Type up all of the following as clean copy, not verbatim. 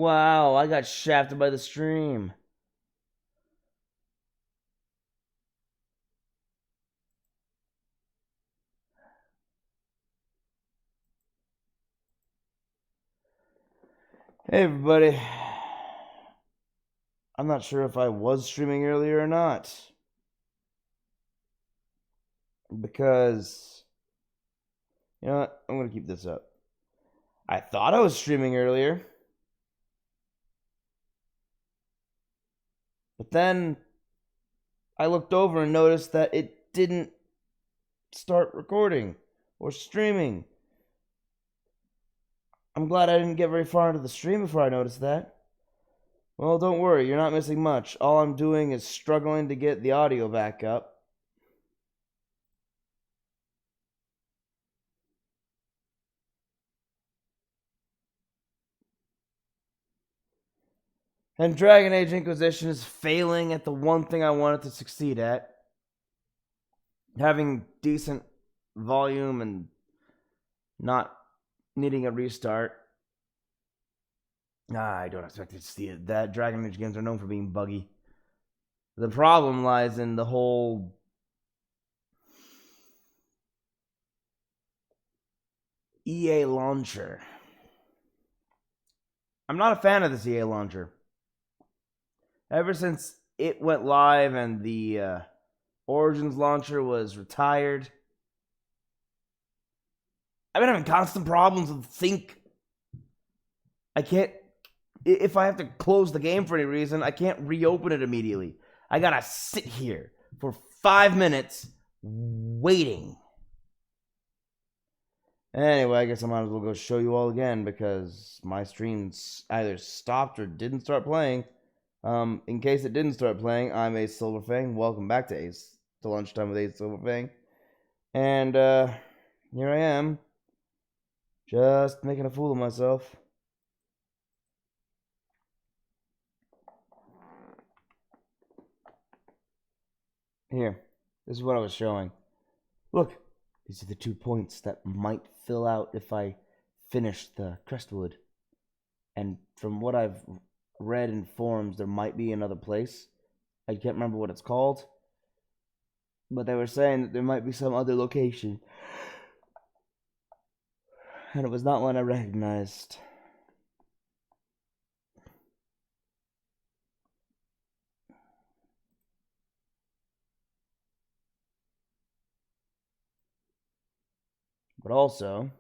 Wow, I got shafted by the stream. Hey everybody. I'm not sure if I was streaming earlier or not. Because, you know what? I'm going to keep this up. I thought I was streaming earlier. But then I looked over and noticed that it didn't start recording or streaming. I'm glad I didn't get very far into the stream before I noticed that. Well, don't worry, you're not missing much. All I'm doing is struggling to get the audio back up. And Dragon Age Inquisition is failing at the one thing I wanted to succeed at. Having decent volume and not needing a restart. I don't expect to see it. That Dragon Age games are known for being buggy. The problem lies in the whole EA launcher. I'm not a fan of this EA launcher. Ever since it went live and the Origins launcher was retired, I've been having constant problems with sync. I can't, if I have to close the game for any reason, I can't reopen it immediately. I gotta sit here for 5 minutes waiting. Anyway, I guess I might as well go show you all again because my streams either stopped or didn't start playing. In case it didn't start playing, I'm Ace Silverfang. Welcome back to Lunchtime with Ace Silverfang. And here I am, just making a fool of myself. Here, this is what I was showing. Look, these are the 2 points that might fill out if I finish the Crestwood. And from what I've read in forums, there might be another place. I can't remember what it's called. But they were saying that there might be some other location. And it was not one I recognized. But also,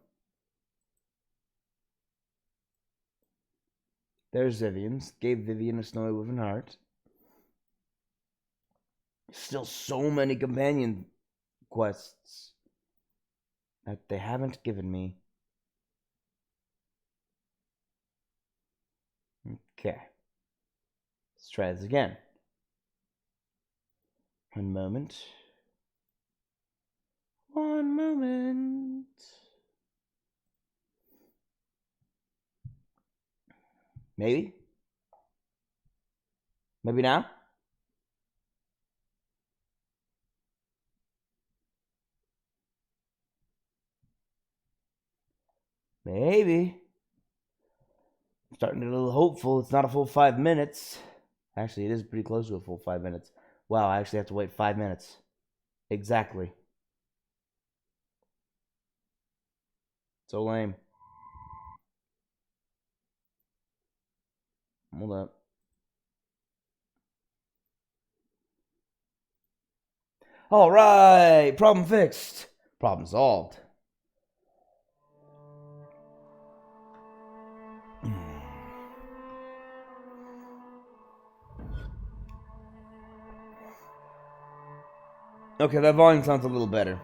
there's Vivian's. Gave Vivian a snowy woven heart. Still so many companion quests that they haven't given me. Okay. Let's try this again. One moment. One moment. Maybe? Maybe now? Maybe. I'm starting to get a little hopeful. It's not a full 5 minutes. Actually, it is pretty close to a full 5 minutes. Wow, I actually have to wait 5 minutes. Exactly. So lame. Hold up. All right, problem fixed. Problem solved. Okay, that volume sounds a little better.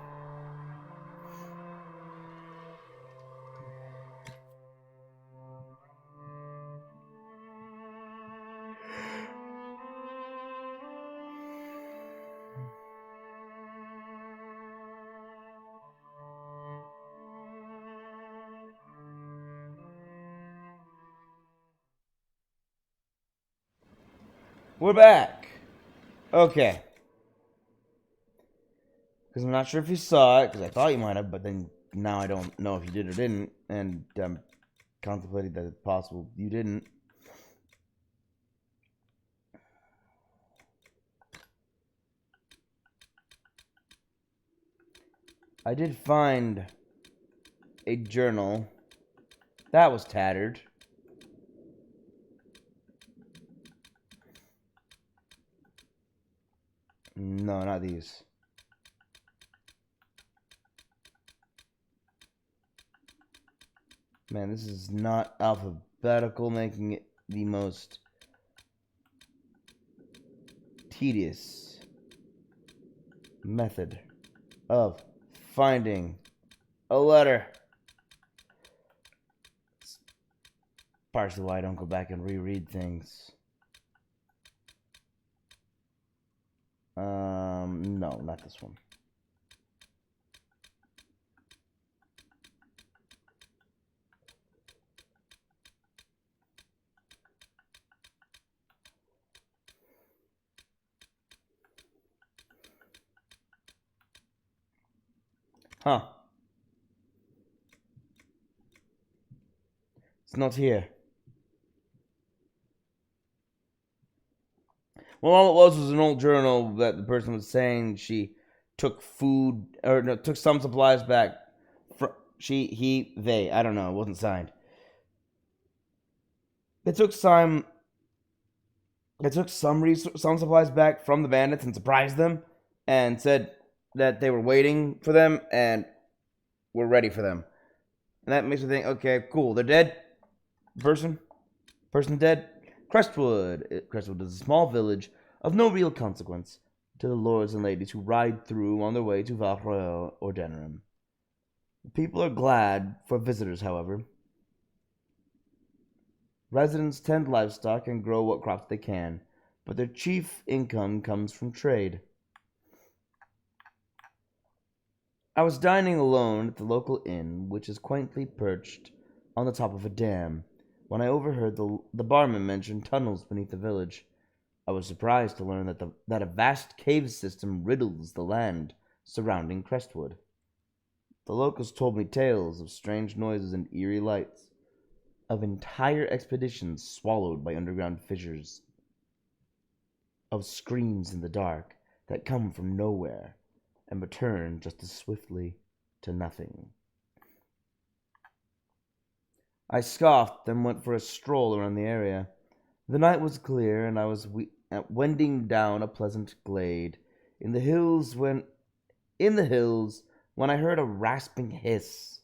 We're back. Okay. Because I'm not sure if you saw it, because I thought you might have, but then now I don't know if you did or didn't, and I'm contemplating that it's possible you didn't. I did find a journal that was tattered. No, not these. Man, this is not alphabetical, making it the most tedious method of finding a letter. It's partially why I don't go back and reread things. No, not this one. Huh. It's not here. Well, all it was an old journal that the person was saying she took food, or no, took some supplies back. They, I don't know, it wasn't signed. They took some some supplies back from the bandits and surprised them, and said that they were waiting for them and were ready for them. And that makes me think, okay, cool, they're dead. Person dead. Crestwood is a small village of no real consequence to the lords and ladies who ride through on their way to Val Royal or Denerim. The people are glad for visitors, however. Residents tend livestock and grow what crops they can, but their chief income comes from trade. I was dining alone at the local inn, which is quaintly perched on the top of a dam, when I overheard the barman mention tunnels beneath the village. I was surprised to learn that a vast cave system riddles the land surrounding Crestwood. The locals told me tales of strange noises and eerie lights, of entire expeditions swallowed by underground fissures, of screams in the dark that come from nowhere and return just as swiftly to nothing. I scoffed and went for a stroll around the area. The night was clear, and I was wending down a pleasant glade in the hills when I heard a rasping hiss.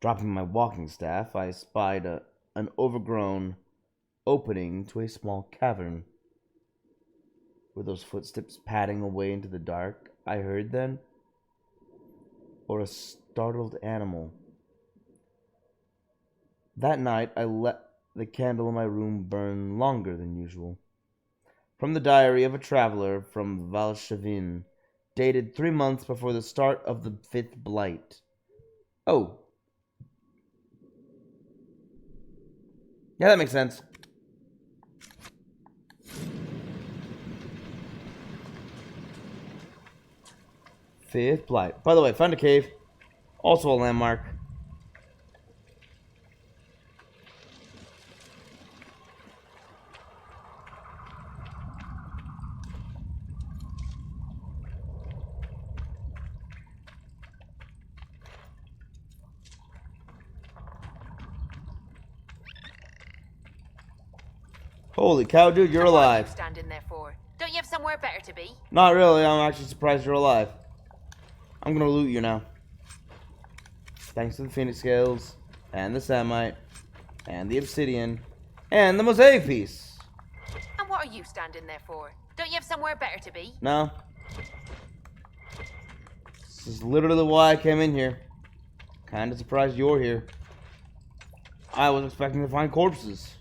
Dropping my walking staff, I spied an overgrown opening to a small cavern. Were those footsteps padding away into the dark I heard then? Or a startled animal? That night I let the candle in my room burn longer than usual. From the diary of a traveler from Valchevin, dated 3 months before the start of the 5th Blight. Oh. Yeah, that makes sense. Fifth Blight. By the way, found a cave. Also a landmark. Holy cow, dude, you're alive. What are you standing there for? Don't you have somewhere better to be? Not really. I'm actually surprised you're alive. I'm gonna loot you now. Thanks to the Phoenix Scales, and the Samite, and the Obsidian, and the Mosaic piece. And what are you standing there for? Don't you have somewhere better to be? No. This is literally why I came in here. Kinda surprised you're here. I was expecting to find corpses.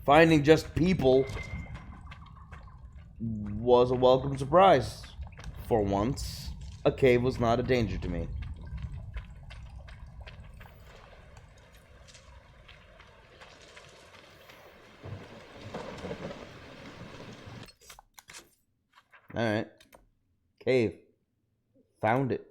Finding just people was a welcome surprise. For once, a cave was not a danger to me. Alright. Cave. Found it.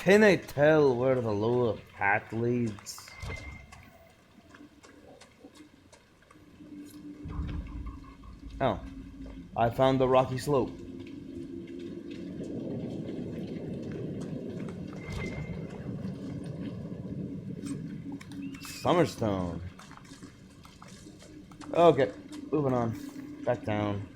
Can I tell where the lower path leads? Oh. I found the rocky slope. Summerstone. Okay, moving on. Back down.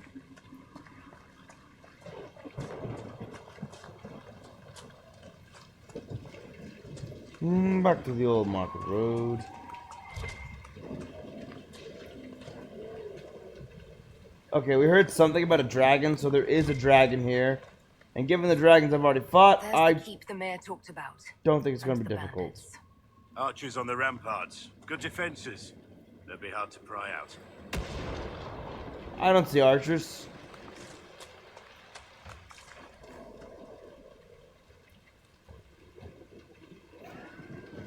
Back to the old market road. Okay, we heard something about a dragon, so there is a dragon here. And given the dragons I've already fought, There's I the keep the mayor talked about. don't think it's going to And be the difficult. bandits. Archers on the ramparts. Good defenses. They'll be hard to pry out. I don't see archers.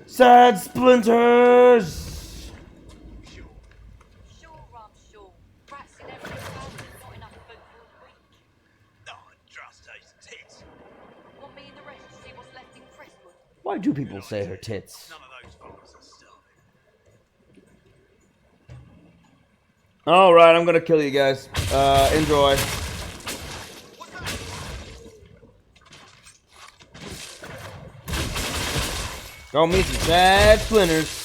Sad splinters! Sure. Sure, I'm sure. Rats in every hole and not enough food for a week. No, I trust those tits. Want me and the rest to see what's left in Crestwood? Why do people say her tits? None of those folks are starving. Alright, I'm gonna kill you guys. Enjoy. Go meet some sad splinters.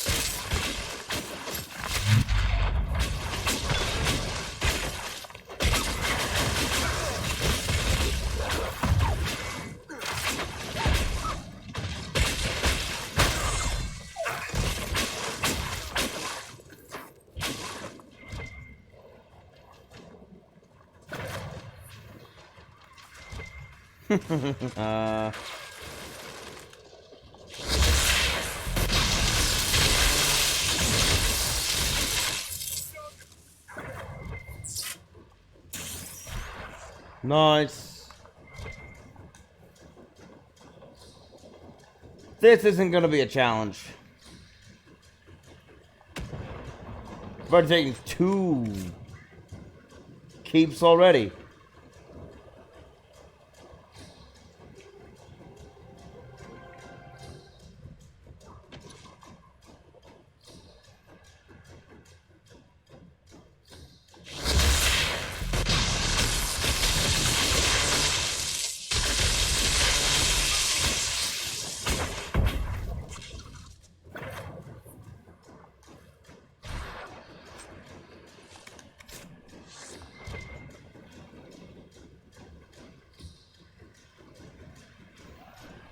Nice. This isn't gonna be a challenge. I've already taken 2 keeps already.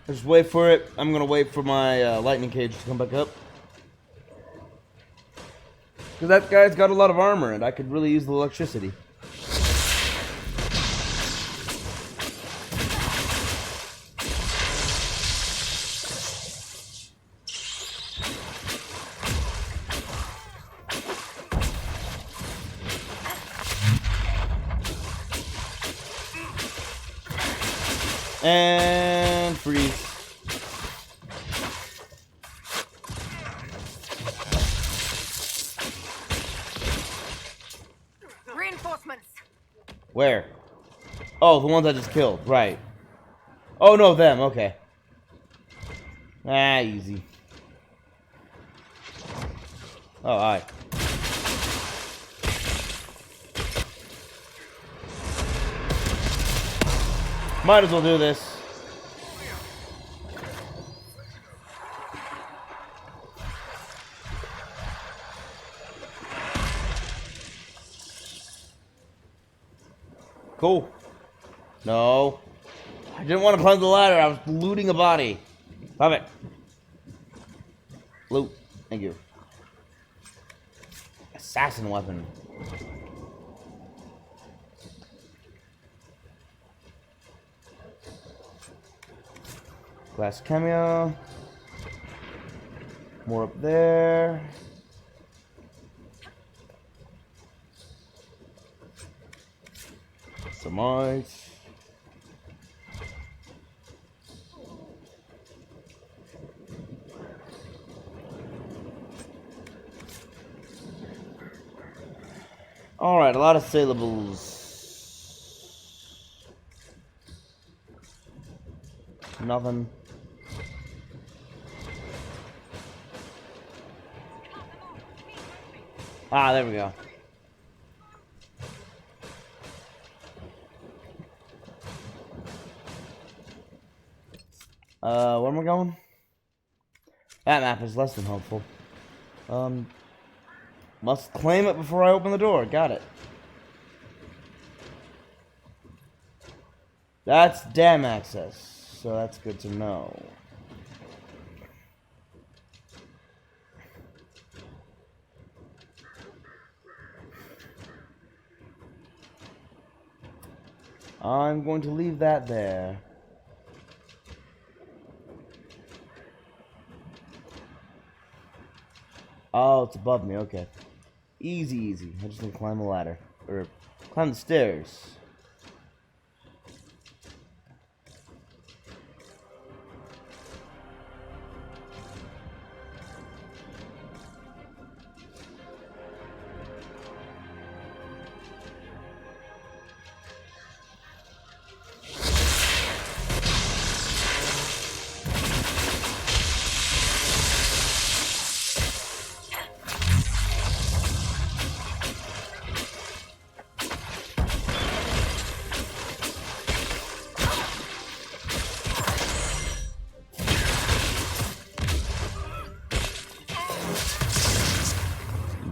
Just wait for it. I'm gonna wait for my lightning cage to come back up. Because that guy's got a lot of armor and I could really use the electricity. And freeze. Reinforcements. Where? Oh, the ones I just killed. Right. Oh, no, them. Okay. Ah, easy. Oh, alright. Might as well do this. Cool. No. I didn't want to climb the ladder. I was looting a body. Stop it. Loot. Thank you. Assassin weapon. Glass cameo. More up there. Some ice. Alright, a lot of syllables. Nothing. Ah, there we go. Where am I going? That map is less than hopeful. Must claim it before I open the door. Got it. That's dam access, so that's good to know. I'm going to leave that there. Oh, it's above me, okay. Easy, easy. I just need to climb the ladder. Or climb the stairs.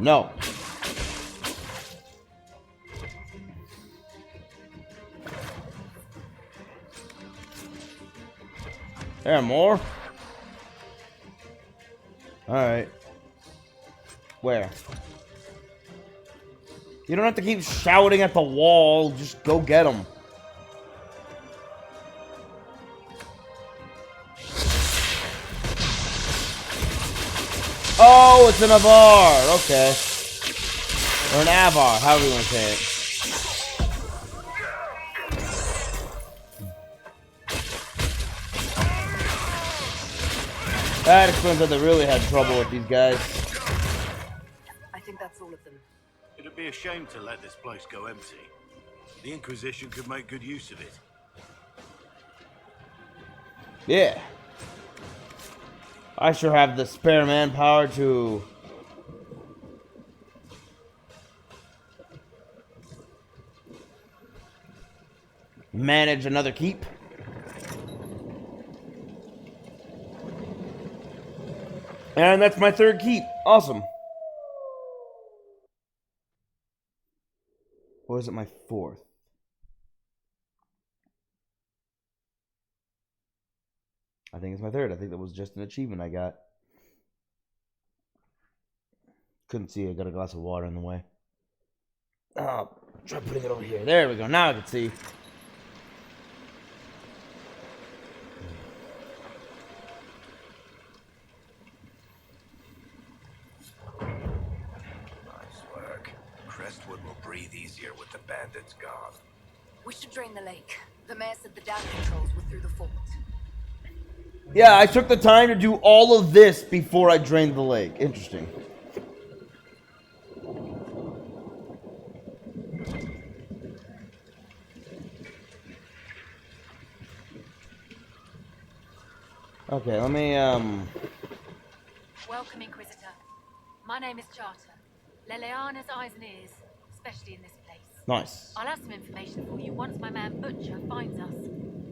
No. There are more? Alright. Where? You don't have to keep shouting at the wall. Just go get them. Oh, it's an Avar. Okay. Or an Avar, however you want to say it. That explains why they really had trouble with these guys. I think that's all of them. It'd be a shame to let this place go empty. The Inquisition could make good use of it. Yeah. I sure have the spare manpower to manage another keep. And that's my third keep. Awesome. Or is it my fourth? I think it's my third. I think that was just an achievement I got. Couldn't see. I got a glass of water in the way. Oh, try putting it over here. There we go. Now I can see. Nice work. Crestwood will breathe easier with the bandits gone. We should drain the lake. The mayor said the dam controls were through the fort. Yeah, I took the time to do all of this before I drained the lake. Interesting. Okay, let me, Welcome, Inquisitor. My name is Charter. Leleana's eyes and ears, especially in this place. nice. I'll have some information for you once my man Butcher finds us.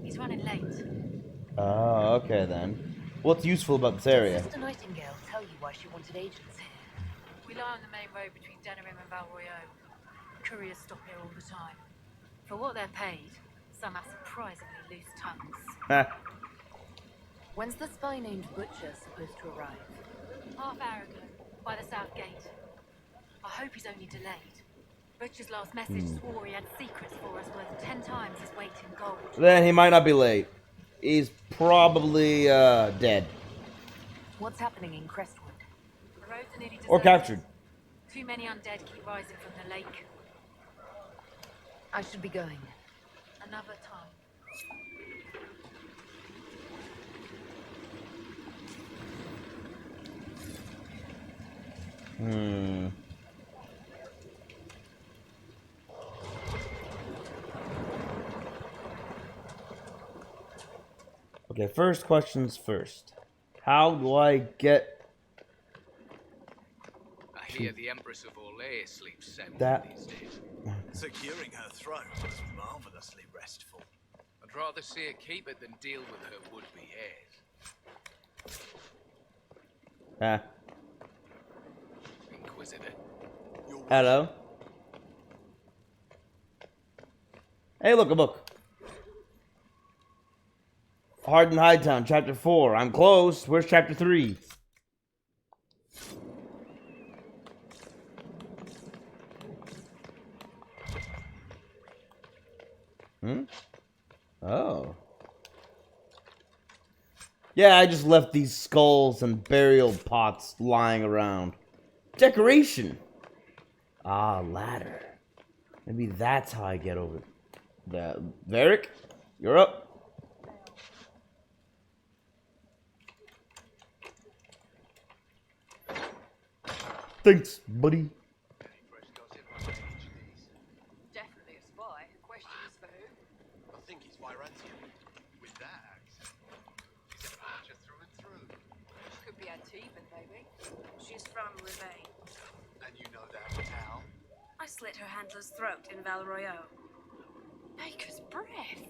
He's running late. Oh, okay then. What's useful about this area? Sister Nightingale tell you why she wanted agents here? We lie on the main road between Denerim and Valroyo. Couriers stop here all the time. For what they're paid, some have surprisingly loose tongues. When's the spy named Butcher supposed to arrive? Half hour ago, by the south gate. I hope he's only delayed. Butcher's last message swore he had secrets for us worth 10 times his weight in gold. Then he might not be late. He's probably, dead. What's happening in Crestwood? The roads are nearly Or deserted. captured. Too many undead keep rising from the lake. I should be going. Another time. Okay, first questions first. How do I get... A hear the Empress of Orlais sleeps soundly That- these days. Securing her throne was marvelously restful. I'd rather see her keep it than deal with her would-be heirs. Ah. Inquisitor. Hello. Hey, look, a book. Hardened Hightown, Chapter 4. I'm close. Where's Chapter 3? Oh. Yeah, I just left these skulls and burial pots lying around. Decoration. Ah, ladder. Maybe that's how I get over that. Varric, you're up. Thanks, buddy. Definitely a spy. The question is for who? I think it's Virantium. With that accent, he's a archer through and through. Could be Antiban, maybe. She's from Roubaix. And you know that how? I slit her handler's throat in Val Royeaux. Baker's breath.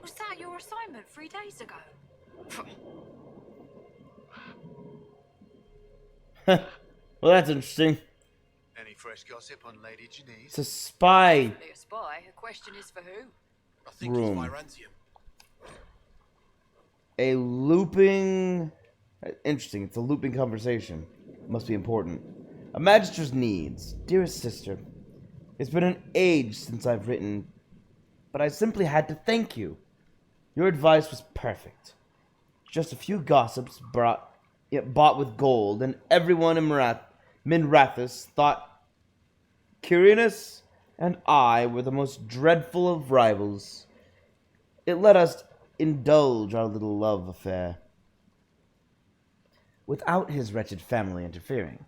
Was that your assignment 3 days ago? Well, that's interesting. Any fresh gossip on Lady It's Janice? a spy Definitely a spy. The question is for who? I think room. it's Virantium. A looping... Interesting, it's a looping conversation. Must be important. A Magister's needs. Dearest sister, it's been an age since I've written, but I simply had to thank you. Your advice was perfect. Just a few gossips bought with gold, and everyone in Minrathous thought Quirinus and I were the most dreadful of rivals. It let us indulge our little love affair without his wretched family interfering,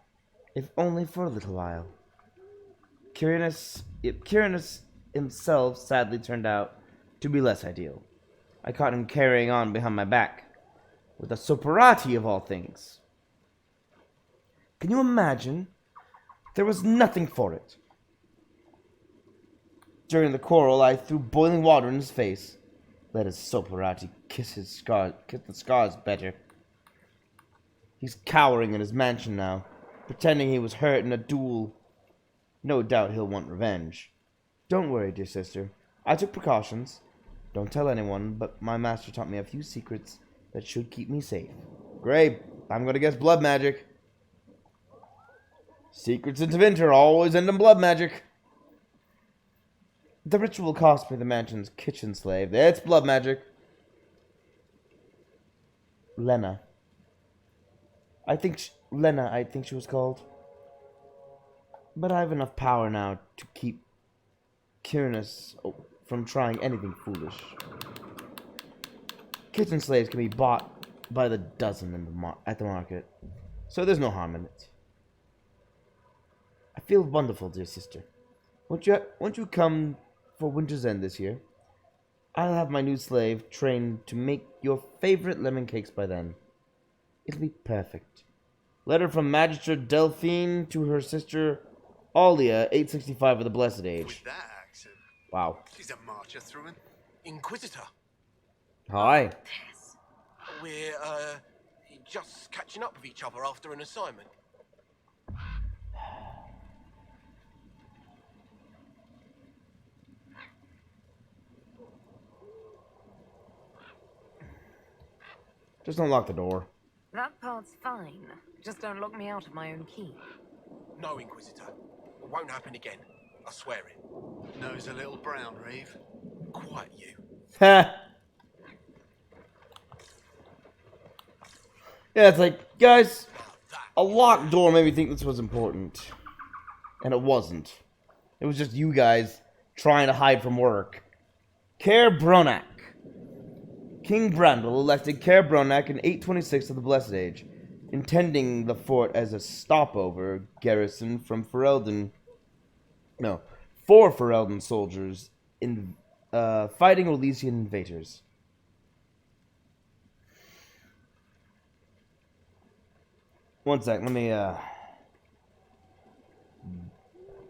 if only for a little while. Quirinus himself sadly turned out to be less ideal. I caught him carrying on behind my back, with a soperati of all things. Can you imagine? There was nothing for it. During the quarrel, I threw boiling water in his face. Let his soperati kiss the scars better. He's cowering in his mansion now, pretending he was hurt in a duel. No doubt he'll want revenge. Don't worry, dear sister. I took precautions. Don't tell anyone, but my master taught me a few secrets that should keep me safe. Great. I'm gonna guess blood magic. Secrets into winter always end in blood magic. The ritual cost me the mansion's kitchen slave. It's blood magic. Lena. I think she was called. But I have enough power now to keep Quirinus from trying anything foolish. Kitchen slaves can be bought by the dozen at the market, so there's no harm in it. I feel wonderful, dear sister. Won't you come for Winter's End this year? I'll have my new slave trained to make your favorite lemon cakes by then. It'll be perfect. Letter from Magister Delphine to her sister Alia, 865 of the Blessed Age. With that accent. Wow. She's a marcher through and Inquisitor. Hi. We're, just catching up with each other after an assignment. Just don't lock the door. That part's fine. Just don't lock me out of my own key. No, Inquisitor. It won't happen again. I swear it. Nose a little brown, Reeve. Quiet, you. Ha! Yeah, it's like, guys, a locked door made me think this was important. And it wasn't. It was just you guys trying to hide from work. Caer Bronak. King Brandel elected Caer Bronak in 826 of the Blessed Age, intending the fort as a stopover garrison from Ferelden. No, for Ferelden soldiers in fighting Orlesian invaders. One sec, let me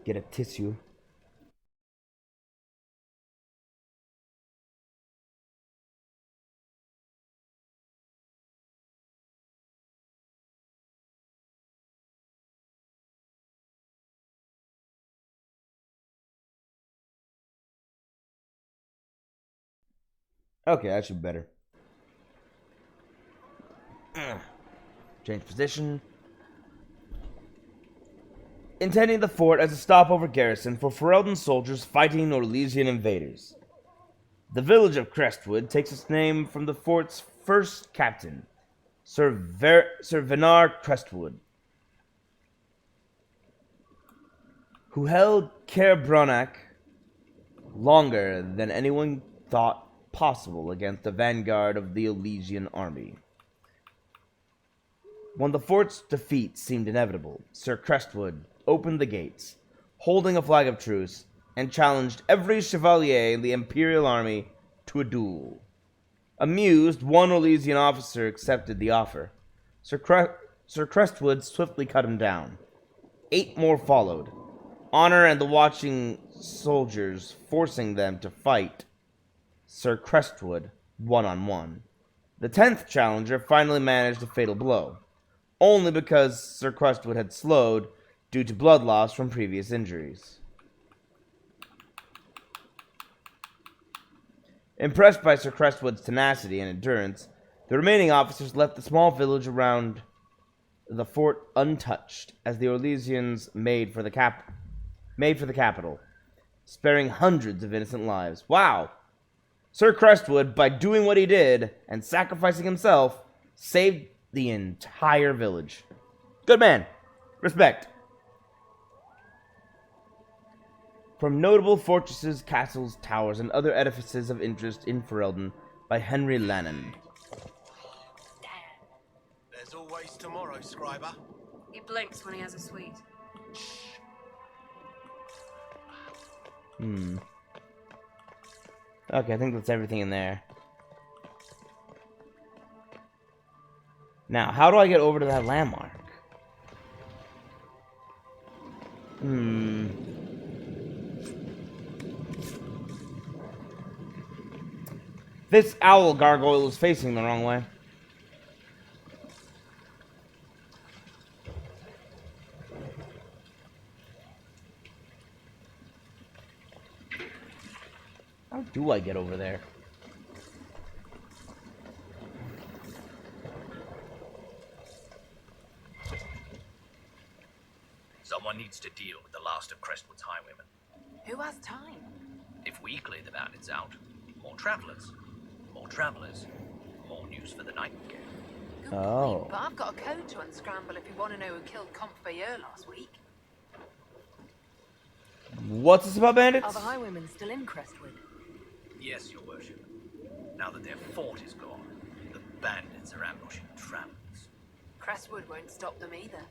get a tissue. Okay, that should be better. Change position. Intending the fort as a stopover garrison for Ferelden soldiers fighting Orlesian invaders. The village of Crestwood takes its name from the fort's first captain, Sir Venar Crestwood, who held Caer Bronach longer than anyone thought possible against the vanguard of the Elysian army. When the fort's defeat seemed inevitable, Sir Crestwood opened the gates, holding a flag of truce, and challenged every chevalier in the Imperial army to a duel. Amused, one Elysian officer accepted the offer. Sir Crestwood swiftly cut him down. 8 more followed, Honor and the watching soldiers forcing them to fight Sir Crestwood one-on-one. The 10th challenger finally managed a fatal blow, only because Sir Crestwood had slowed due to blood loss from previous injuries. Impressed by Sir Crestwood's tenacity and endurance, the remaining officers left the small village around the fort untouched as the Orlesians made for the capital, sparing hundreds of innocent lives. Wow! Sir Crestwood, by doing what he did and sacrificing himself, saved the entire village. Good man. Respect. From notable fortresses, castles, towers, and other edifices of interest in Ferelden by Henry Lannon. There's always tomorrow, Scriber. He blinks when he has a sweet. Okay, I think that's everything in there. Now, how do I get over to that landmark? This owl gargoyle is facing the wrong way. How do I get over there? Someone needs to deal with the last of Crestwood's highwaymen. Who has time? If we clear the bandits out, more travelers. More travelers. More news for the Nightingale. Good Oh. point, but I've got a code to unscramble if you want to know who killed Conveyor last week. What's this about bandits? Are the highwaymen still in Crestwood? Yes, your worship. Now that their fort is gone, the bandits are ambushing travelers. Crestwood won't stop them either.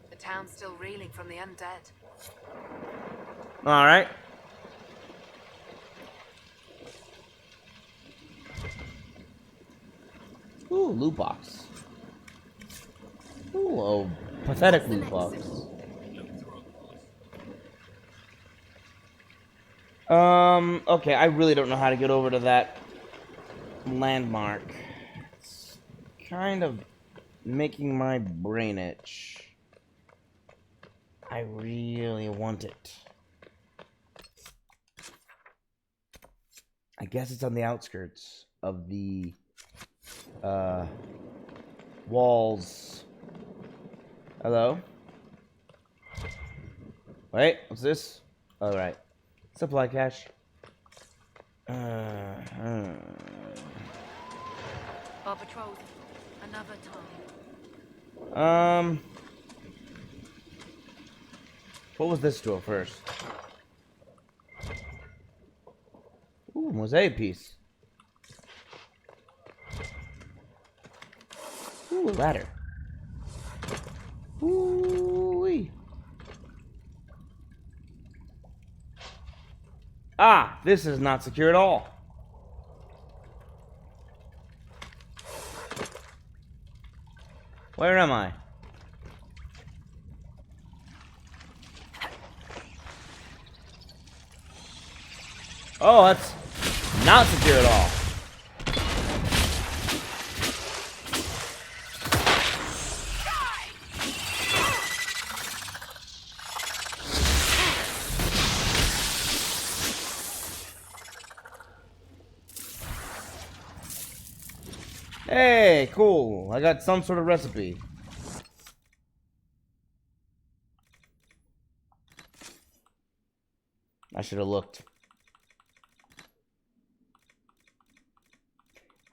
The town's still reeling from the undead. Alright. Ooh, loot box. Ooh, oh, pathetic loot box. Okay, I really don't know how to get over to that landmark. It's kind of making my brain itch. I really want it. I guess it's on the outskirts of the walls. Hello? Wait, what's this? All right. Supply cache. Our patrols another time. What was this door first? Ooh, mosaic piece. Ooh, a ladder. Ooh-wee. Ah, this is not secure at all. Where am I? Oh, that's not secure at all. Hey, cool. I got some sort of recipe. I should have looked.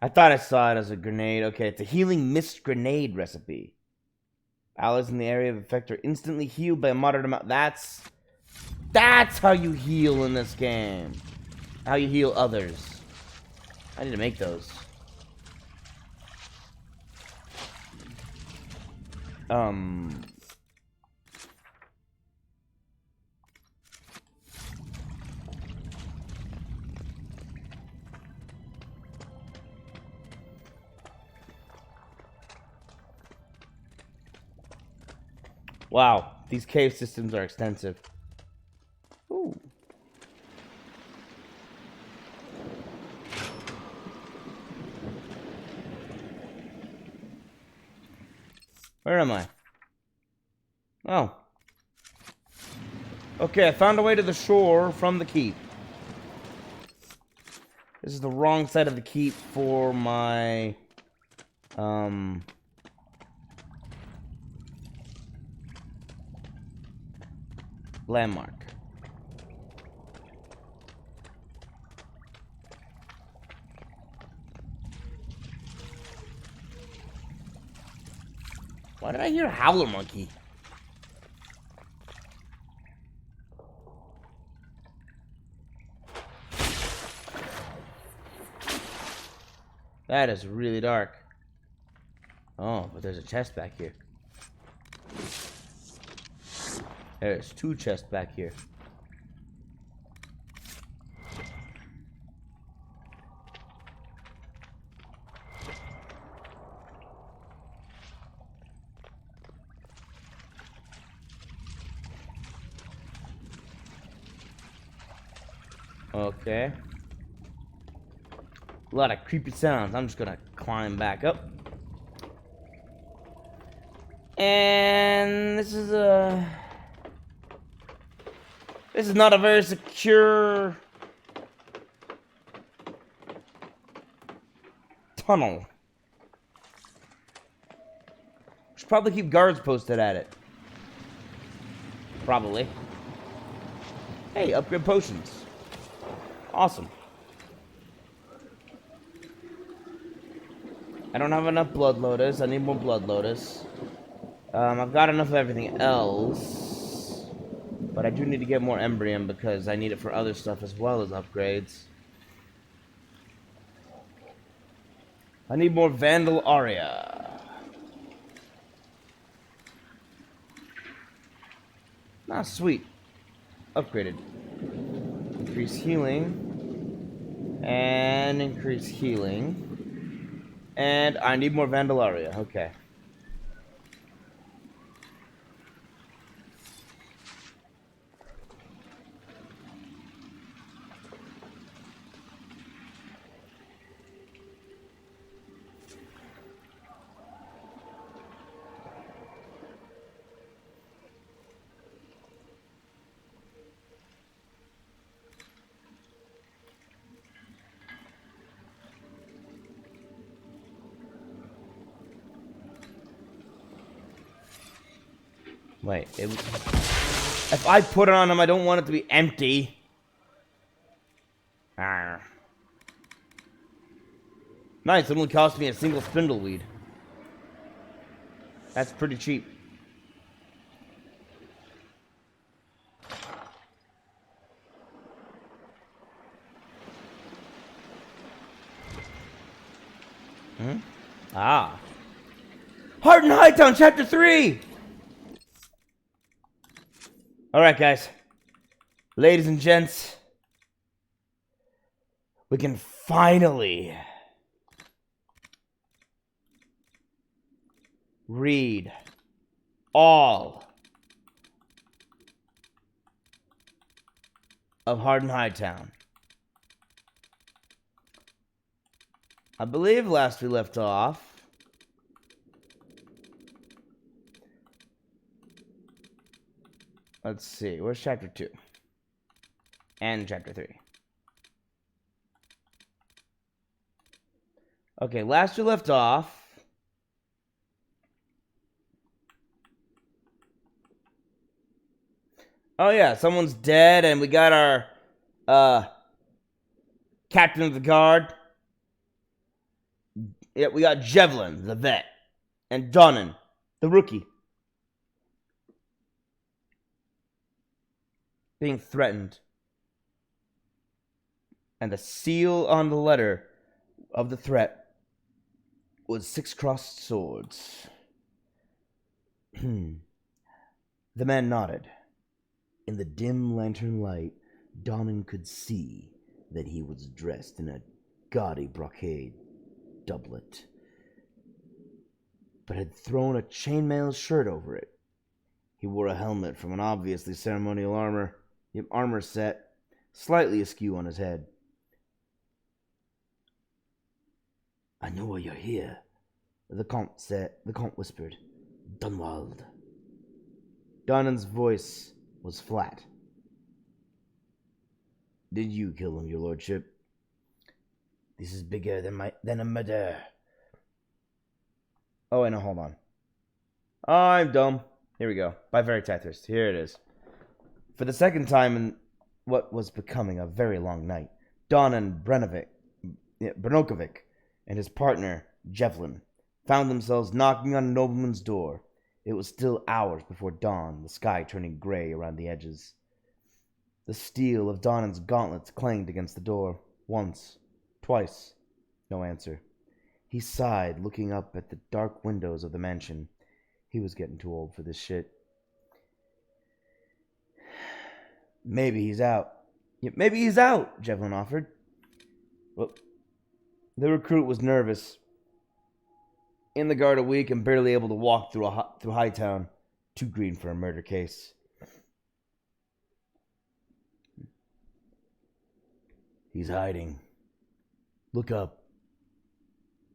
I thought I saw it as a grenade. Okay, it's a healing mist grenade recipe. Allies in the area of effect are instantly healed by a moderate amount. That's how you heal in this game. How you heal others. I need to make those. Wow, these cave systems are extensive. Ooh. Where am I? Oh. Okay, I found a way to the shore from the keep. This is the wrong side of the keep for my landmark. Why did I hear a howler monkey? That is really dark. Oh, but there's a chest back here. There's two chests back here. Okay. A lot of creepy sounds. I'm just gonna climb back up. And this is not a very secure tunnel. Should probably keep guards posted at it. Probably. Hey, upgrade potions. Awesome. I don't have enough blood lotus. I need more blood lotus. I've got enough of everything else. But I do need to get more Embrium because I need it for other stuff as well as upgrades. I need more Vandal Aria. Ah, sweet. Upgraded. Increase healing. And increase healing. And I need more Vandalaria. Okay. Wait, if I put it on him, I don't want it to be empty. Arr. Nice, it only cost me a single spindleweed. That's pretty cheap. Ah. Heart and Hightown, Chapter 3! Alright, guys. Ladies and gents. We can finally read all of Hard and Hightown. I believe last we left off, let's see, where's chapter 2? And chapter 3. Okay, last we left off, oh yeah, someone's dead and we got our, captain of the guard. Yeah, we got Jevlin, the vet, and Donnan, the rookie, being threatened. And the seal on the letter of the threat was 6 crossed swords. The man nodded. In the dim lantern light, Donnan could see that he was dressed in a gaudy brocade doublet, but had thrown a chainmail shirt over it. He wore a helmet from an obviously ceremonial armor set, slightly askew on his head. "I know why you're here," the Comte whispered. "Dunwald." Donnan's voice was flat. "Did you kill him, your lordship?" "This is bigger than a murder." Oh, wait, no, hold on. Oh, I'm dumb. Here we go. By Veritatis. Here it is. For the second time in what was becoming a very long night, Donnan Brnokovic and his partner, Jevlin, found themselves knocking on a nobleman's door. It was still hours before dawn, the sky turning gray around the edges. The steel of Donnan's gauntlets clanged against the door. Once, twice. No answer. He sighed, looking up at the dark windows of the mansion. He was getting too old for this shit. "Maybe he's out." "Yeah, maybe he's out," Jevlin offered. Well, the recruit was nervous. In the guard a week and barely able to walk through Hightown. Too green for a murder case. "He's hiding. Look up."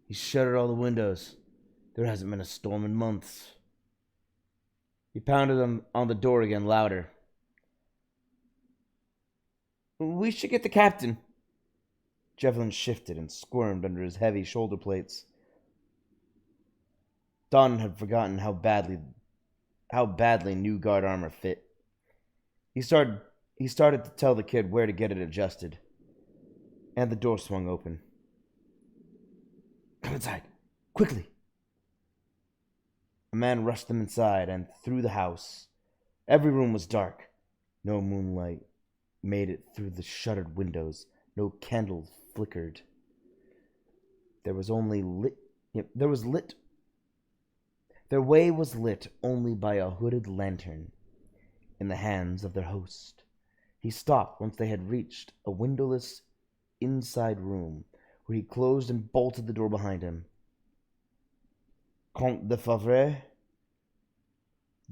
He shuttered all the windows. There hasn't been a storm in months. He pounded on the door again, louder. "We should get the captain." Jevlin shifted and squirmed under his heavy shoulder plates. Don had forgotten how badly new guard armor fit. He started to tell the kid where to get it adjusted. And the door swung open. "Come inside, quickly." A man rushed them inside and through the house. Every room was dark. No moonlight made it through the shuttered windows. No candles flickered. Their way was lit only by a hooded lantern in the hands of their host. He stopped once they had reached a windowless inside room, where he closed and bolted the door behind him. "Comte de Favre?"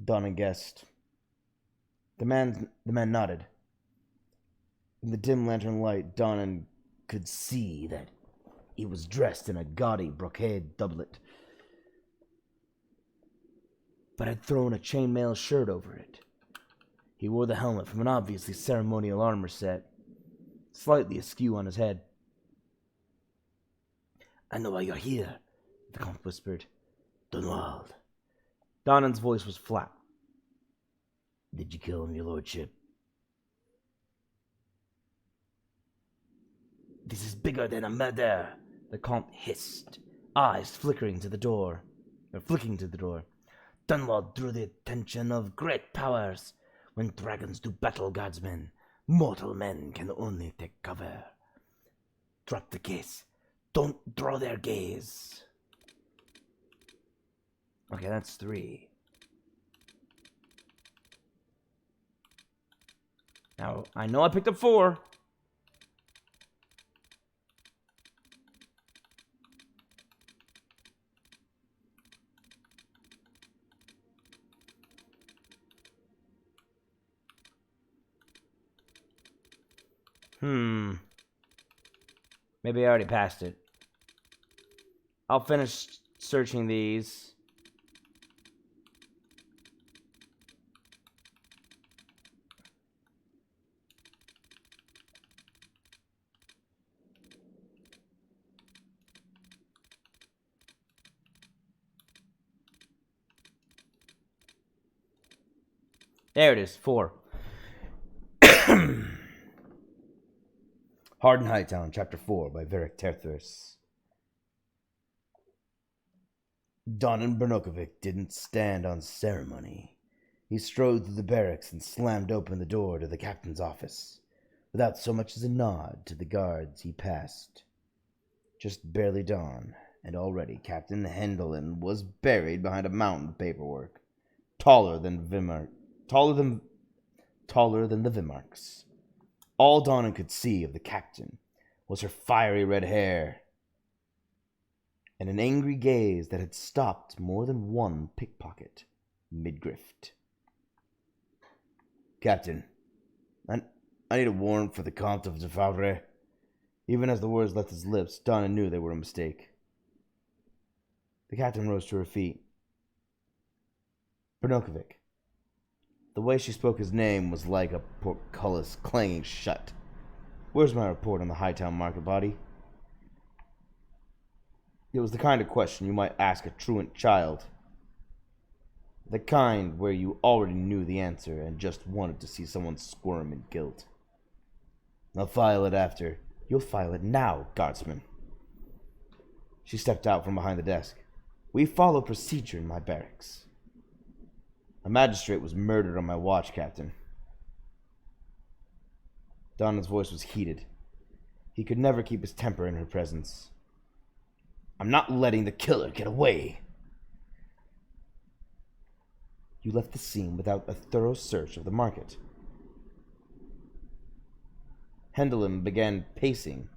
Donnan guessed. The man nodded. In the dim lantern light, Donnan could see that he was dressed in a gaudy brocade doublet, but had thrown a chainmail shirt over it. He wore the helmet from an obviously ceremonial armor set, slightly askew on his head. "I know why you're here," the Comte whispered. "Dunwald." Donnan's voice was flat. "Did you kill him, your lordship?" "This is bigger than a murder," the Comte hissed, eyes flicking to the door. "Dunwald drew the attention of great powers. When dragons do battle, guardsmen, mortal men can only take cover. Drop the case. Don't draw their gaze." Okay, that's 3. Now, I know I picked up 4. Maybe I already passed it. I'll finish searching these. There it is, 4. Hard in Hightown, Chapter 4 by Varric Terthus. Don Brnokovic didn't stand on ceremony. He strode through the barracks and slammed open the door to the captain's office, without so much as a nod to the guards he passed. Just barely dawn, and already Captain Hendelin was buried behind a mountain of paperwork, taller than the Vimarks. All Donna could see of the captain was her fiery red hair and an angry gaze that had stopped more than one pickpocket mid-grift. Captain, I need a warrant for the Comte of Defavre. Even as the words left his lips, Donna knew they were a mistake. The captain rose to her feet. Brnokovic. The way she spoke his name was like a portcullis clanging shut. Where's my report on the Hightown market body? It was the kind of question you might ask a truant child. The kind where you already knew the answer and just wanted to see someone squirm in guilt. I'll file it after. You'll file it now, guardsman. She stepped out from behind the desk. We follow procedure in my barracks. A magistrate was murdered on my watch, Captain. Donna's voice was heated. He could never keep his temper in her presence. I'm not letting the killer get away. You left the scene without a thorough search of the market. Hendelin began pacing,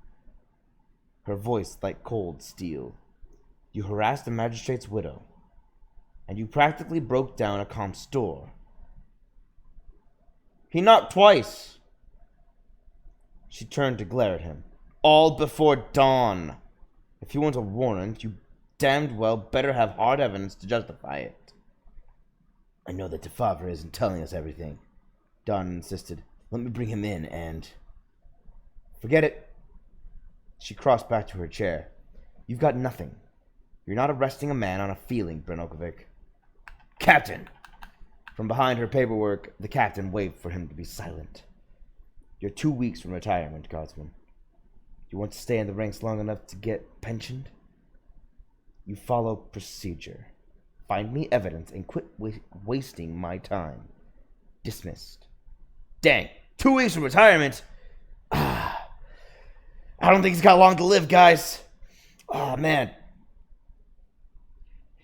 her voice like cold steel. You harassed the magistrate's widow, and you practically broke down a comp's door. He knocked twice. She turned to glare at him. All before dawn. If you want a warrant, you damned well better have hard evidence to justify it. I know that Defavre isn't telling us everything, Don insisted. Let me bring him in and... Forget it. She crossed back to her chair. You've got nothing. You're not arresting a man on a feeling, Brnokovic. Captain! From behind her paperwork, the captain waved for him to be silent. You're 2 weeks from retirement, guardsman. You want to stay in the ranks long enough to get pensioned? You follow procedure. Find me evidence and quit wasting my time. Dismissed. Dang, 2 weeks from retirement? I don't think he's got long to live, guys. Oh, man.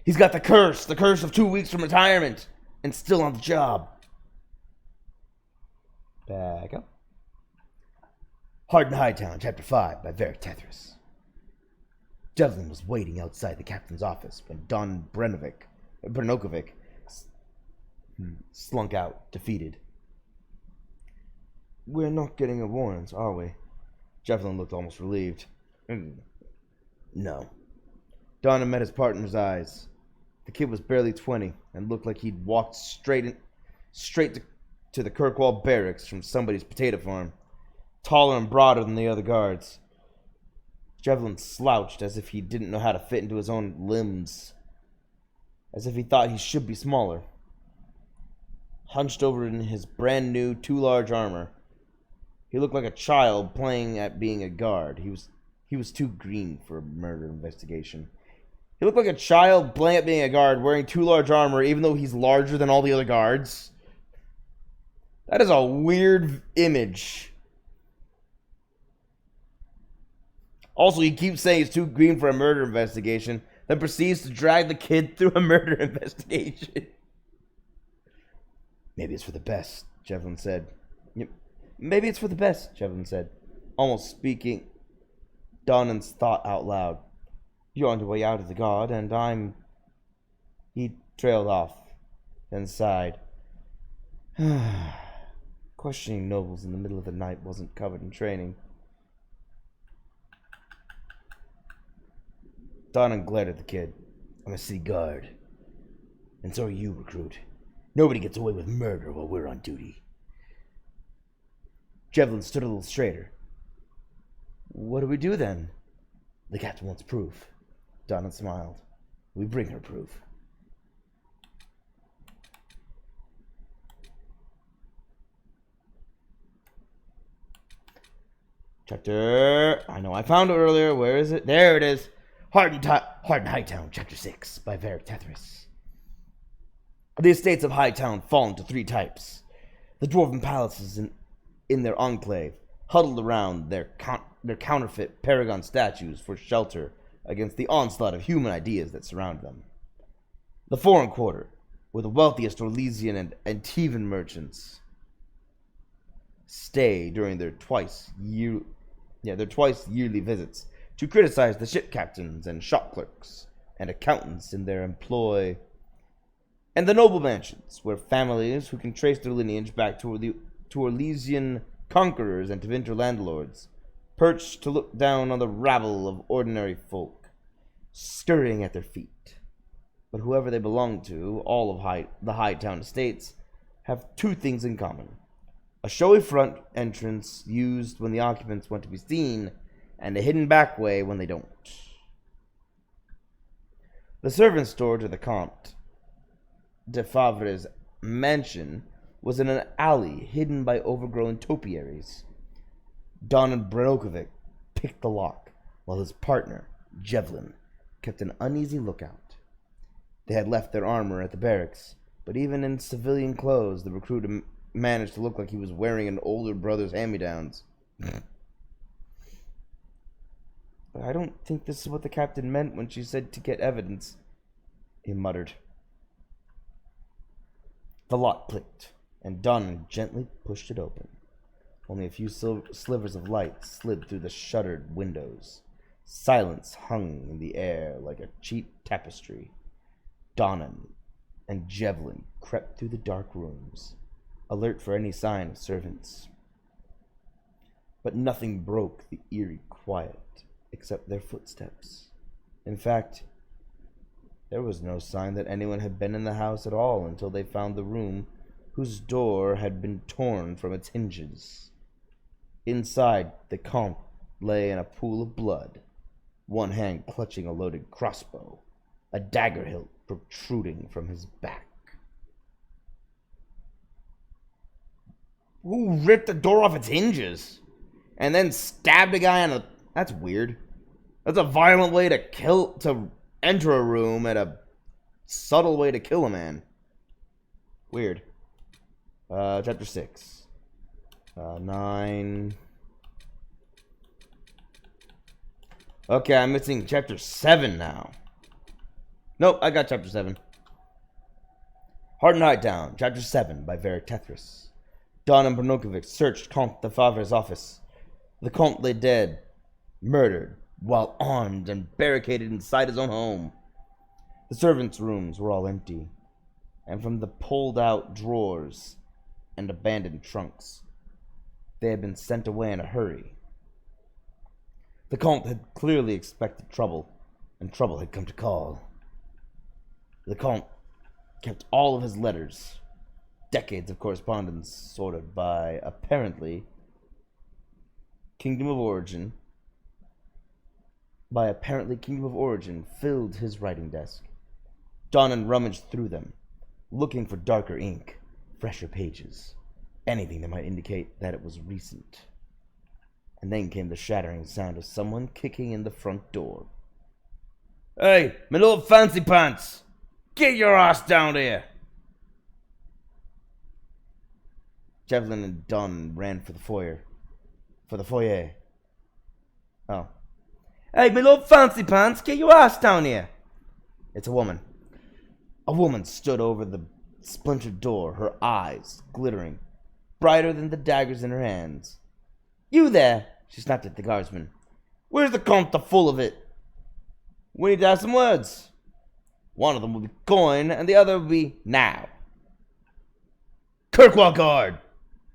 He's got the curse of 2 weeks from retirement, and still on the job. Back up. Hard in Hightown, Chapter 5 by Varric Terthus. Devlin was waiting outside the captain's office when Don Brnokovic slunk out, defeated. We're not getting a warrant, are we? Devlin looked almost relieved. No. Don met his partner's eyes. The kid was barely 20 and looked like he'd walked straight to the Kirkwall barracks from somebody's potato farm. Taller and broader than the other guards. Devlin slouched as if he didn't know how to fit into his own limbs. As if he thought he should be smaller. Hunched over in his brand new too large armor. He looked like a child playing at being a guard. He was too green for a murder investigation. He looked like a child playing at being a guard wearing too large armor even though he's larger than all the other guards. That is a weird image. Also, he keeps saying he's too green for a murder investigation, then proceeds to drag the kid through a murder investigation. Maybe it's for the best, Devlin said. Yep. Maybe it's for the best, Devlin said, almost speaking Donan's thought out loud. You're on your way out of the guard, and I'm... He trailed off, then sighed. Questioning nobles in the middle of the night wasn't covered in training. Donnan glared at the kid. I'm a city guard. And so are you, recruit. Nobody gets away with murder while we're on duty. Jevlin stood a little straighter. What do we do then? The captain wants proof. Donnan smiled. We bring her proof. Chapter... I know I found it earlier. Where is it? There it is. Hard and Hightown, Chapter 6, by Varric Tethris. The estates of Hightown fall into three types. The dwarven palaces in their enclave, huddled around their counterfeit paragon statues for shelter against the onslaught of human ideas that surround them. The foreign quarter, where the wealthiest Orlesian and Antivan merchants stay during their twice yearly visits to criticize the ship captains and shop clerks and accountants in their employ, and the noble mansions, where families who can trace their lineage back to Orlesian conquerors and to Tevinter landlords perch to look down on the rabble of ordinary folk scurrying at their feet. But whoever they belong to, all of the Hightown estates have two things in common: a showy front entrance used when the occupants want to be seen, and a hidden back way when they don't. The servants' store to the Comte de Favre's mansion was in an alley hidden by overgrown topiaries. Donnan Branokovic picked the lock, while his partner, Jevlin, kept an uneasy lookout. They had left their armor at the barracks, but even in civilian clothes, the recruit managed to look like he was wearing an older brother's hand-me-downs. I don't think this is what the captain meant when she said to get evidence, he muttered. The lock clicked, and Donnan gently pushed it open. Only a few slivers of light slid through the shuttered windows. Silence hung in the air like a cheap tapestry. Donnan and Jevlin crept through the dark rooms, alert for any sign of servants. But nothing broke the eerie quiet except their footsteps. In fact, there was no sign that anyone had been in the house at all until they found the room whose door had been torn from its hinges. Inside, the Comte lay in a pool of blood, one hand clutching a loaded crossbow, a dagger hilt protruding from his back. Who ripped the door off its hinges and then stabbed a guy on a... That's weird. That's a violent way to enter a room and a subtle way to kill a man. Weird. Chapter 6. 9. Okay, I'm missing chapter 7 now. Nope, I got chapter 7. Heart and Hightown, chapter 7 by Varric Tethris. Donnan Branokovic searched Comte de Favre's office. The Comte lay dead, murdered, while armed and barricaded inside his own home. The servants' rooms were all empty, and from the pulled-out drawers and abandoned trunks, they had been sent away in a hurry. The Comte had clearly expected trouble, and trouble had come to call. The Comte kept all of his letters, decades of correspondence sorted by, apparently, Kingdom of Origin, filled his writing desk. Donnan rummaged through them, looking for darker ink, fresher pages, anything that might indicate that it was recent. And then came the shattering sound of someone kicking in the front door. Hey, my little fancy pants! Get your ass down here! Jevlin and Donnan ran for the foyer. Oh. Hey, my little fancy pants, get your ass down here! It's a woman. A woman stood over the splintered door, her eyes glittering, brighter than the daggers in her hands. You there! She snapped at the guardsman. Where's the Comte full of it? We need to have some words. One of them will be coin, and the other will be now. Kirkwall Guard!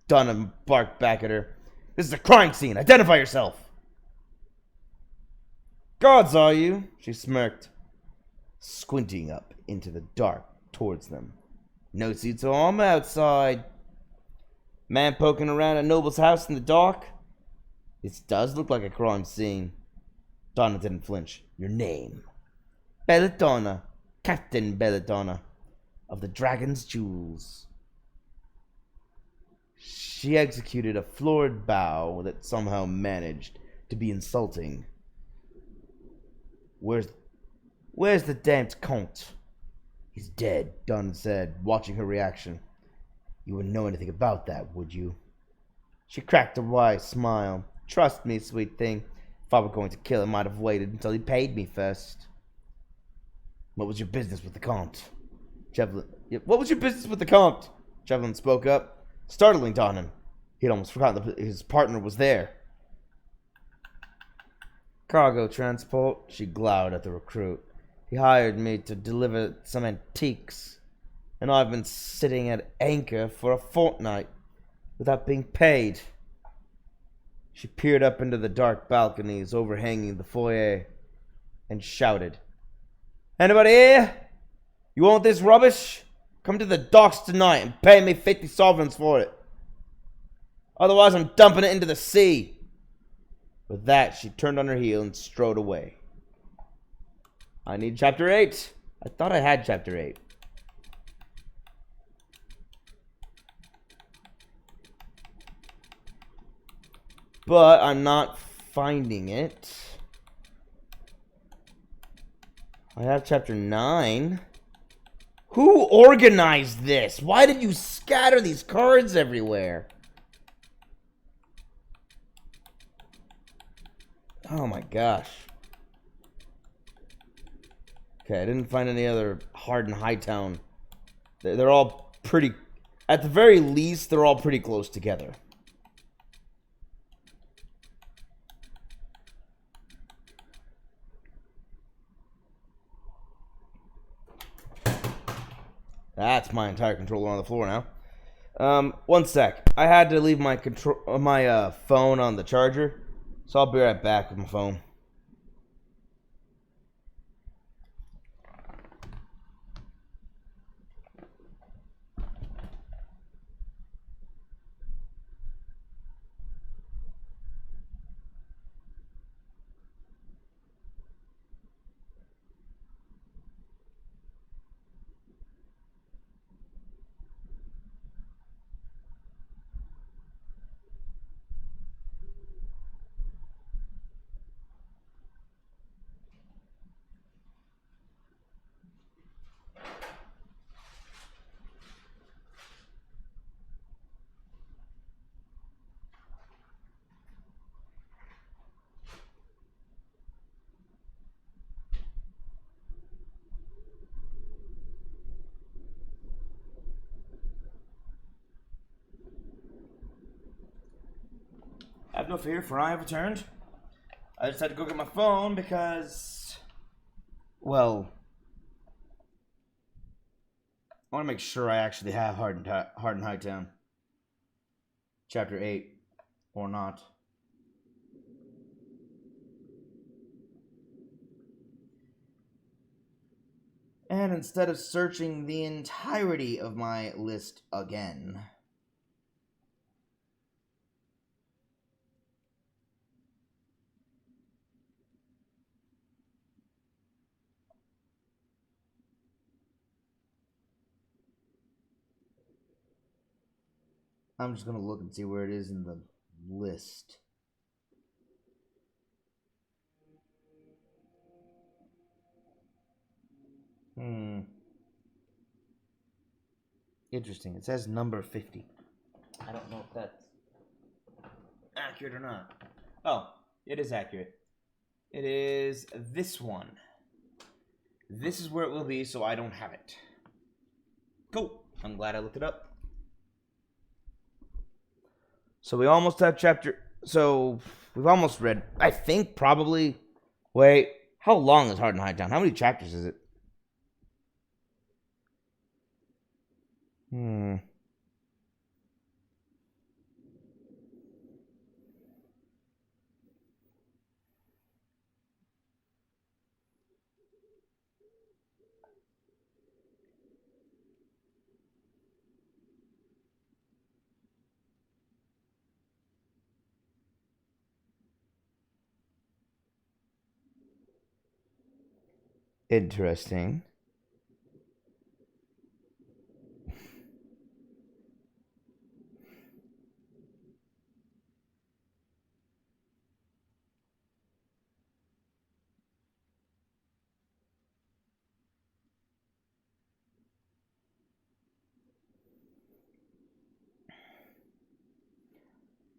Donnan barked back at her. This is a crime scene. Identify yourself. Guards, are you? She smirked, squinting up into the dark towards them. No suits of armor outside. Man poking around a noble's house in the dark? This does look like a crime scene. Donna didn't flinch. Your name? Belladonna. Captain Belladonna. Of the Dragon's Jewels. She executed a florid bow that somehow managed to be insulting. Where's the damned Count? He's dead, Donna said, watching her reaction. You wouldn't know anything about that, would you? She cracked a wry smile. Trust me, sweet thing. If I were going to kill him, I'd have waited until he paid me first. What was your business with the Count? What was your business with the Count? Javelin spoke up, startling Donnan. He'd almost forgotten that his partner was there. Cargo transport, she glowered at the recruit. He hired me to deliver some antiques, and I've been sitting at anchor for a fortnight without being paid. She peered up into the dark balconies overhanging the foyer and shouted, Anybody here? You want this rubbish? Come to the docks tonight and pay me 50 sovereigns for it. Otherwise I'm dumping it into the sea. With that, she turned on her heel and strode away. I need chapter 8. I thought I had chapter 8. But I'm not finding it. I have chapter 9. Who organized this? Why did you scatter these cards everywhere? Oh my gosh. Okay, I didn't find any other Hardin Hightown. They're all pretty... At the very least, they're all pretty close together. That's my entire controller on the floor now. One sec. I had to leave my phone on the charger, so I'll be right back with my phone. Have no fear, for I have returned. I just had to go get my phone because, well, I want to make sure I actually have Hardin Hightown. Chapter 8, or not. And instead of searching the entirety of my list again, I'm just going to look and see where it is in the list. Interesting. It says number 50. I don't know if that's accurate or not. Oh, it is accurate. It is this one. This is where it will be, so I don't have it. Cool. I'm glad I looked it up. So we almost have so we've almost read, I think, probably. Wait, how long is Hardin Hightown? How many chapters is it? Interesting.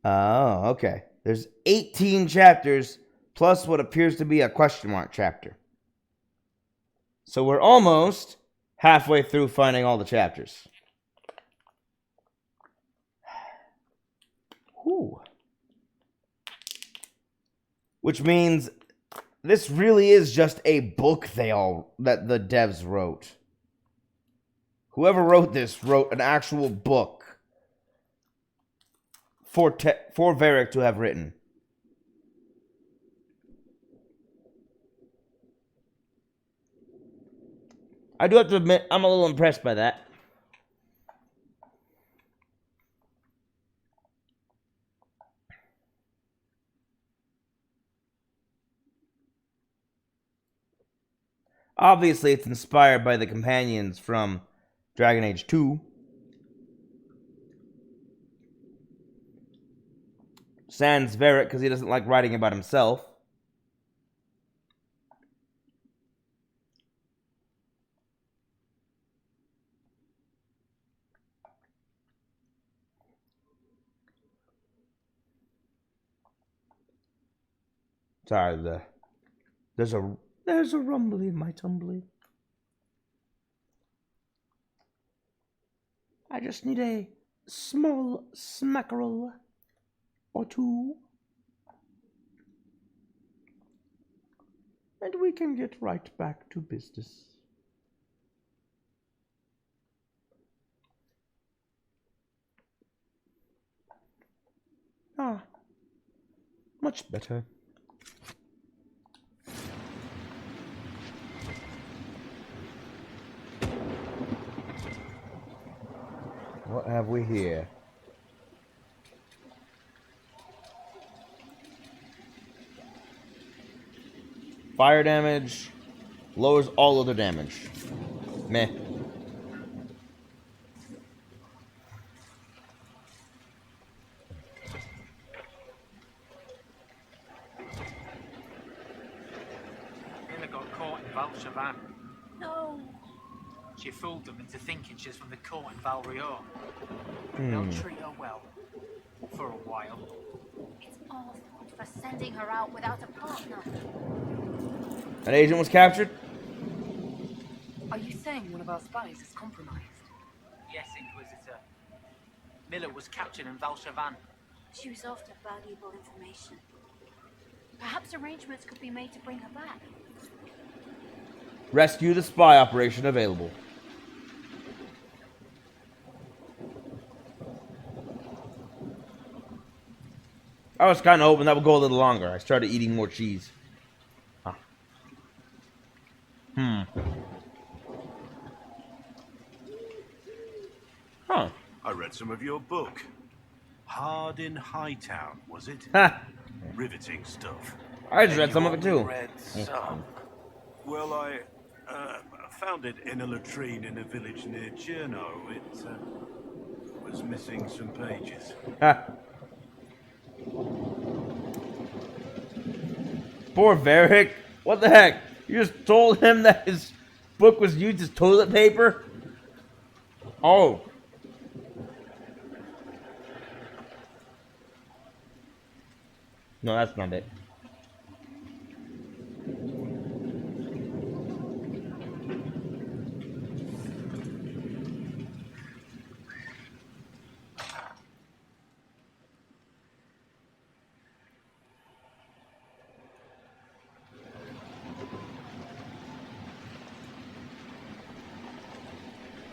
Oh, okay. There's 18 chapters plus what appears to be a question mark chapter. So we're almost halfway through finding all the chapters. Whew. Which means this really is just a book that the devs wrote. Whoever wrote this wrote an actual book for Varric to have written. I do have to admit, I'm a little impressed by that. Obviously, it's inspired by the companions from Dragon Age 2. Sans Varric, because he doesn't like writing about himself. Sorry, there's a rumbly in my tumbly. I just need a small smackerel or two, and we can get right back to business. Ah, much better. What have we here? Fire damage lowers all other damage. Meh. Miller got caught in Val Chavan. No. She fooled them into thinking she's from the court in Val Rio. They'll treat her well. For a while. It's our fault for sending her out without a partner. An agent was captured? Are you saying one of our spies is compromised? Yes, Inquisitor. Miller was captured in Val Chavan. She was after valuable information. Perhaps arrangements could be made to bring her back. Rescue the spy operation available. I was kind of hoping that would go a little longer. I started eating more cheese. Ah. Huh. I read some of your book. Hard in Hightown, was it? Ha! Riveting stuff. I just read some of it too. Read some. Well, I found it in a latrine in a village near Cherno. It was missing some pages. Ha. Poor Varric. What the heck? You just told him that his book was used as toilet paper? Oh. No, that's not it.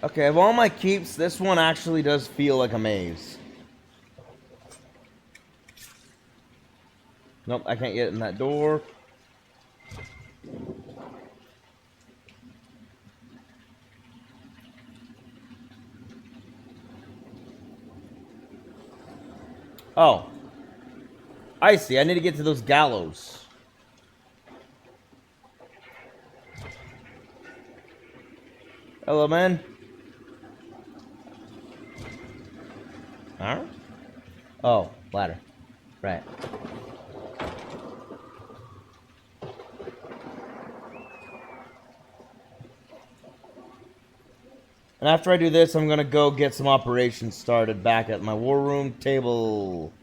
Okay, of all my keeps, this one actually does feel like a maze. Nope, I can't get in that door. Oh. I see, I need to get to those gallows. Hello, man. Huh? Oh, ladder. Right. And after I do this, I'm gonna go get some operations started back at my war room table.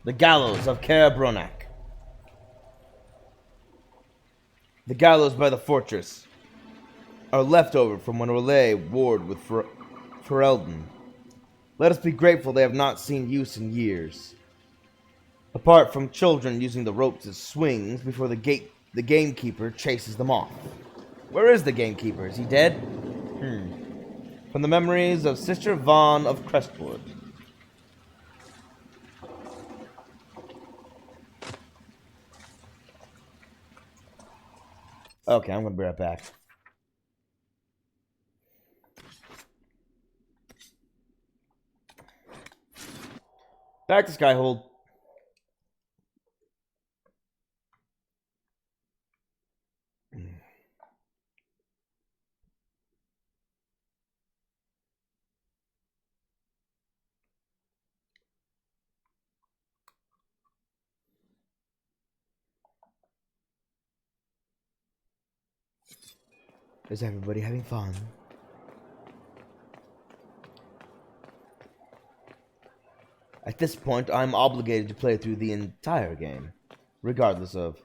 The gallows of Kaer Bronak. The gallows by the fortress are leftover from when Orlais warred with Ferelden. Let us be grateful they have not seen use in years. Apart from children using the ropes as swings before the gamekeeper chases them off. Where is the gamekeeper? Is he dead? From the memories of Sister Vaughn of Crestwood. Okay, I'm gonna be right back. Back to Skyhold. Is everybody having fun? At this point, I'm obligated to play through the entire game, regardless of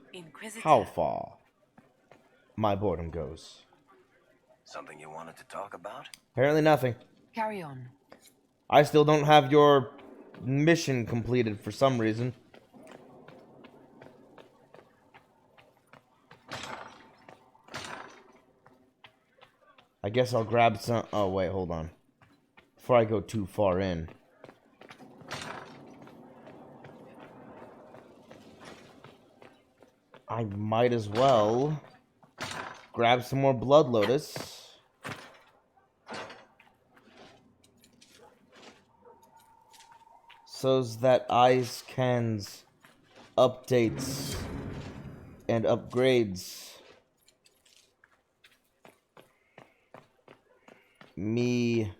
how far my boredom goes. Something you wanted to talk about? Apparently nothing. Carry on. I still don't have your mission completed for some reason. I guess I'll grab some... Oh, wait, hold on. Before I go too far in. I might as well grab some more Blood Lotus. So that Icecan's updates and upgrades me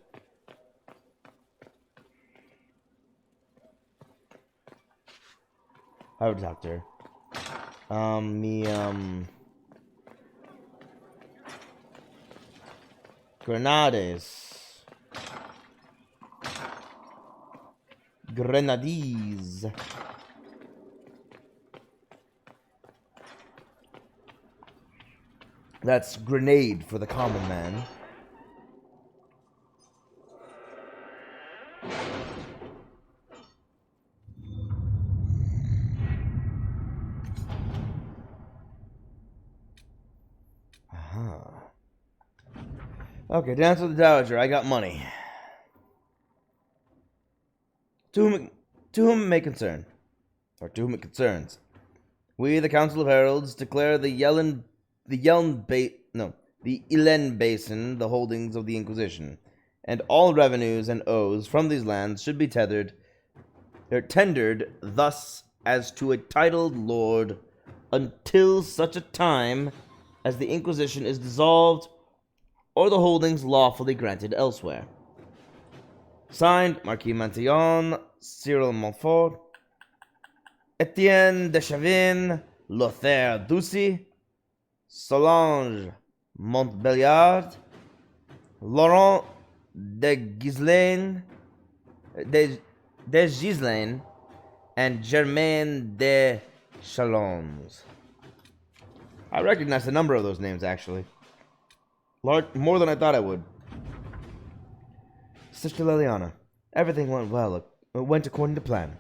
I would talk to her. Grenades. Grenades. That's grenade for the common man. Okay, dance with the Dowager. I got money. To whom it may concern, or to whom it concerns, we, the Council of Heralds, declare the Yeln Basin the holdings of the Inquisition, and all revenues and oaths from these lands should be tendered thus as to a titled lord until such a time as the Inquisition is dissolved or the holdings lawfully granted elsewhere. Signed, Marquis Mantillon, Cyril Montfort, Etienne de Chavin, Lothaire Ducy, Solange Montbéliard, Laurent de Gislaine, and Germain de Chalons. I recognize a number of those names, actually. More than I thought I would. Sister Liliana, everything went well. It went according to plan.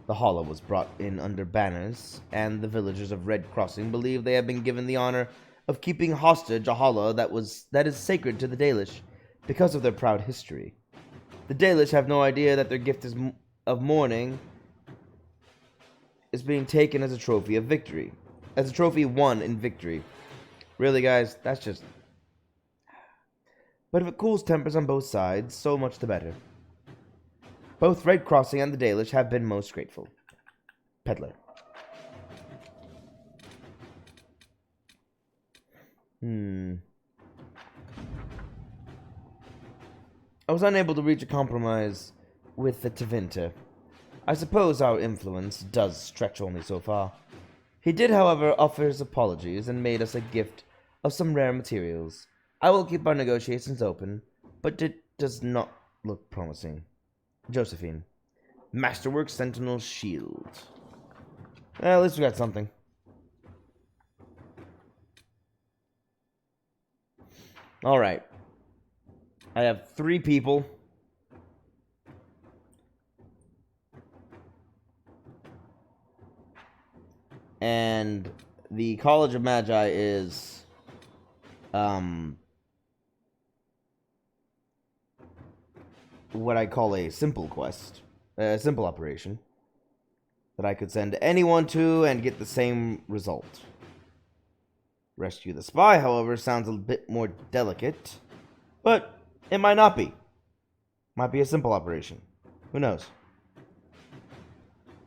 The Hollow was brought in under banners, and the villagers of Red Crossing believe they have been given the honor of keeping hostage a Hollow that is sacred to the Dalish, because of their proud history. The Dalish have no idea that their gift of mourning is being taken as a trophy of victory. As a trophy won in victory. Really, guys, that's just... But if it cools tempers on both sides, so much the better. Both Red Crossing and the Dalish have been most grateful. Peddler. I was unable to reach a compromise with the Tevinter. I suppose our influence does stretch only so far. He did, however, offer his apologies and made us a gift of some rare materials. I will keep our negotiations open, but it does not look promising. Josephine. Masterwork Sentinel Shield. Well, at least we got something. Alright. I have 3 people. And the College of Magi is what I call a simple quest, a simple operation that I could send anyone to and get the same result. Rescue the spy, however, sounds a bit more delicate, but it might not be. Might be a simple operation. Who knows?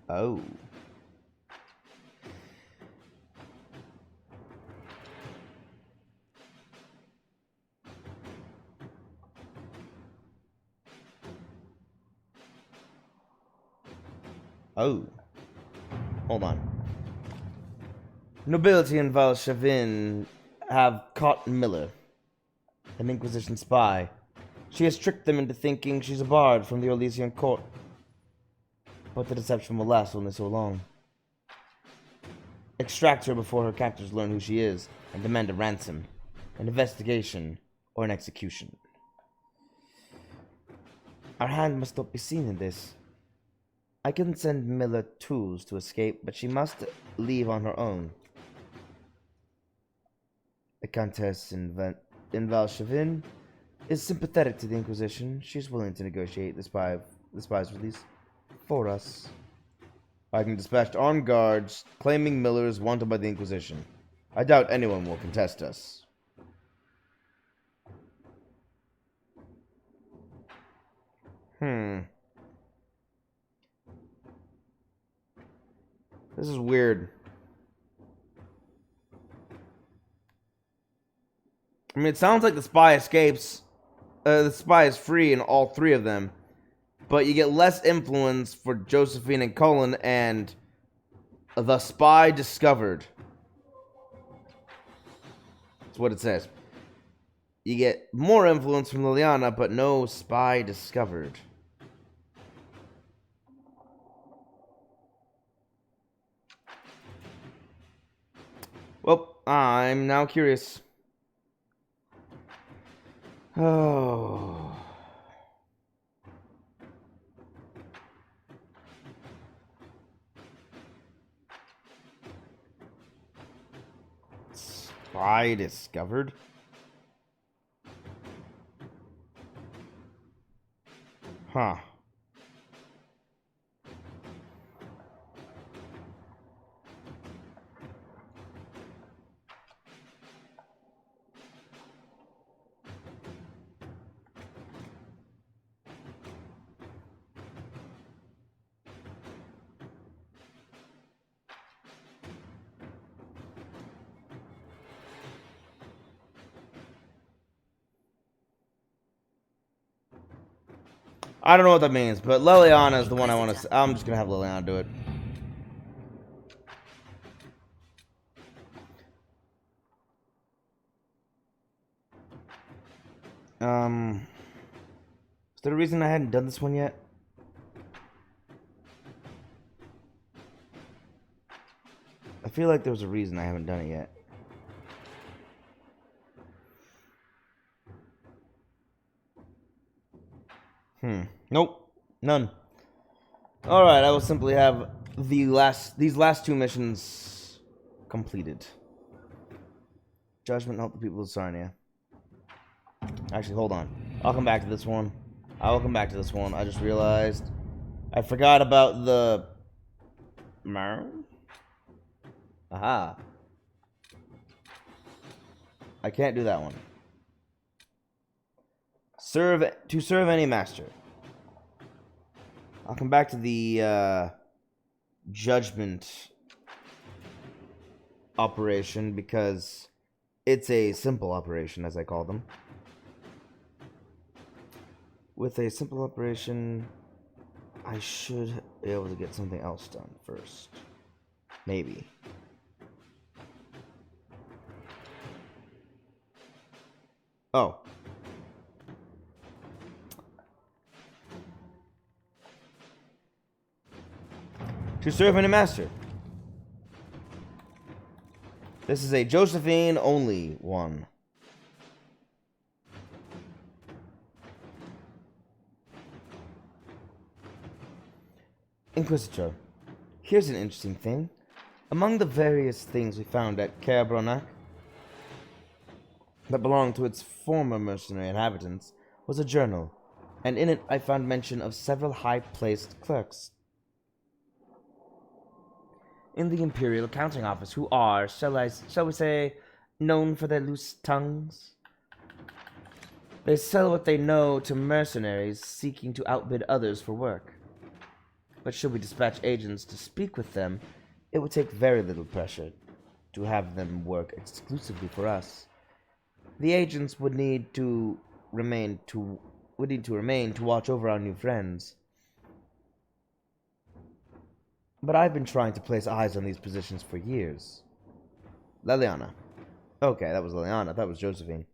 Oh. Oh. Hold on. Nobility in Valshavin have caught Miller, an Inquisition spy. She has tricked them into thinking she's a bard from the Elysian court. But the deception will last only so long. Extract her before her captors learn who she is and demand a ransom, an investigation, or an execution. Our hand must not be seen in this. I can send Miller tools to escape, but she must leave on her own. The Countess in Valshavin is sympathetic to the Inquisition. She's willing to negotiate the spy's release for us. I can dispatch armed guards claiming Miller is wanted by the Inquisition. I doubt anyone will contest us. This is weird. I mean, it sounds like the spy escapes. The spy is free in all 3 of them. But you get less influence for Josephine and Cullen, and the spy discovered. That's what it says. You get more influence from Liliana, but no spy discovered. Well, I'm now curious. Oh. Spy discovered? Huh. I don't know what that means, but Liliana is the one I want to... I'm just going to have Liliana do it. Is there a reason I hadn't done this one yet? I feel like there's a reason I haven't done it yet. Nope. None. Alright, I will simply have these last 2 missions completed. Judgment, help the people of Sarnia. Actually, hold on. I'll come back to this one. I will come back to this one. I just realized I forgot about the... Aha. I can't do that one. To serve any master. I'll come back to the judgment operation because It's a simple operation, as I call them. With a simple operation, I should be able to get something else done first. Maybe. Oh. To serve a master. This is a Josephine only one. Inquisitor, here's an interesting thing. Among the various things we found at Caer that belonged to its former mercenary inhabitants was a journal, and in it I found mention of several high-placed clerks in the Imperial Accounting Office who are, shall we say, known for their loose tongues. They sell what they know to mercenaries seeking to outbid others for work. But should we dispatch agents to speak with them, it would take very little pressure to have them work exclusively for us. The agents would need to remain to watch over our new friends. But I've been trying to place eyes on these positions for years. Leliana. Okay, that was Leliana. That was Josephine.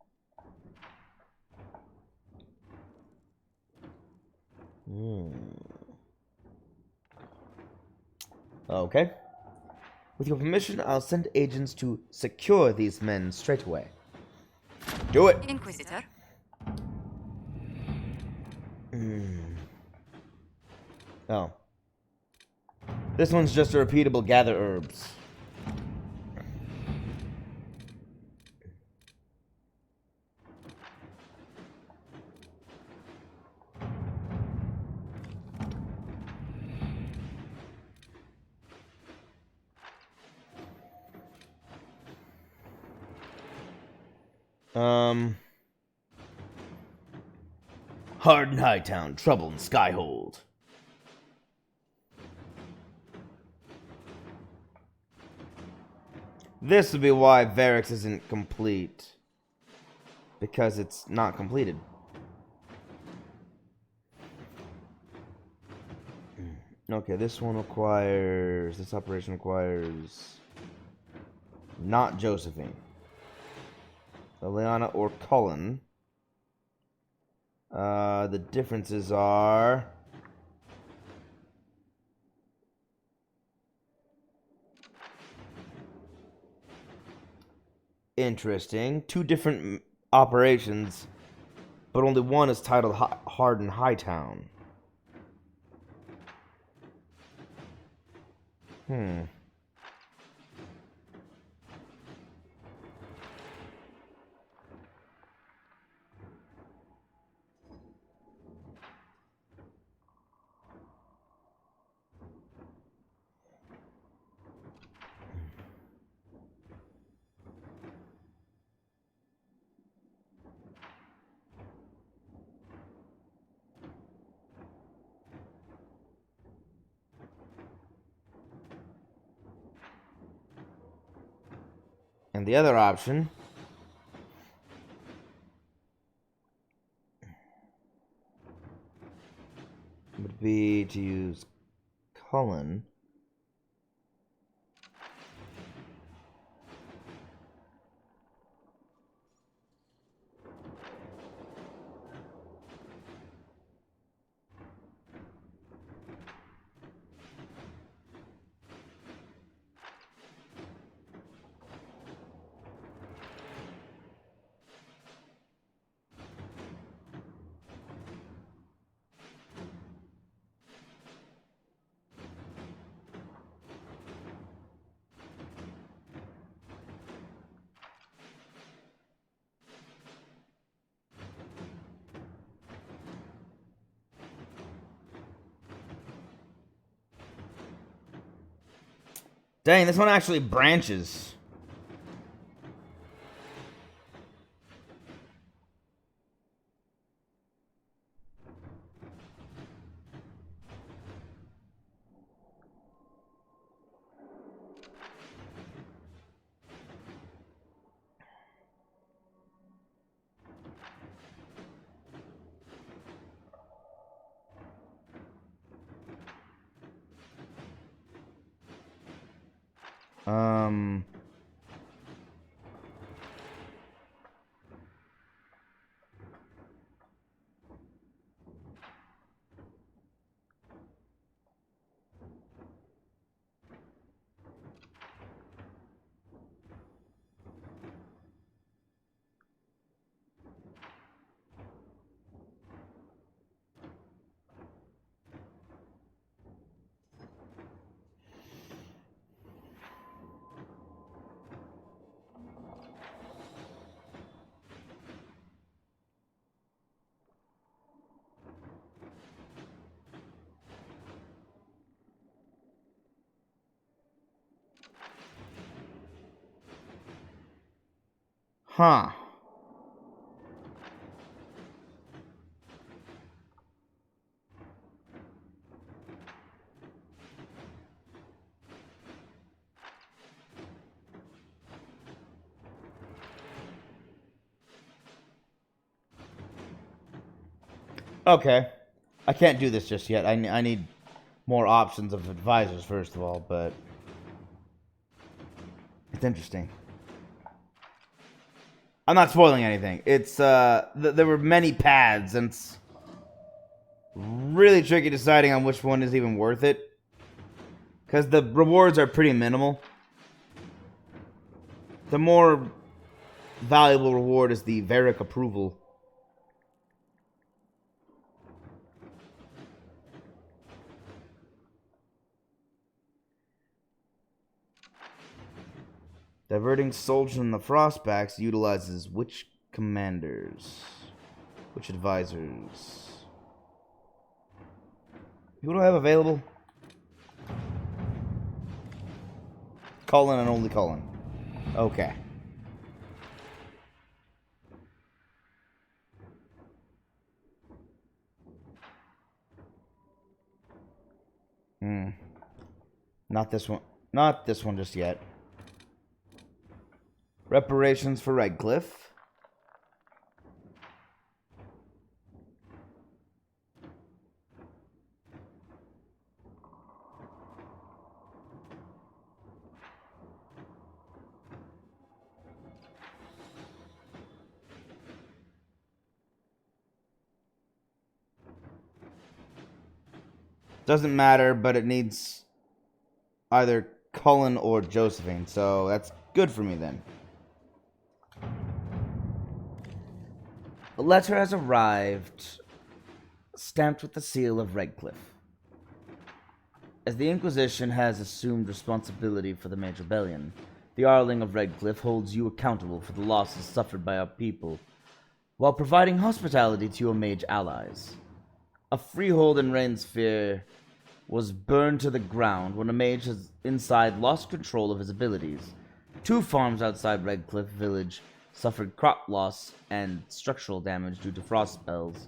Okay. With your permission, I'll send agents to secure these men straight away. Do it! Inquisitor? Oh. This one's just a repeatable gather herbs. Hard in Hightown, trouble in Skyhold. This would be why Varix isn't complete. Because it's not completed. Okay, this operation requires not Josephine. Leliana or Cullen. The differences are... Interesting. 2 different operations, but only one is titled Hard in Hightown. And the other option would be to use Cullen. Dang, this one actually branches. Um. Huh. Okay. I can't do this just yet. I need more options of advisors, first of all, but it's interesting. I'm not spoiling anything. It's, there were many paths, and it's really tricky deciding on which one is even worth it. Because the rewards are pretty minimal. The more valuable reward is the Varric approval. Diverting soldiers from the Frostbacks utilizes which commanders? Which advisors? Who do I have available? Cullen and only Cullen. Okay. Not this one. Not this one just yet. Reparations for Redcliffe. Doesn't matter, but it needs either Cullen or Josephine, so that's good for me then. A letter has arrived, stamped with the seal of Redcliffe. As the Inquisition has assumed responsibility for the Mage Rebellion, the Arling of Redcliffe holds you accountable for the losses suffered by our people, while providing hospitality to your mage allies. A freehold in Rainsphere was burned to the ground when a mage inside lost control of his abilities. 2 farms outside Redcliffe Village suffered crop loss and structural damage due to frost spells.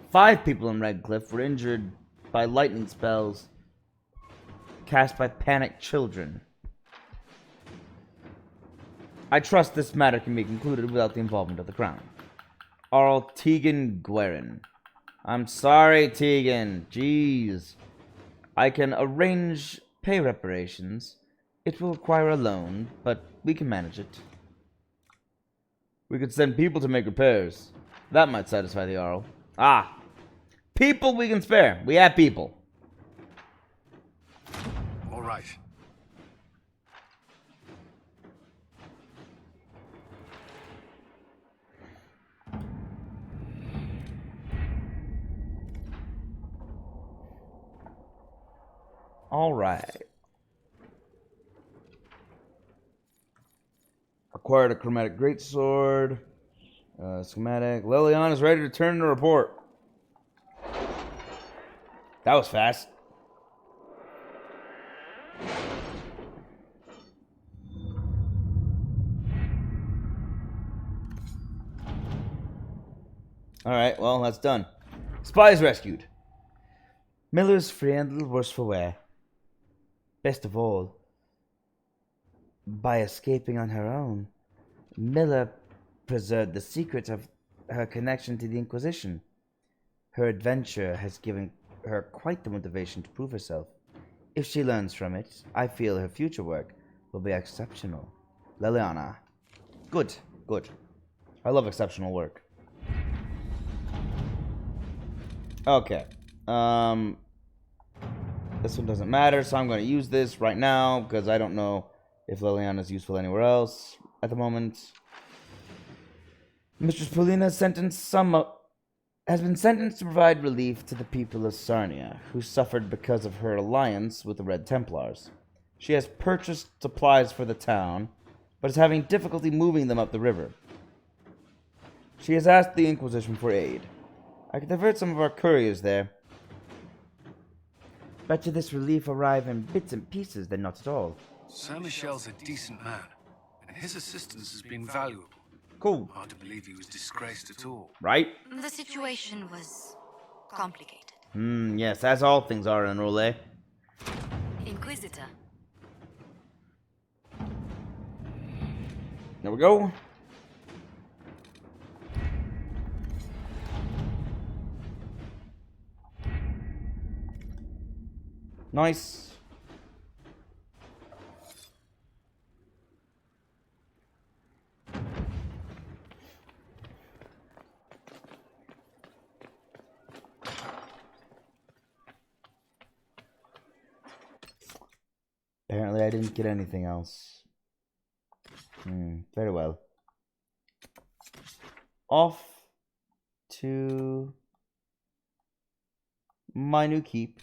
5 people in Redcliffe were injured by lightning spells cast by panicked children. I trust this matter can be concluded without the involvement of the Crown. Arl Tegan Guerin. I'm sorry, Tegan. Jeez. I can arrange pay reparations. It will require a loan, but we can manage it. We could send people to make repairs. That might satisfy the Arl. Ah. People we can spare. We have people. All right. All right. Acquired a chromatic greatsword. Schematic. Lilian is ready to turn to report. That was fast. Alright, well, that's done. Spies rescued. Miller's friend worse for wear. Best of all, by escaping on her own, Miller preserved the secret of her connection to the Inquisition. Her adventure has given her quite the motivation to prove herself. If she learns from it, I feel her future work will be exceptional. Liliana. Good, good. I love exceptional work. Okay. This one doesn't matter, so I'm going to use this right now, because I don't know if Liliana is useful anywhere else at the moment. Mistress Polina has been sentenced to provide relief to the people of Sarnia, who suffered because of her alliance with the Red Templars. She has purchased supplies for the town, but is having difficulty moving them up the river. She has asked the Inquisition for aid. I can divert some of our couriers there. Better this relief arrive in bits and pieces than not at all. Saint Michel's a decent man, and his assistance has been valuable. Cool. Hard to believe he was disgraced at all. Right? The situation was complicated. Yes, as all things are in Role. Inquisitor. There we go. Nice. Apparently I didn't get anything else. Very well. Off to my new keep.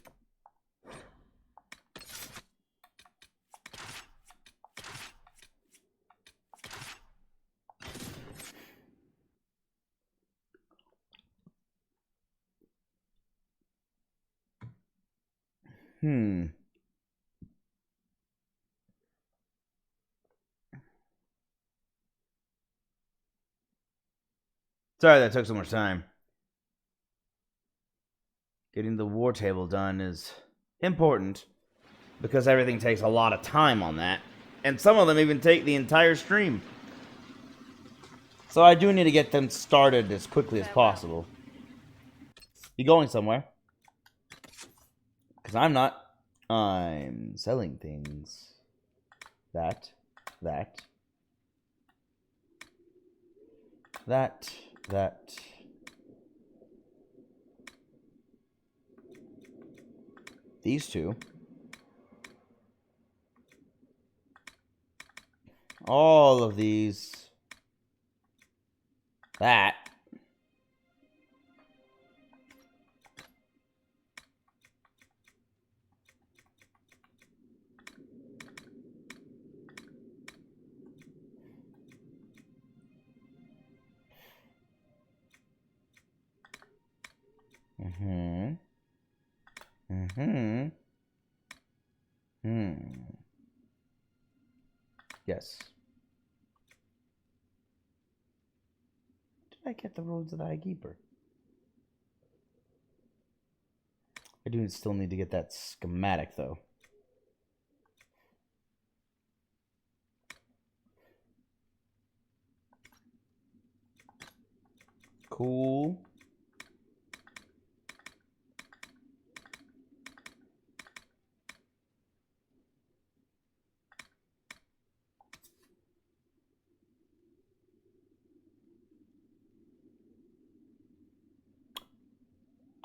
Sorry that took so much time. Getting the war table done is important because everything takes a lot of time on that. And some of them even take the entire stream. So I do need to get them started as quickly as possible. You going somewhere? Because I'm not. I'm selling things. That. These two. All of these. That. Yes. Did I get the roads of the High Keeper? I do still need to get that schematic, though. Cool.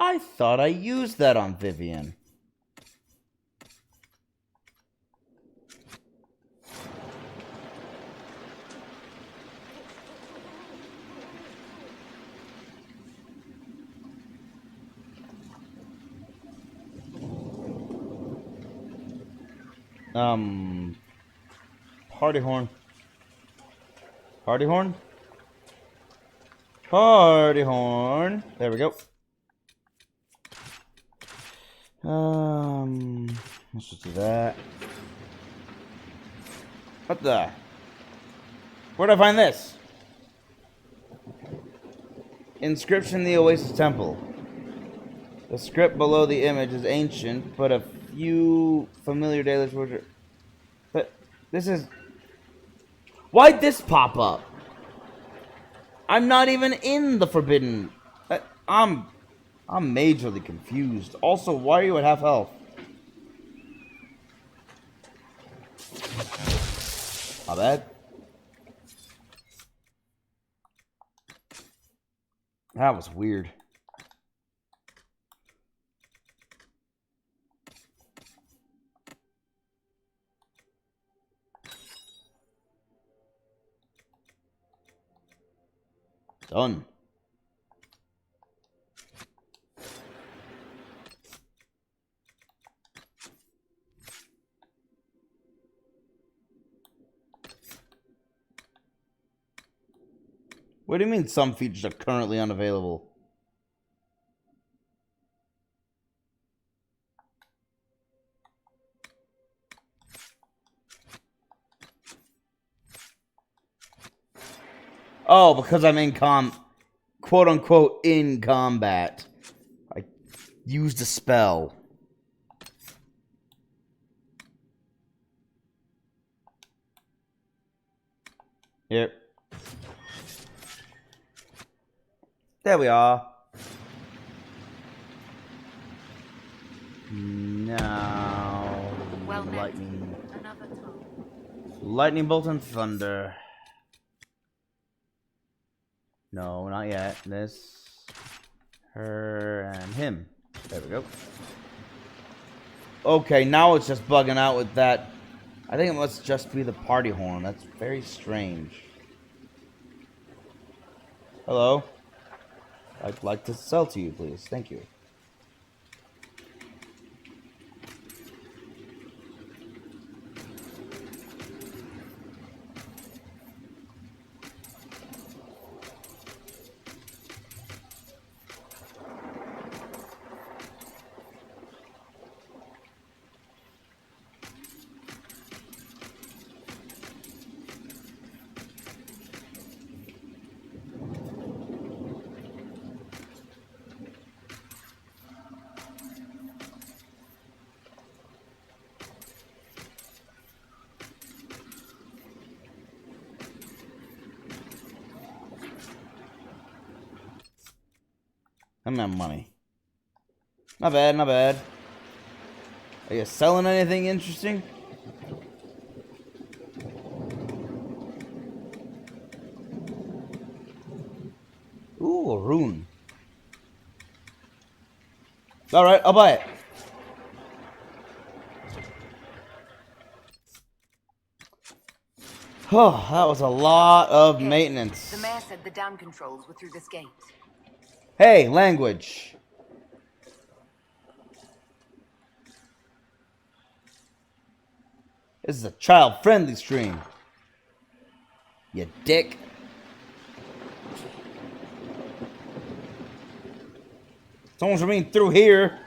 I thought I used that on Vivian. Party horn. Party horn? Party horn. There we go. Let's just do that. What the? Where'd I find this? Inscription in the Oasis Temple. The script below the image is ancient, but a few familiar daily words. But this is. Why'd this pop up? I'm not even in the Forbidden. I'm majorly confused. Also, why are you at half health? My bad. That was weird. Done. What do you mean some features are currently unavailable? Oh, because I'm in quote unquote in combat. I used a spell. Yep. There we are. Now, Well met. lightning, Another time. lightning bolt and thunder. No, not yet. This, her, and him. There we go. Okay, now it's just bugging out with that. I think it must just be the party horn. That's very strange. Hello. I'd like to sell to you, please. Thank you. I'm out of money. Not bad, not bad. Are you selling anything interesting? Ooh, a rune. Alright, I'll buy it. Oh, that was a lot of maintenance. The mayor said the dam controls were through this gate. Hey, language. This is a child-friendly stream. You dick. Someone's reading through here.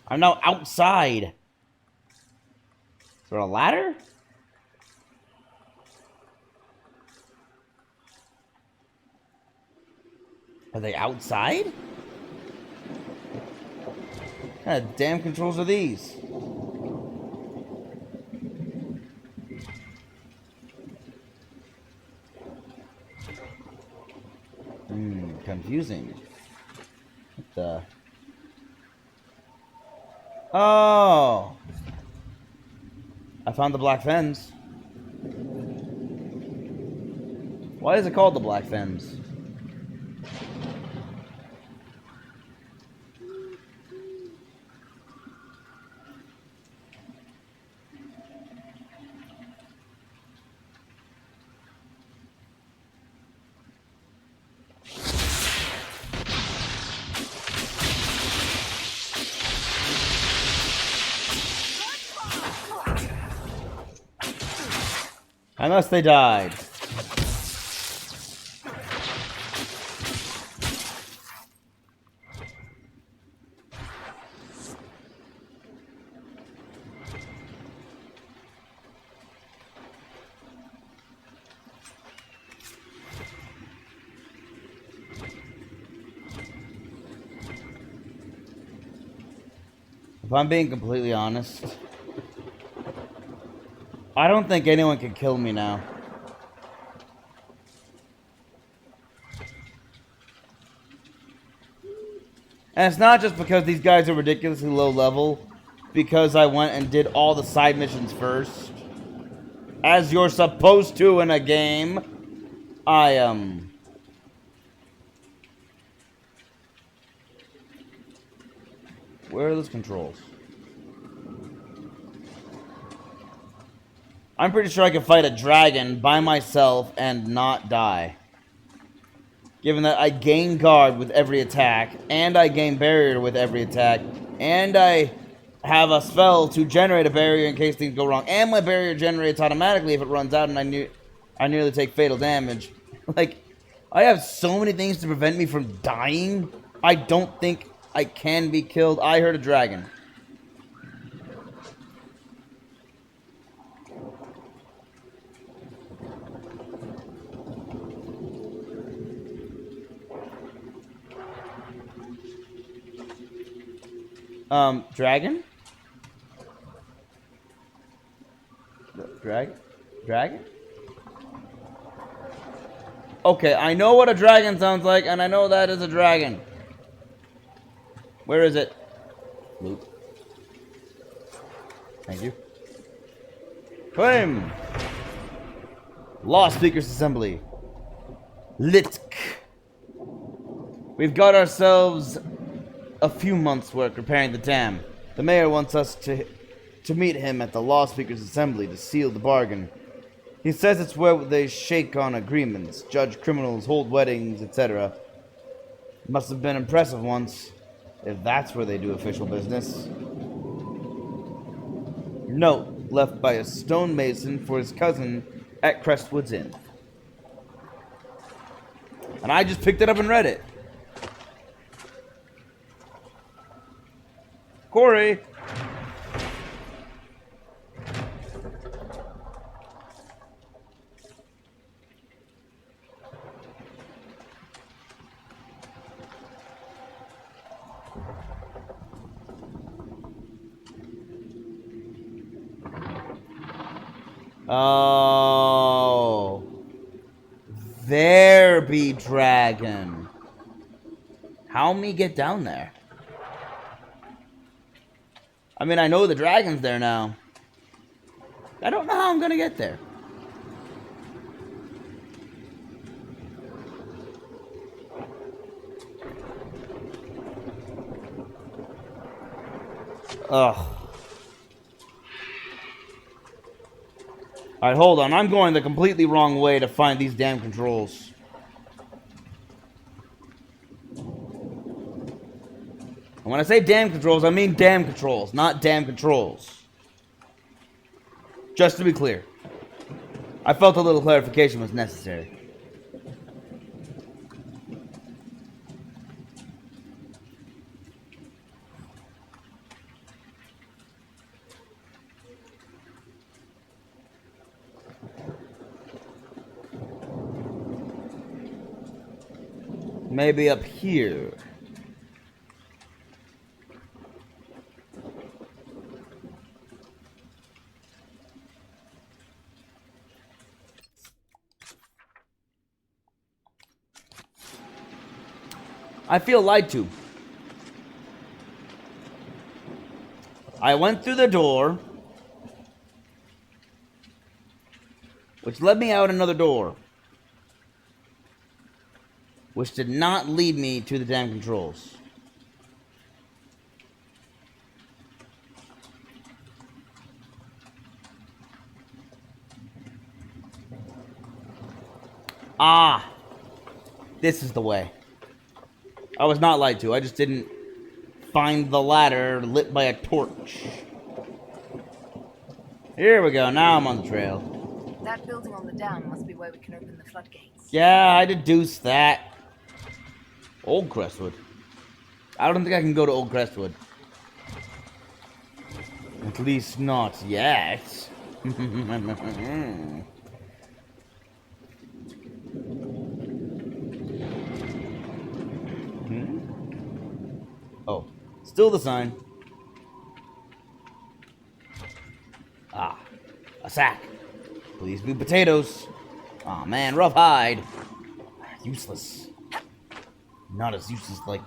I'm now outside. Is there a ladder? Are they outside? What kind of damn controls are these? Confusing. What the? Oh! I found the Black Fens. Why is it called the Black Fens? Unless they died. If I'm being completely honest, I don't think anyone can kill me now. And it's not just because these guys are ridiculously low level, because I went and did all the side missions first. as you're supposed to in a game. Where are those controls? I'm pretty sure I can fight a dragon by myself and not die. Given that I gain guard with every attack, and I gain barrier with every attack, and I have a spell to generate a barrier in case things go wrong, and my barrier generates automatically if it runs out and I nearly take fatal damage. Like, I have so many things to prevent me from dying. I don't think I can be killed. I heard a dragon. Dragon? Dragon? Okay, I know what a dragon sounds like, and I know that is a dragon. Where is it? Loot. Thank you. Claim! Law Speakers Assembly. Litk. We've got ourselves a few months' work repairing the dam. The mayor wants us to meet him at the Law Speakers Assembly to seal the bargain. He says it's where they shake on agreements, judge criminals, hold weddings, etc. Must have been impressive once, if that's where they do official business. Note left by a stonemason for his cousin at Crestwood's Inn. And I just picked it up and read it. Corey! Oh. There be dragon. How me get down there? I mean, I know the dragon's there now. I don't know how I'm gonna get there. Ugh. Alright, hold on. I'm going the completely wrong way to find these damn controls. And when I say damn controls, I mean damn controls, not damn controls. Just to be clear. I felt a little clarification was necessary. Maybe up here. I feel lied to. I went through the door, which led me out another door, which did not lead me to the damn controls. Ah, this is the way. I was not lied to. I just didn't find the ladder lit by a torch. Here we go. Now I'm on the trail. That building on the dam must be where we can open the floodgates. Yeah, I deduced that. Old Crestwood. I don't think I can go to Old Crestwood. At least not yet. Oh, still the sign. Ah, a sack. Please be potatoes. Aw, man, rough hide. Useless. Not as useless like...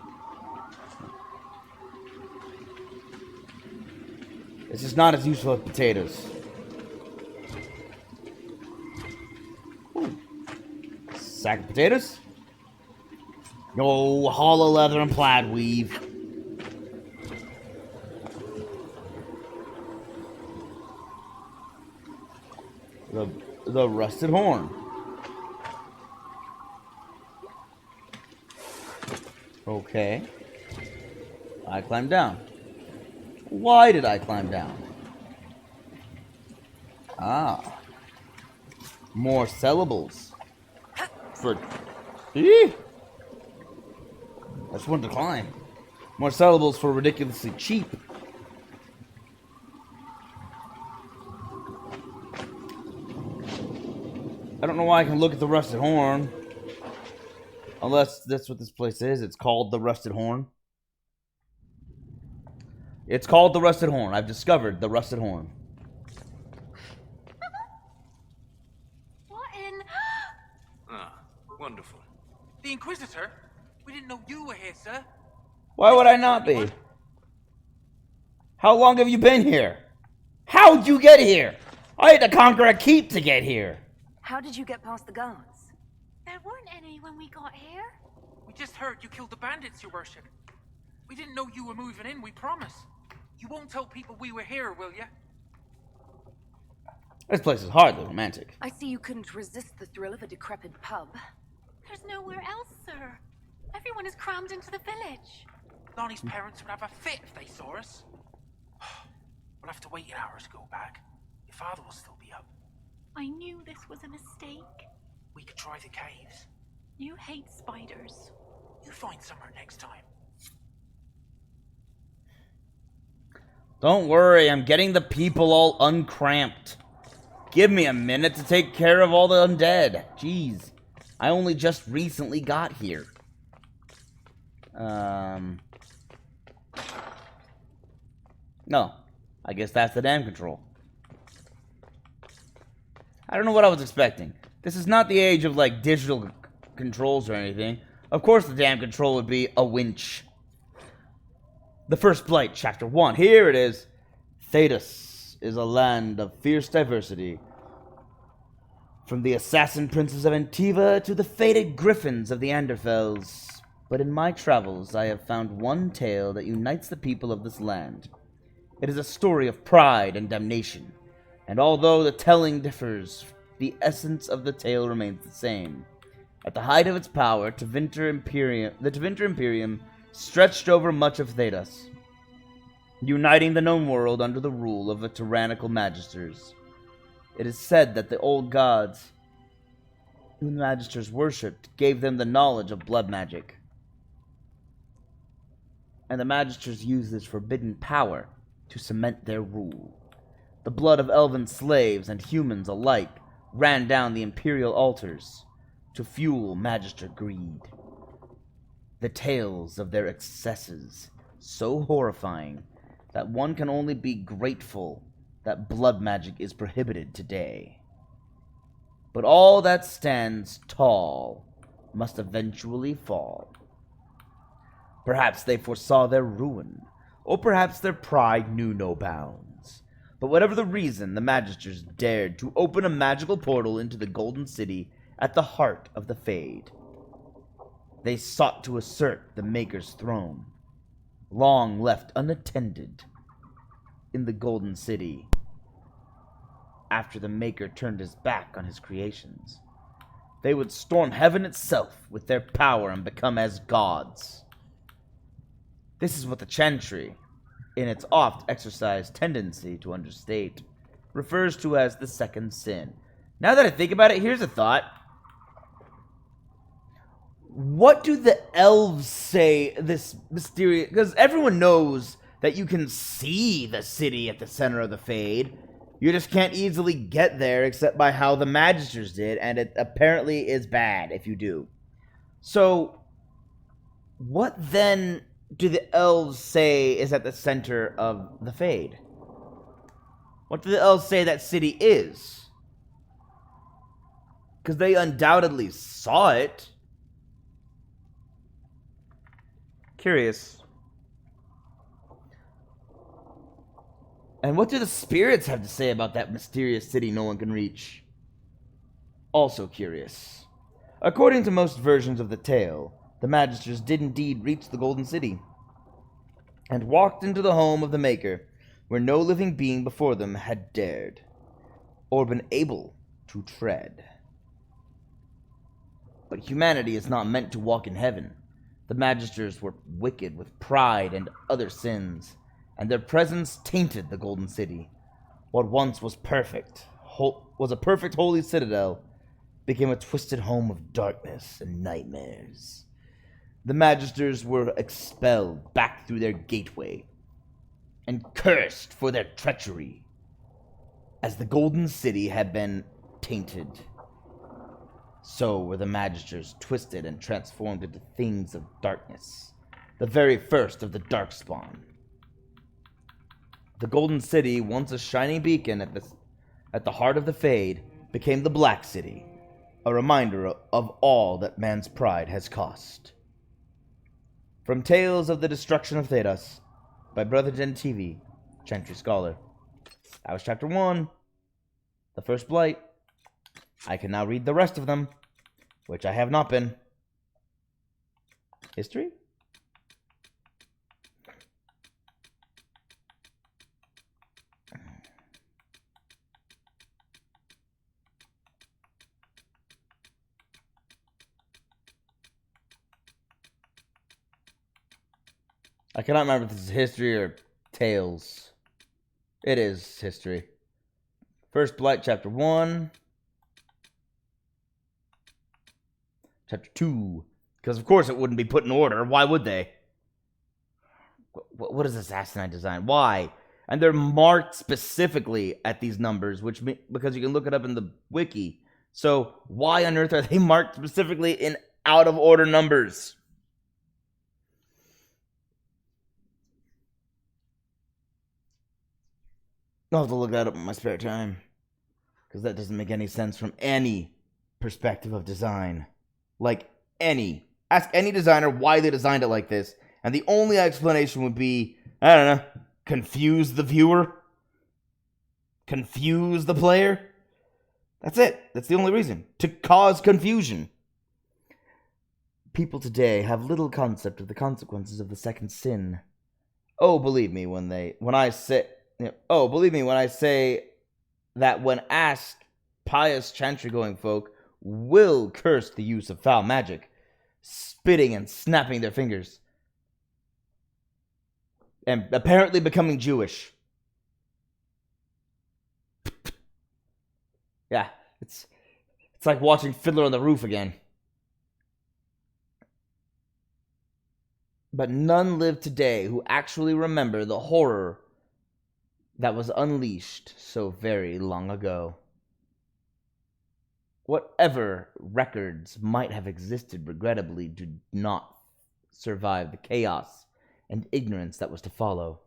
It's just not as useful as potatoes. sack of potatoes. No, hollow leather and plaid weave. The rusted horn. Okay. I climbed down. Why did I climb down? Ah. More sellables. For... Eee! I just wanted to climb. More sellables for ridiculously cheap. I don't know why I can look at the rusted horn. Unless that's what this place is. It's called the Rusted Horn. It's called the Rusted Horn. I've discovered the Rusted Horn. What in? Ah, wonderful. The Inquisitor? We didn't know you were here, sir. Why would I not be? How long have you been here? How'd you get here? I had to conquer a keep to get here. How did you get past the guards? There weren't any when we got here. We just heard you killed the bandits, your worship. We didn't know you were moving in, we promise. You won't tell people we were here, will you? This place is hardly romantic. I see you couldn't resist the thrill of a decrepit pub. There's nowhere else, sir. Everyone is crammed into the village. Lonnie's parents would have a fit if they saw us. We'll have to wait an hour to go back. Your father will still be up. I knew this was a mistake. We could try the caves. You hate spiders. You find somewhere next time. Don't worry, I'm getting the people all uncramped. Give me a minute to take care of all the undead. Jeez. I only just recently got here. No. I guess that's the dam control. I don't know what I was expecting. This is not the age of, like, digital controls or anything. Of course the dam control would be a winch. The First Blight, Chapter 1. Here it is. Thedas is a land of fierce diversity. From the assassin princes of Antiva to the fated griffins of the Anderfels. But in my travels, I have found one tale that unites the people of this land. It is a story of pride and damnation. And although the telling differs, the essence of the tale remains the same. At the height of its power, the Tevinter Imperium stretched over much of Thedas, uniting the known world under the rule of the tyrannical magisters. It is said that the old gods, whom the magisters worshipped, gave them the knowledge of blood magic. And the magisters used this forbidden power to cement their rule. The blood of elven slaves and humans alike ran down the imperial altars to fuel magister greed. The tales of their excesses, so horrifying that one can only be grateful that blood magic is prohibited today. But all that stands tall must eventually fall. Perhaps they foresaw their ruin, or perhaps their pride knew no bounds. But whatever the reason, the magisters dared to open a magical portal into the Golden City at the heart of the Fade. They sought to assert the Maker's throne, long left unattended in the Golden City after the Maker turned his back on his creations. They would storm heaven itself with their power and become as gods. This is what the Chantry, in its oft-exercised tendency to understate, refers to as the second sin. Now that I think about it, here's a thought. What do the elves say this mysterious... Because everyone knows that you can see the city at the center of the Fade. You just can't easily get there except by how the Magisters did, and it apparently is bad if you do. So, what then do the elves say is at the center of the Fade? What do the elves say that city is? Because they undoubtedly saw it. Curious. And what do the spirits have to say about that mysterious city no one can reach? Also curious. According to most versions of the tale, the Magisters did indeed reach the Golden City, and walked into the home of the Maker, where no living being before them had dared, or been able to tread. But humanity is not meant to walk in heaven. The Magisters were wicked with pride and other sins, and their presence tainted the Golden City. What once was a perfect holy citadel, became a twisted home of darkness and nightmares. The Magisters were expelled back through their gateway, and cursed for their treachery, as the Golden City had been tainted. So were the Magisters twisted and transformed into things of darkness, the very first of the Darkspawn. The Golden City, once a shining beacon at the heart of the Fade, became the Black City, a reminder of all that man's pride has cost. From Tales of the Destruction of Thedas, by Brother Gen TV, Chantry Scholar. That was Chapter 1, The First Blight. I can now read the rest of them, which I have not been. History? I cannot remember if this is history or tales. It is history. First Blight, Chapter 1. Chapter 2. Because, of course, it wouldn't be put in order. Why would they? What is Assassinite Design? Why? And they're marked specifically at these numbers, because you can look it up in the wiki. So, why on earth are they marked specifically in out-of-order numbers? I'll have to look that up in my spare time, because that doesn't make any sense from any perspective of design. Like, any. Ask any designer why they designed it like this, and the only explanation would be, I don't know, confuse the viewer? Confuse the player? That's it. That's the only reason. To cause confusion. People today have little concept of the consequences of the second sin. Oh, believe me when I say that when asked, pious chantry-going folk will curse the use of foul magic, spitting and snapping their fingers, and apparently becoming Jewish. Yeah, it's like watching Fiddler on the Roof again. But none live today who actually remember the horror that was unleashed so very long ago. Whatever records might have existed regrettably did not survive the chaos and ignorance that was to follow.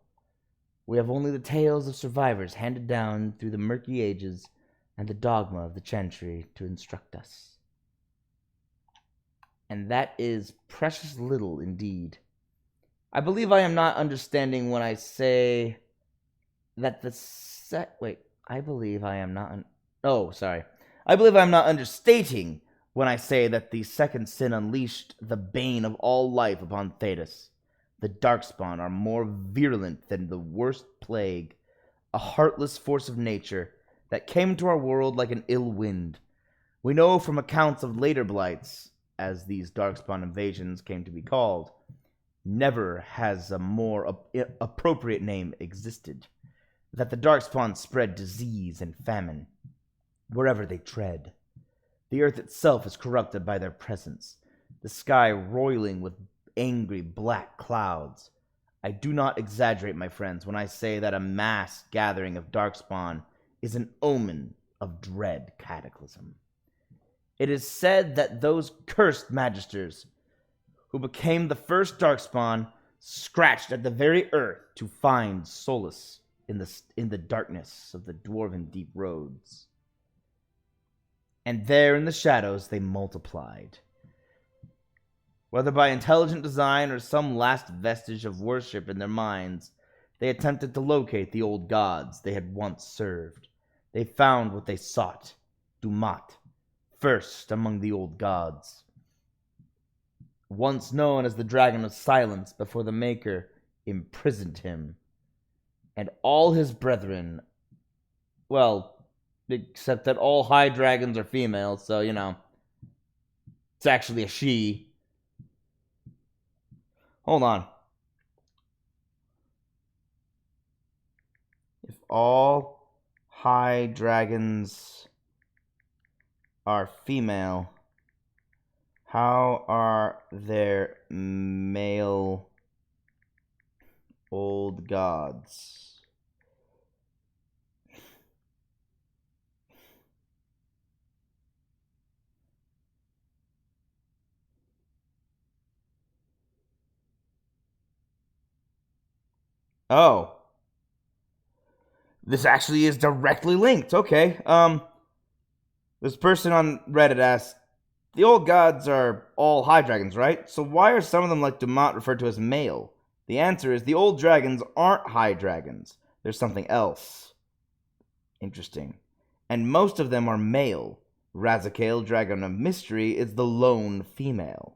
We have only the tales of survivors handed down through the murky ages and the dogma of the Chantry to instruct us. And that is precious little indeed. I believe I am not understanding when I say that I believe I am not understating when I say that the second sin unleashed the bane of all life upon Thedas. The Darkspawn are more virulent than the worst plague, a heartless force of nature that came to our world like an ill wind. We know from accounts of later blights, as these Darkspawn invasions came to be called, never has a more appropriate name existed, that the Darkspawn spread disease and famine wherever they tread. The earth itself is corrupted by their presence, the sky roiling with angry black clouds. I do not exaggerate, my friends, when I say that a mass gathering of Darkspawn is an omen of dread cataclysm. It is said that those cursed Magisters who became the first Darkspawn scratched at the very earth to find solace in the darkness of the dwarven deep roads. And there in the shadows they multiplied. Whether by intelligent design or some last vestige of worship in their minds, they attempted to locate the old gods they had once served. They found what they sought, Dumat, first among the old gods. Once known as the Dragon of Silence before the Maker imprisoned him. And all his brethren, well, except that all high dragons are female, so, you know, it's actually a she. Hold on. If all high dragons are female, how are their male old gods? Oh. This actually is directly linked. Okay. This person on Reddit asked, the old gods are all high dragons, right? So why are some of them, like Dumont, referred to as male? The answer is the old dragons aren't high dragons. There's something else. Interesting. And most of them are male. Razakale, Dragon of Mystery, is the lone female.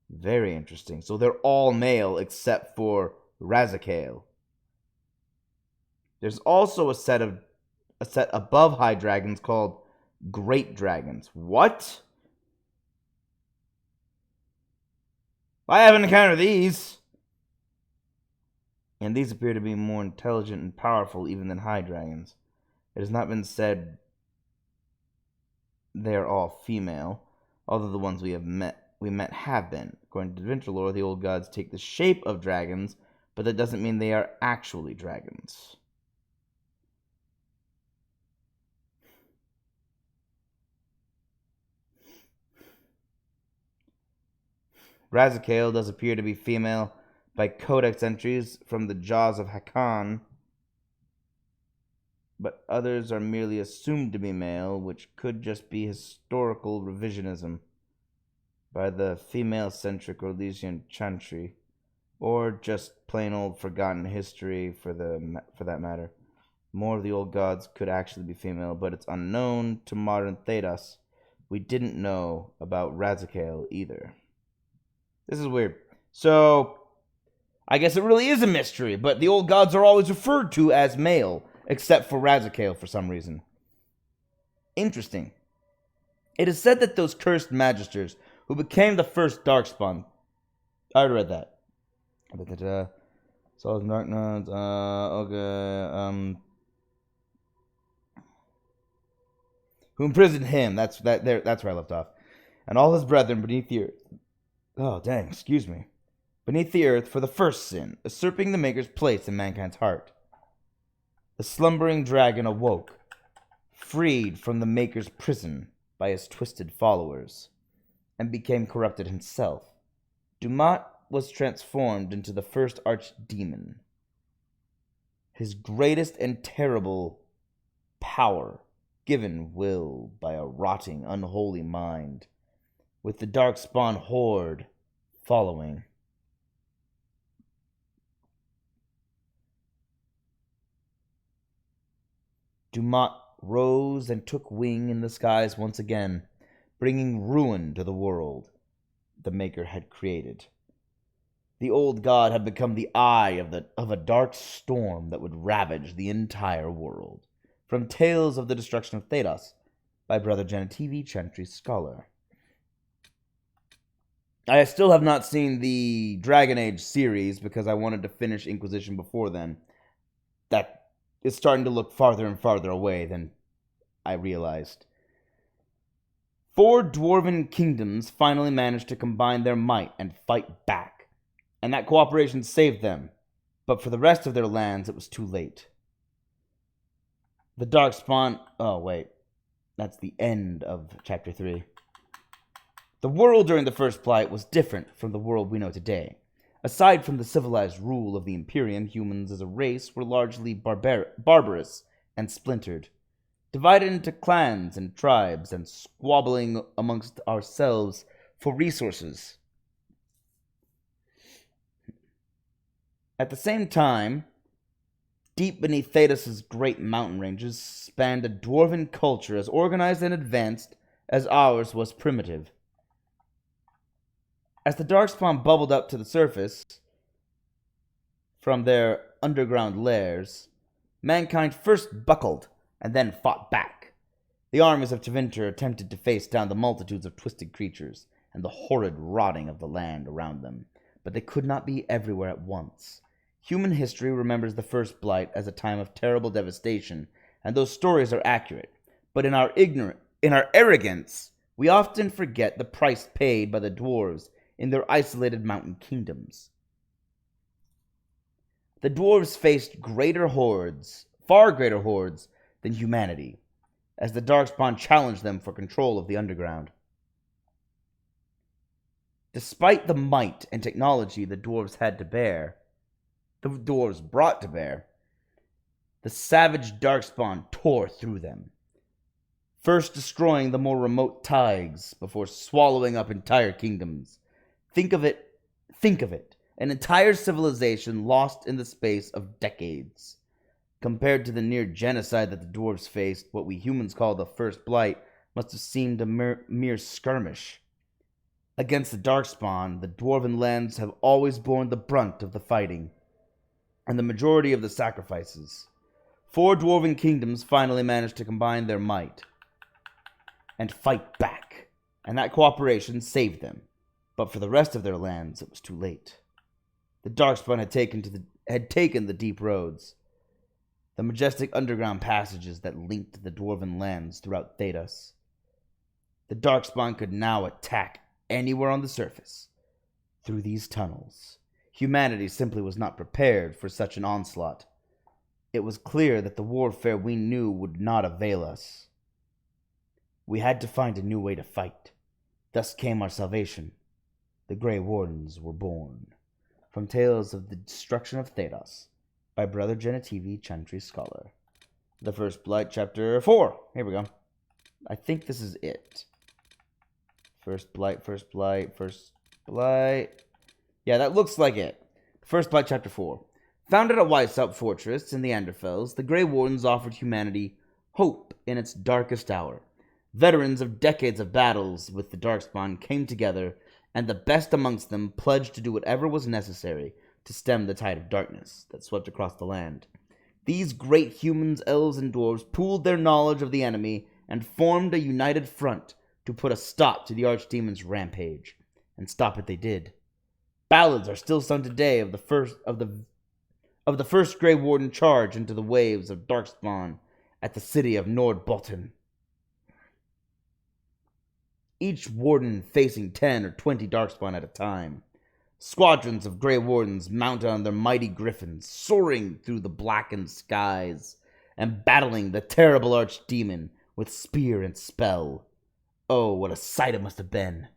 Very interesting. So they're all male except for Razakale. There's also a set above high dragons called great dragons. What? I haven't encountered these. And these appear to be more intelligent and powerful even than high dragons. It has not been said they are all female, although the ones we met have been. According to adventure lore, the old gods take the shape of dragons, but that doesn't mean they are actually dragons. Razakale does appear to be female by codex entries from the Jaws of Hakan, but others are merely assumed to be male, which could just be historical revisionism by the female-centric Orlesian Chantry, or just plain old forgotten history for that matter. More of the old gods could actually be female, but it's unknown to modern Thedas. We didn't know about Razakale either. This is weird. So, I guess it really is a mystery, but the old gods are always referred to as male, except for Razakale for some reason. Interesting. It is said that those cursed magisters who became the first Darkspawn... I read that. Souls and Dark Nodes, okay, who imprisoned him, that's where I left off, and all his brethren beneath the earth. Oh, dang, excuse me. Beneath the earth for the first sin, usurping the Maker's place in mankind's heart. The slumbering dragon awoke, freed from the Maker's prison by his twisted followers, and became corrupted himself. Dumont was transformed into the first archdemon. His greatest and terrible power, given will by a rotting, unholy mind, with the Darkspawn horde following. Dumont rose and took wing in the skies once again, bringing ruin to the world the Maker had created. The old god had become the eye of a dark storm that would ravage the entire world. From Tales of the Destruction of Thedas by Brother Genetivi, Chantry Scholar. I still have not seen the Dragon Age series because I wanted to finish Inquisition before then. That is starting to look farther and farther away than I realized. 4 dwarven kingdoms finally managed to combine their might and fight back, and that cooperation saved them, but for the rest of their lands it was too late. The Darkspawn... Oh, wait. That's the end of Chapter 3. The world during the First Plight was different from the world we know today. Aside from the civilized rule of the Imperium, humans as a race were largely barbarous and splintered, divided into clans and tribes and squabbling amongst ourselves for resources. At the same time, deep beneath Thedas' great mountain ranges spanned a dwarven culture as organized and advanced as ours was primitive. As the darkspawn bubbled up to the surface from their underground lairs, mankind first buckled and then fought back. The armies of Tevinter attempted to face down the multitudes of twisted creatures and the horrid rotting of the land around them, but they could not be everywhere at once. Human history remembers the First Blight as a time of terrible devastation, and those stories are accurate. But in our arrogance, we often forget the price paid by the dwarves in their isolated mountain kingdoms. The dwarves faced far greater hordes than humanity, as the Darkspawn challenged them for control of the underground. Despite the might and technology the dwarves brought to bear, the savage Darkspawn tore through them, first destroying the more remote taigs before swallowing up entire kingdoms. Think of it, an entire civilization lost in the space of decades. Compared to the near genocide that the dwarves faced, what we humans call the First Blight must have seemed a mere skirmish. Against the Darkspawn, the dwarven lands have always borne the brunt of the fighting, and the majority of the sacrifices. 4 dwarven kingdoms finally managed to combine their might and fight back, and that cooperation saved them. But for the rest of their lands, it was too late. The Darkspawn had taken the deep roads, the majestic underground passages that linked the dwarven lands throughout Thedas. The Darkspawn could now attack anywhere on the surface through these tunnels. Humanity simply was not prepared for such an onslaught. It was clear that the warfare we knew would not avail us. We had to find a new way to fight. Thus came our salvation. The Grey Wardens were born. From Tales of the Destruction of Thedas, by Brother Genitivi, Chantry Scholar. The First Blight, Chapter 4. Here we go. I think this is it. First Blight. Yeah, that looks like it. First Blight, Chapter 4. Founded at Weishaupt Fortress in the Anderfels, the Grey Wardens offered humanity hope in its darkest hour. Veterans of decades of battles with the Darkspawn came together, and the best amongst them pledged to do whatever was necessary to stem the tide of darkness that swept across the land. These great humans, elves, and dwarves pooled their knowledge of the enemy and formed a united front to put a stop to the archdemon's rampage. And stop it they did. Ballads are still sung today of the first Grey Warden charge into the waves of Darkspawn at the city of Nordbolten. Each warden facing 10 or 20 Darkspawn at a time. Squadrons of Grey Wardens mounted on their mighty griffins, soaring through the blackened skies, and battling the terrible archdemon with spear and spell. Oh, what a sight it must have been.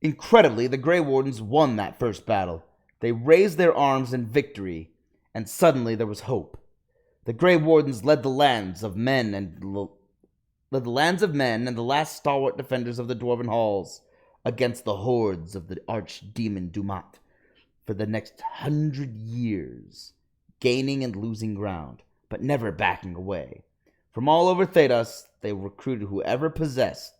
Incredibly, the Grey Wardens won that first battle. They raised their arms in victory, and suddenly there was hope. The Grey Wardens led the lands of men and the last stalwart defenders of the dwarven halls against the hordes of the archdemon Dumat for the next 100 years, gaining and losing ground, but never backing away. From all over Thedas, they recruited whoever possessed.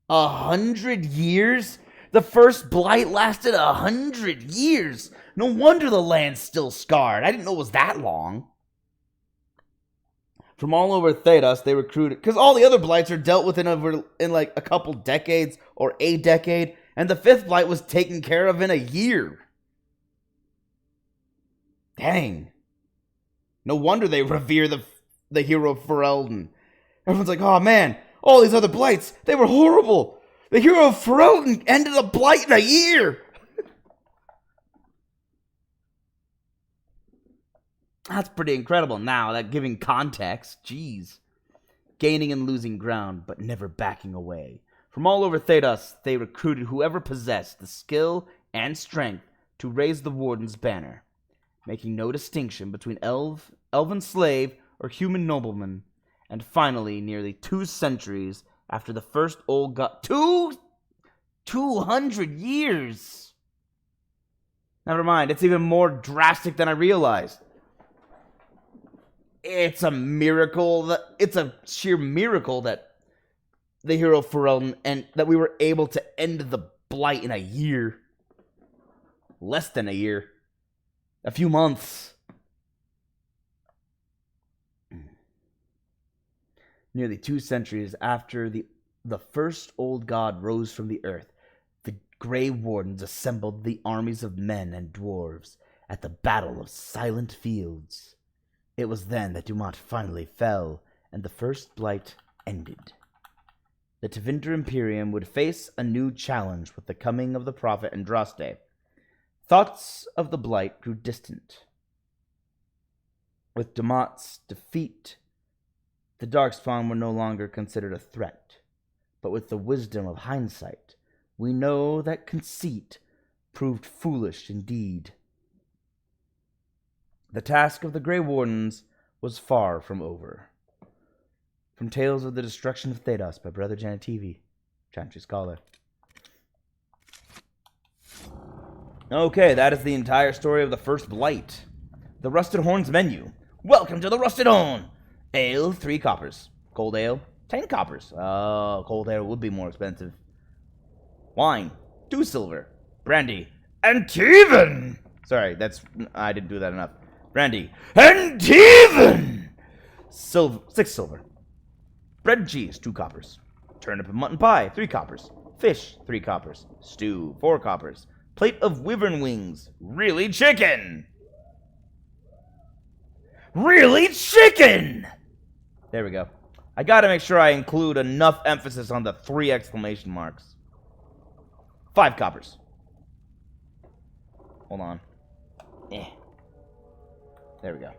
100 years? The First Blight lasted 100 years! No wonder the land's still scarred. I didn't know it was that long. From all over Thedas, they recruited, because all the other blights are dealt with in like a couple decades or a decade, and the 5th blight was taken care of in a year. Dang. No wonder they revere the hero Ferelden. Everyone's like, oh man, all these other blights, they were horrible. The hero of Ferelden ended a blight in a year. That's pretty incredible now, that giving context. Jeez. Gaining and losing ground, but never backing away. From all over Thedas, they recruited whoever possessed the skill and strength to raise the Warden's banner, making no distinction between elven slave or human nobleman. And finally, nearly 2 centuries after the first old god... 200 years! Never mind, it's even more drastic than I realized. It's a miracle it's a sheer miracle that the hero Ferelden, and that we were able to end the blight in a year. Less than a year. A few months. Nearly 2 centuries after the first old god rose from the earth, the Grey Wardens assembled the armies of men and dwarves at the Battle of Silent Fields. It was then that Dumont finally fell, and the first blight ended. The Tevinter Imperium would face a new challenge with the coming of the prophet Andraste. Thoughts of the blight grew distant. With Dumont's defeat, the Darkspawn were no longer considered a threat. But with the wisdom of hindsight, we know that conceit proved foolish indeed. The task of the Grey Wardens was far from over. From Tales of the Destruction of Thedas by Brother Janativi, Chantry Scholar. Okay, that is the entire story of the first blight. The Rusted Horn's menu. Welcome to the Rusted Horn! Ale, 3 coppers. Cold ale, 10 coppers. Oh, cold ale would be more expensive. Wine, 2 silver. Brandy, and Teven! Sorry, I didn't do that enough. Brandy, and Teven! 6 silver. Bread and cheese, 2 coppers. Turnip and mutton pie, 3 coppers. Fish, 3 coppers. Stew, 4 coppers. Plate of wyvern wings. Really chicken! Really chicken! There we go. I gotta make sure I include enough emphasis on the 3 exclamation marks. 5 coppers. Hold on. There we go.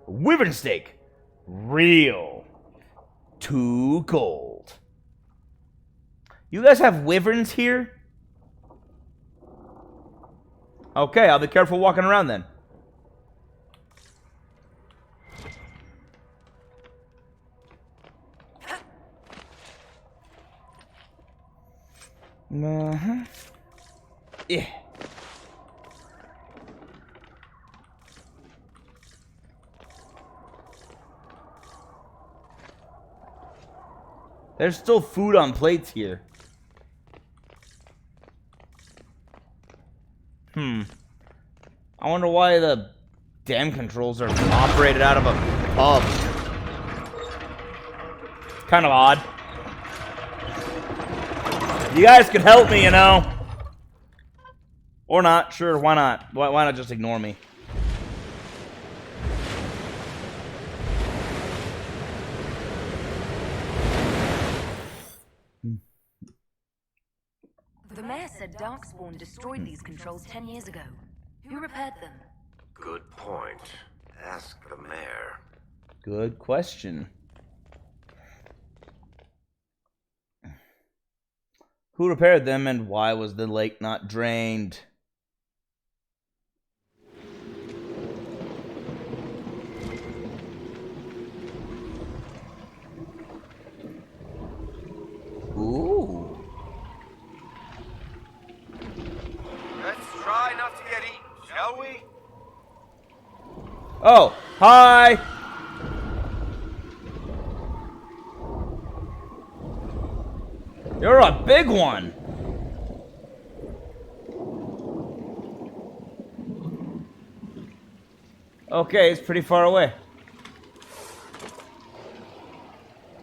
Wyvern steak. Real. 2 gold. You guys have wyverns here? Okay, I'll be careful walking around then. Yeah. There's still food on plates here. I wonder why the dam controls are operated out of a pub. Kind of odd. You guys could help me, you know. Or not. Sure, why not? Why not just ignore me? The mayor said Darkspawn destroyed these controls 10 years ago. Who repaired them? Good point. Ask the mayor. Good question. Who repaired them, and why was the lake not drained? Ooh. Let's try not to get eaten, shall we? Oh, hi! You're a big one! Okay, it's pretty far away.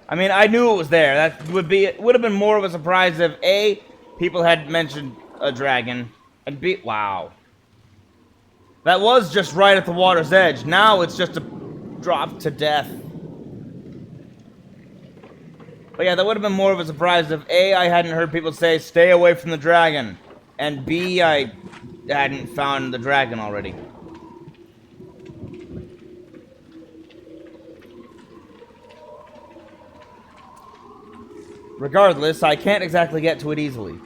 I mean, I knew it was there. That would have been more of a surprise if A, people had mentioned a dragon, and B, wow. That was just right at the water's edge. Now it's just a drop to death. But yeah, that would have been more of a surprise if A, I hadn't heard people say, stay away from the dragon. And B, I hadn't found the dragon already. Regardless, I can't exactly get to it easily.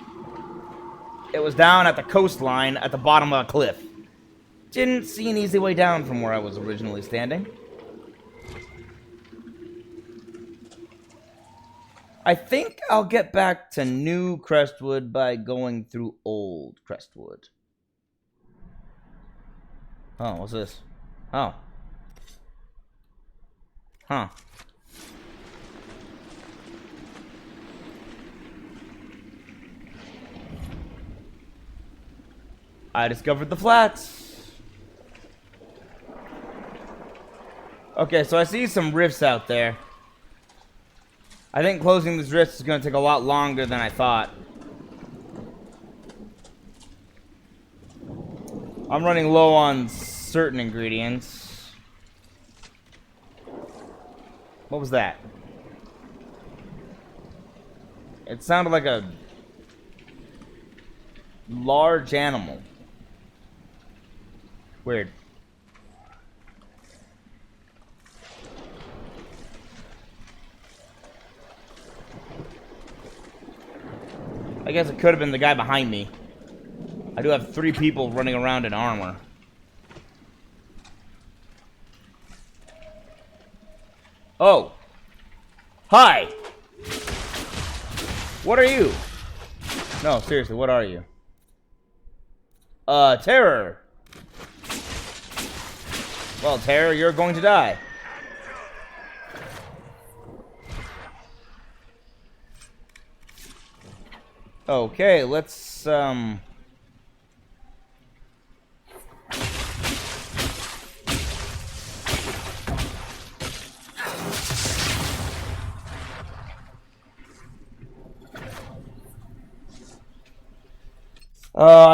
It was down at the coastline at the bottom of a cliff. Didn't see an easy way down from where I was originally standing. I think I'll get back to New Crestwood by going through Old Crestwood. Oh, what's this? Oh. Huh. I discovered the flats. Okay, so I see some rifts out there. I think closing these rifts is going to take a lot longer than I thought. I'm running low on certain ingredients. What was that? It sounded like a large animal. Weird. I guess it could have been the guy behind me. I do have 3 people running around in armor. Oh. Hi. What are you? No, seriously, what are you? Terror. Well, Terror, you're going to die. Okay, let's, I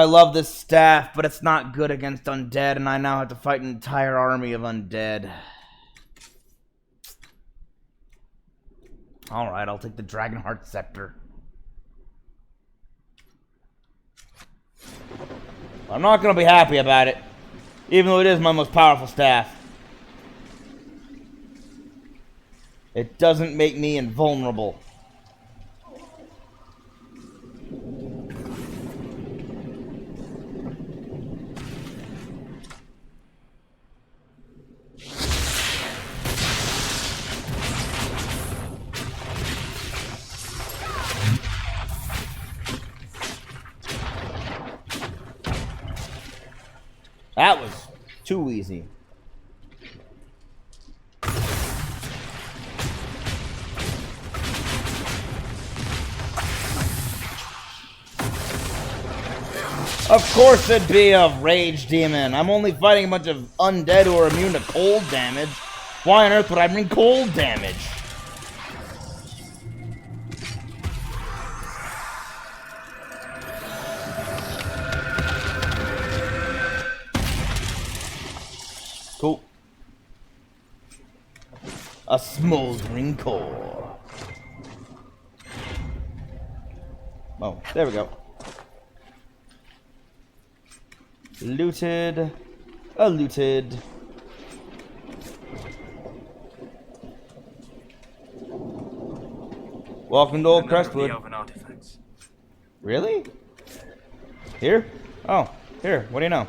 love this staff, but it's not good against undead, and I now have to fight an entire army of undead. Alright, I'll take the Dragonheart Scepter. I'm not going to be happy about it, even though it is my most powerful staff. It doesn't make me invulnerable. That was too easy. Of course it'd be a rage demon. I'm only fighting a bunch of undead who are immune to cold damage. Why on earth would I bring cold damage? Cool. A smoldering core. Oh, there we go. Looted. Looted. Welcome to Old Crestwood. Artifacts. Really? Here? Oh, here. What do you know?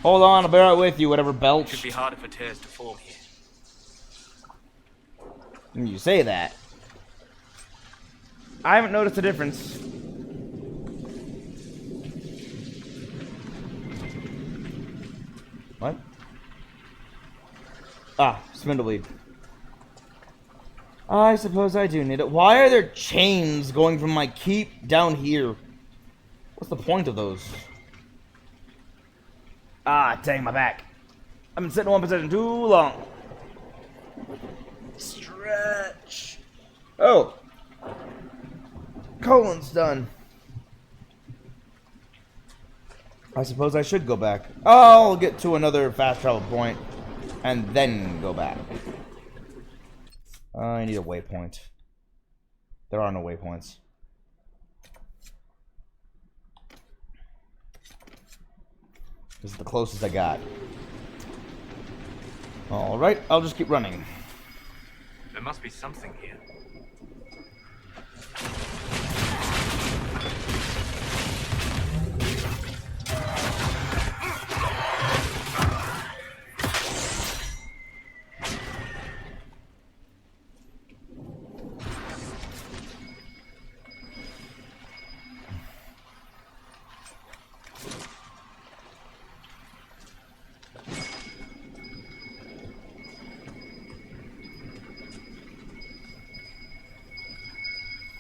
Hold on, I'll be right with you, whatever belch. It should be harder for tears to form here. You say that. I haven't noticed a difference. What? Ah, spindleweed. I suppose I do need it. Why are there chains going from my keep down here? What's the point of those? Ah, dang, my back. I've been sitting in one position too long. Stretch. Oh. Colon's done. I suppose I should go back. I'll get to another fast travel point and then go back. I need a waypoint. There are no waypoints. This is the closest I got. Alright, I'll just keep running. There must be something here.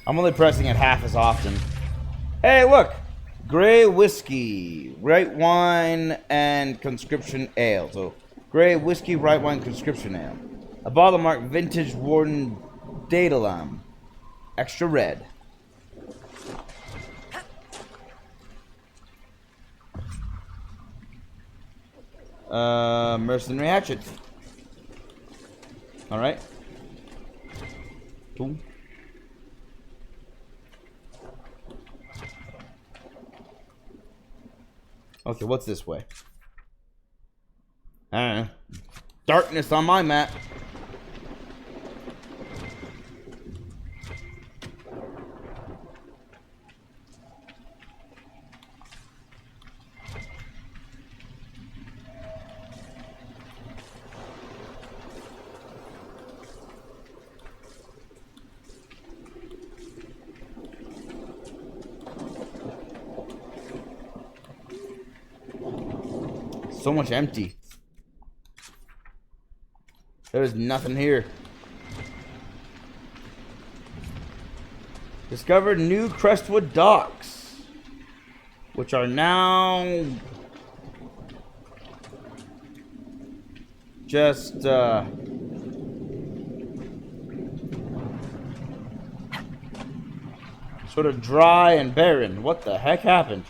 I'm only pressing it half as often. Hey, look! Gray whiskey, white wine, and conscription ale. So, gray whiskey, white wine, conscription ale. A bottle marked vintage Warden Daedalum. Extra red. Mercenary hatchet. Alright. Cool. Okay, what's this way? I don't know. Darkness on my map. So much empty. There's nothing here. Discovered new Crestwood docks, which are now just sort of dry and barren. What the heck happened?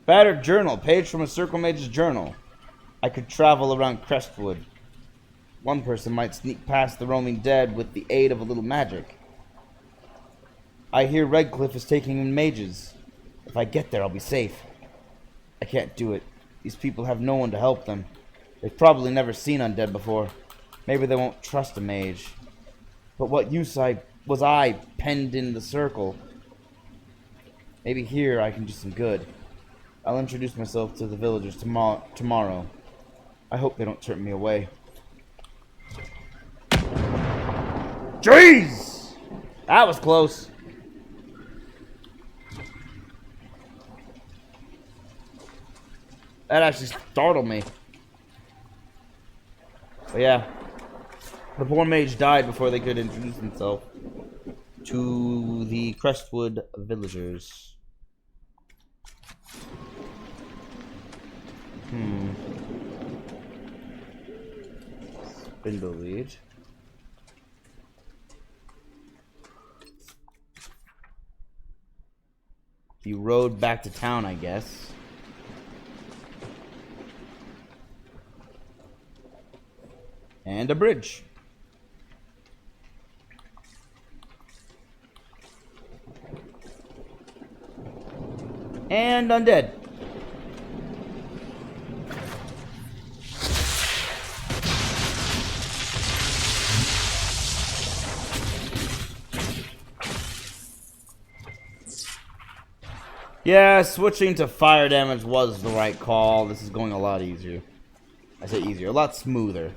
Battered journal, page from a Circle Mage's journal. I could travel around Crestwood. One person might sneak past the roaming dead with the aid of a little magic. I hear Redcliffe is taking in mages. If I get there, I'll be safe. I can't do it. These people have no one to help them. They've probably never seen undead before. Maybe they won't trust a mage. But what use was I penned in the circle? Maybe here I can do some good. I'll introduce myself to the villagers tomorrow. I hope they don't turn me away. Jeez! That was close. That actually startled me. But yeah. The poor mage died before they could introduce himself to the Crestwood villagers. Spindle lead. You rode back to town, I guess. And a bridge. And undead. Yeah, switching to fire damage was the right call. This is going a lot easier. I say easier, a lot smoother.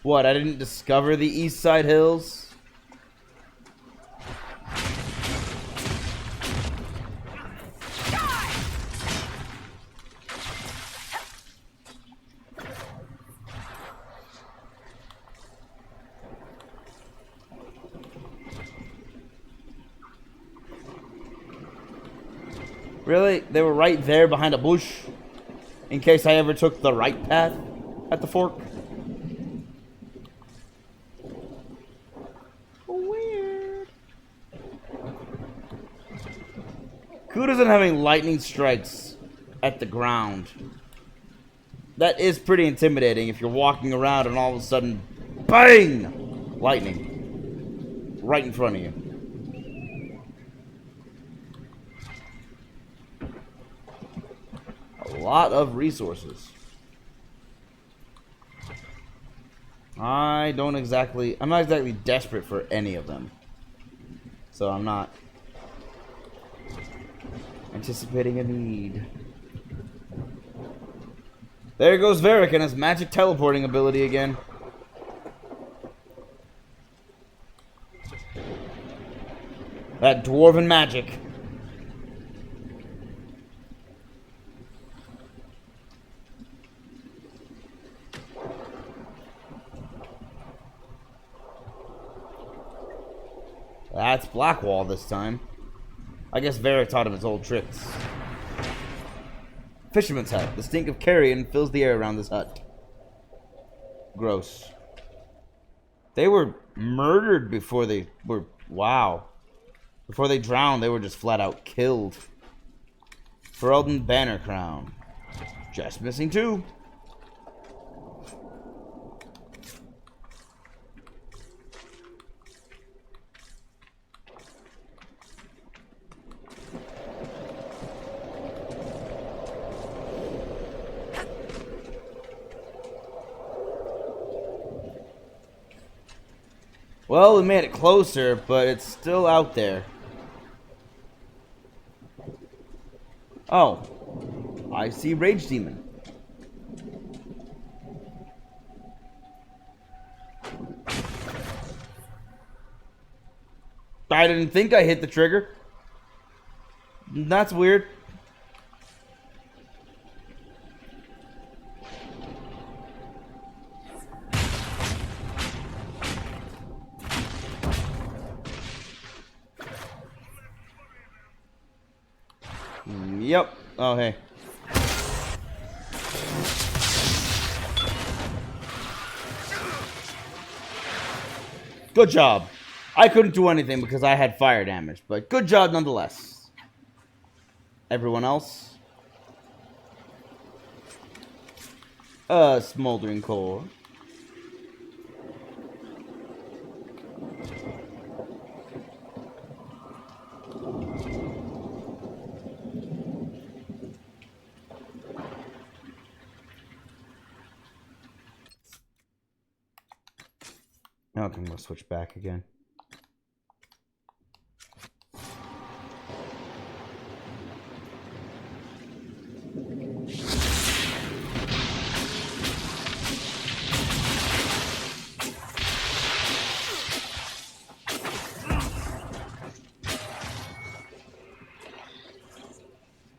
What, I didn't discover the East Side Hills? Really? They were right there behind a bush? In case I ever took the right path at the fork? Weird. Who doesn't having lightning strikes at the ground? That is pretty intimidating if you're walking around and all of a sudden, BANG! Lightning. Right in front of you. A lot of resources. I'm not exactly desperate for any of them. So I'm not anticipating a need. There goes Varric and his magic teleporting ability again. That dwarven magic. That's Blackwall this time. I guess Varric taught him his old tricks. Fisherman's hut. The stink of carrion fills the air around this hut. Gross. They were murdered before they were... Wow. Before they drowned, they were just flat out killed. Ferelden Banner Crown. Just missing 2. Well, we made it closer, but it's still out there. Oh. I see Rage Demon. I didn't think I hit the trigger. That's weird. Yep. Oh, hey. Good job. I couldn't do anything because I had fire damage, but good job nonetheless. Everyone else? Smoldering core. Okay, I'm gonna switch back again.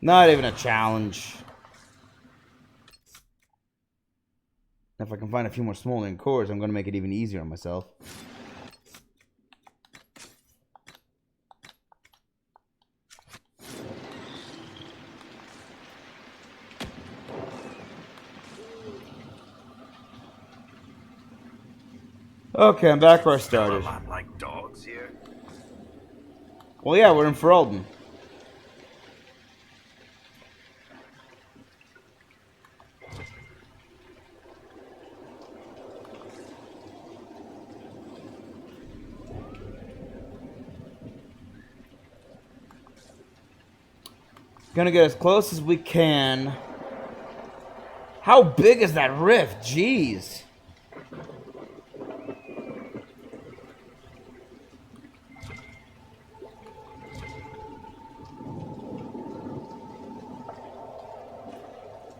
Not even a challenge. If I can find a few more smoldering cores, I'm going to make it even easier on myself. Okay, I'm back where I started. A lot like dogs here. Well, yeah, we're in Ferelden. Gonna get as close as we can. How big is that rift? Jeez.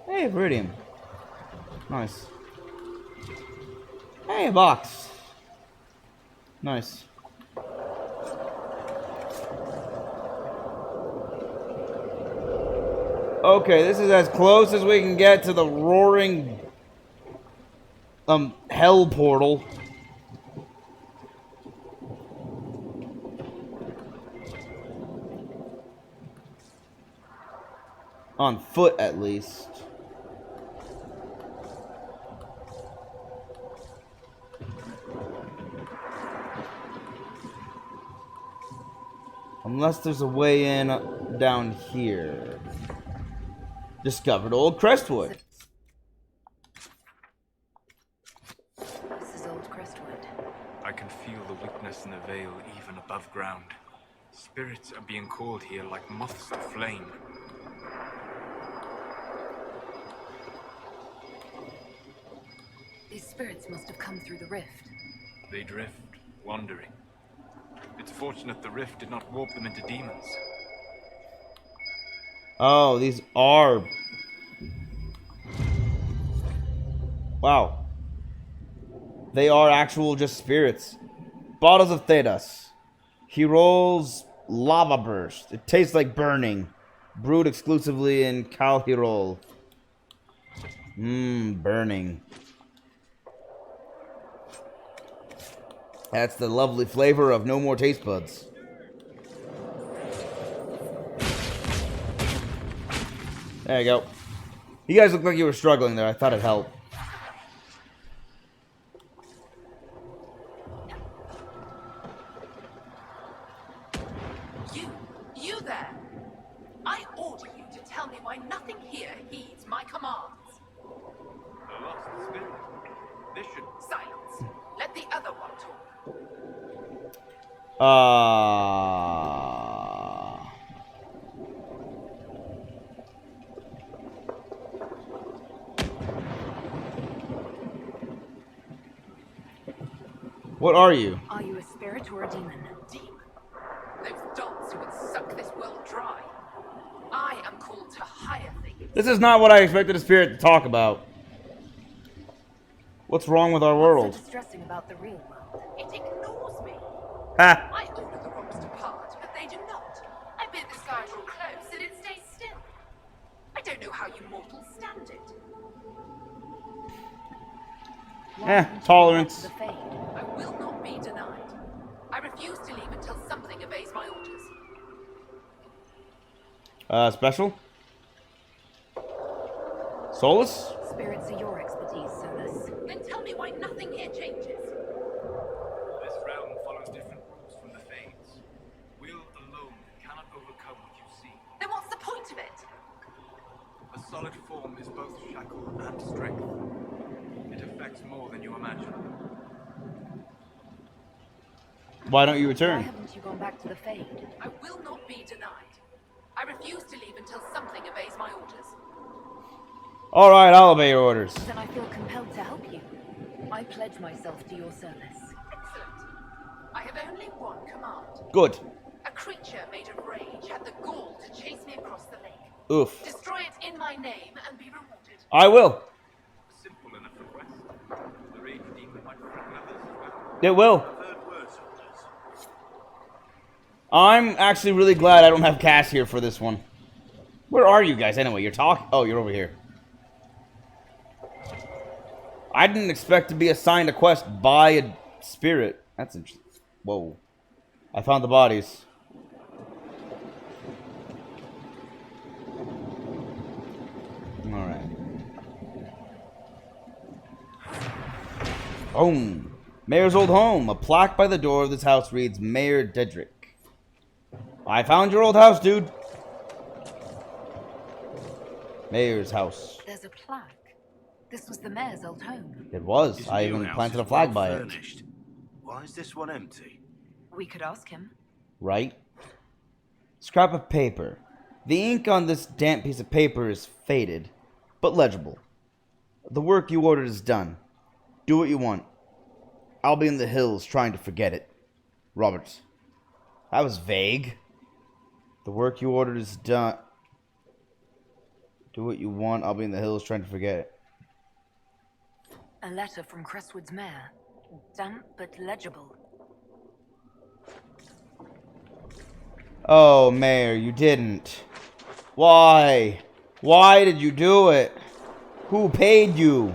Hey, Viridium. Nice. Hey, a box. Nice. Okay, this is as close as we can get to the roaring hell portal. On foot, at least. Unless there's a way in down here. Discovered old Crestwood. This is old Crestwood. I can feel the witness in the veil even above ground. Spirits are being called here like moths to flame. These spirits must have come through the rift. They drift, wandering. It's fortunate the rift did not warp them into demons. Oh, these are... Wow. They are actual just spirits. Bottles of Thedas. He rolls Lava Burst. It tastes like burning. Brewed exclusively in Calhirol. Burning. That's the lovely flavor of no more taste buds. There you go. You guys look like you were struggling there. I thought it'd help. You there! I order you to tell me why nothing here heeds my commands. A lost spirit. This should... Silence. Let the other one talk. What are you? Are you a spirit or a demon? Demon. Those dogs who would suck this world dry. I am called to higher things. This is not what I expected a spirit to talk about. What's wrong with our world? What's so distressing about the real world? It ignores me. Ha! I order the rocks to part, but they do not. I bid the sky draw close, and it stays still. I don't know how you mortals stand it. Tolerance. I will not be denied. I refuse to leave until something obeys my orders. Special? Solus? Spirits are your expertise, Solus. Then tell me why nothing here changes. This realm follows different rules from the Fates. Will alone cannot overcome what you see. Then what's the point of it? A solid form is both shackle and strength. It affects more than you imagine. Why don't you return? Why haven't you gone back to the Fade? I will not be denied. I refuse to leave until something obeys my orders. Alright, I'll obey your orders. Then I feel compelled to help you. I pledge myself to your service. Excellent. I have only one command. Good. A creature made of rage had the gall to chase me across the lake. Oof. Destroy it in my name and be rewarded. I will. Simple enough request. The rage demon might threaten others as well. It will. I'm actually really glad I don't have Cass here for this one. Where are you guys anyway? You're talking? Oh, you're over here. I didn't expect to be assigned a quest by a spirit. That's interesting. Whoa. I found the bodies. Alright. Home. Mayor's old home. A plaque by the door of this house reads, Mayor Dedrick. I found your old house, dude. Mayor's house. There's a plaque. This was the mayor's old home. It was. His I new even house planted is a flag well by it. furnished. Why is this one empty? We could ask him. Right? Scrap of paper. The ink on this damp piece of paper is faded, but legible. The work you ordered is done. Do what you want. I'll be in the hills trying to forget it. Roberts. That was vague. The work you ordered is done. Do what you want. I'll be in the hills trying to forget it. A letter from Crestwood's mayor. Damp but legible. Oh, Mayor, you didn't. Why? Why did you do it? Who paid you?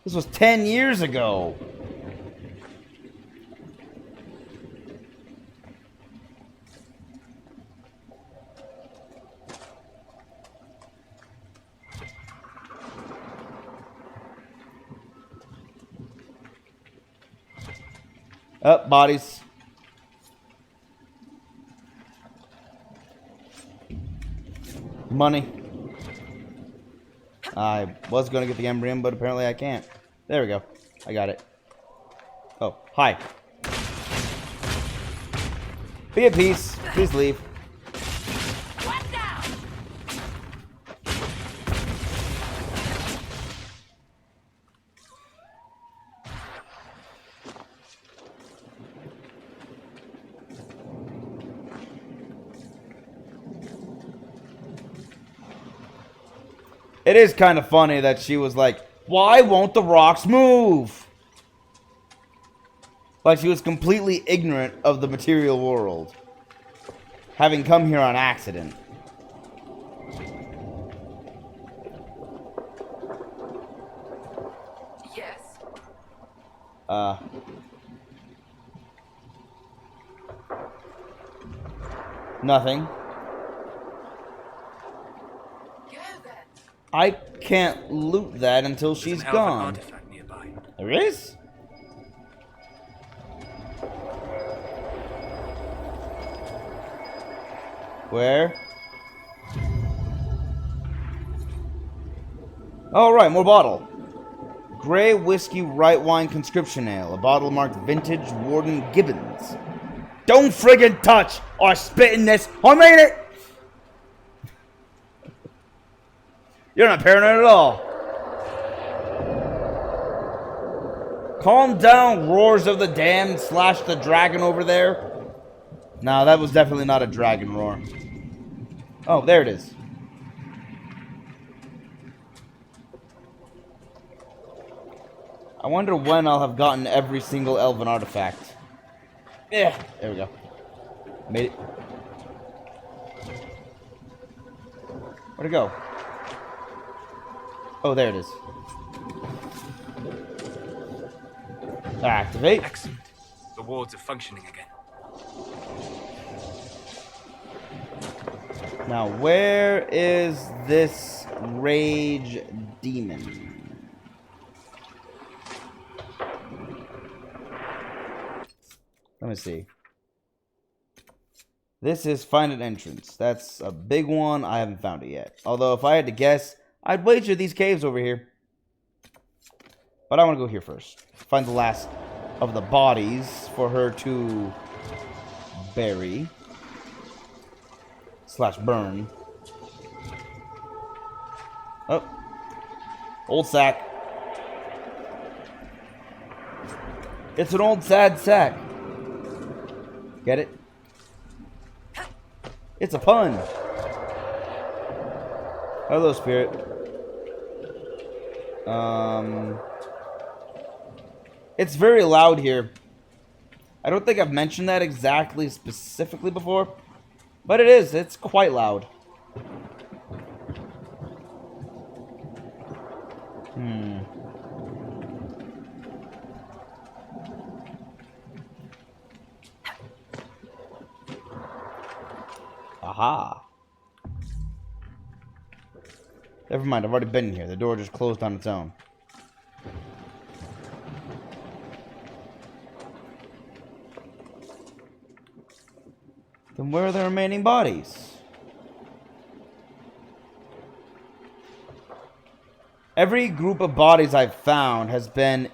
This was 10 years ago. Up, bodies. Money. I was going to get the embryo, but apparently I can't. There we go. I got it. Oh, hi. Be at peace. Please leave. It is kind of funny that she was like, why won't the rocks move? Like she was completely ignorant of the material world, having come here on accident. Yes. Nothing. Go then. I can't loot that until she's There's an elven gone. artifact nearby. There is? Where? Oh, right, more bottle. Grey Whiskey Right Wine Conscription Ale. A bottle marked Vintage Warden Gibbons. Don't friggin' touch or spit in this. I made it! You're not paranoid at all. Calm down, roars of the damned slash the dragon over there. No, that was definitely not a dragon roar. Oh, there it is. I wonder when I'll have gotten every single elven artifact. Yeah, there we go. Made it. Where'd it go? Oh, there it is. Activate. Excellent. The wards are functioning again. Now, where is this rage demon? Let me see. This is find an entrance. That's a big one. I haven't found it yet. Although, if I had to guess, I'd wager these caves over here. But I want to go here first. Find the last of the bodies for her to bury. Slash burn. Oh. Old sack. It's an old sad sack. Get it? It's a pun. Hello, spirit. It's very loud here. I don't think I've mentioned that exactly specifically before, but it is. It's quite loud. Aha. Never mind, I've already been here. The door just closed on its own. Then where are the remaining bodies? Every group of bodies I've found has been...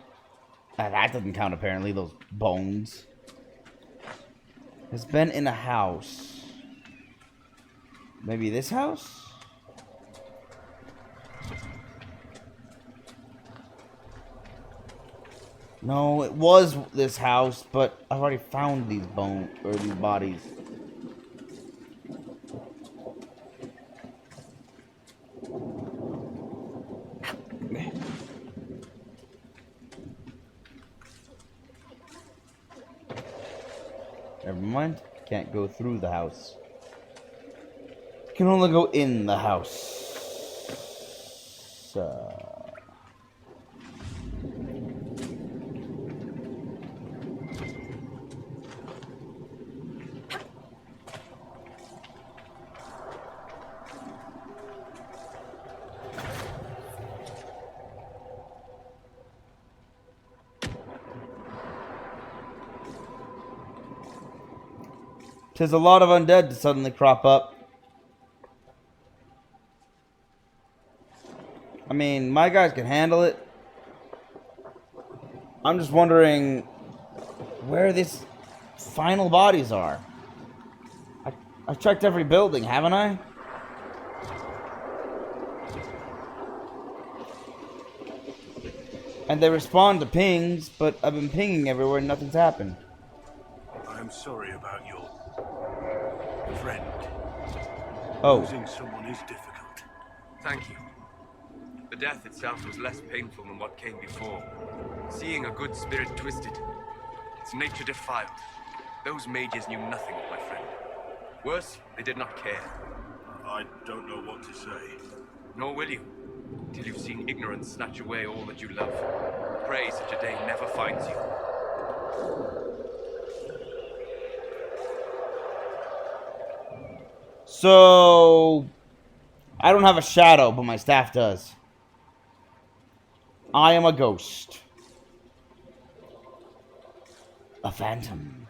that doesn't count apparently, those bones. Has been in a house. Maybe this house? No, it was this house, but I've already found these these bodies. Never mind. Can't go through the house. Can only go in the house. Tis a lot of undead to suddenly crop up. I mean, my guys can handle it. I'm just wondering where these final bodies are. I've checked every building, haven't I? And they respond to pings, but I've been pinging everywhere and nothing's happened. I'm sorry about your friend. Oh. Losing someone is difficult. Thank you. The death itself was less painful than what came before. Seeing a good spirit twisted, its nature defiled. Those mages knew nothing of my friend. Worse, they did not care. I don't know what to say. Nor will you, till you've seen ignorance snatch away all that you love. Pray such a day never finds you. So I don't have a shadow, but my staff does. I am a ghost. A phantom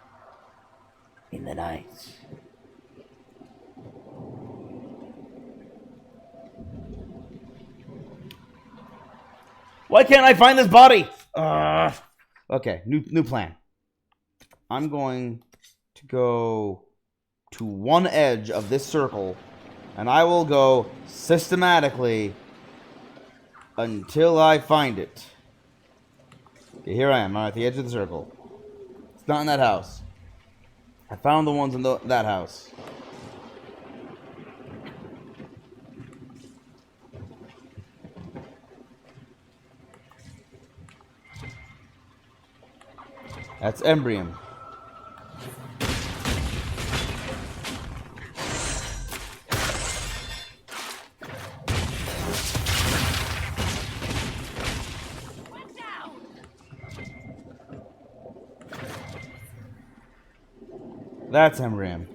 in the night. Why can't I find this body? Okay, new plan. I'm going to go to one edge of this circle, and I will go systematically until I find it. Okay, here I am. I'm at the edge of the circle. It's not in that house. I found the ones in that house. That's Embrium. That's Embrium.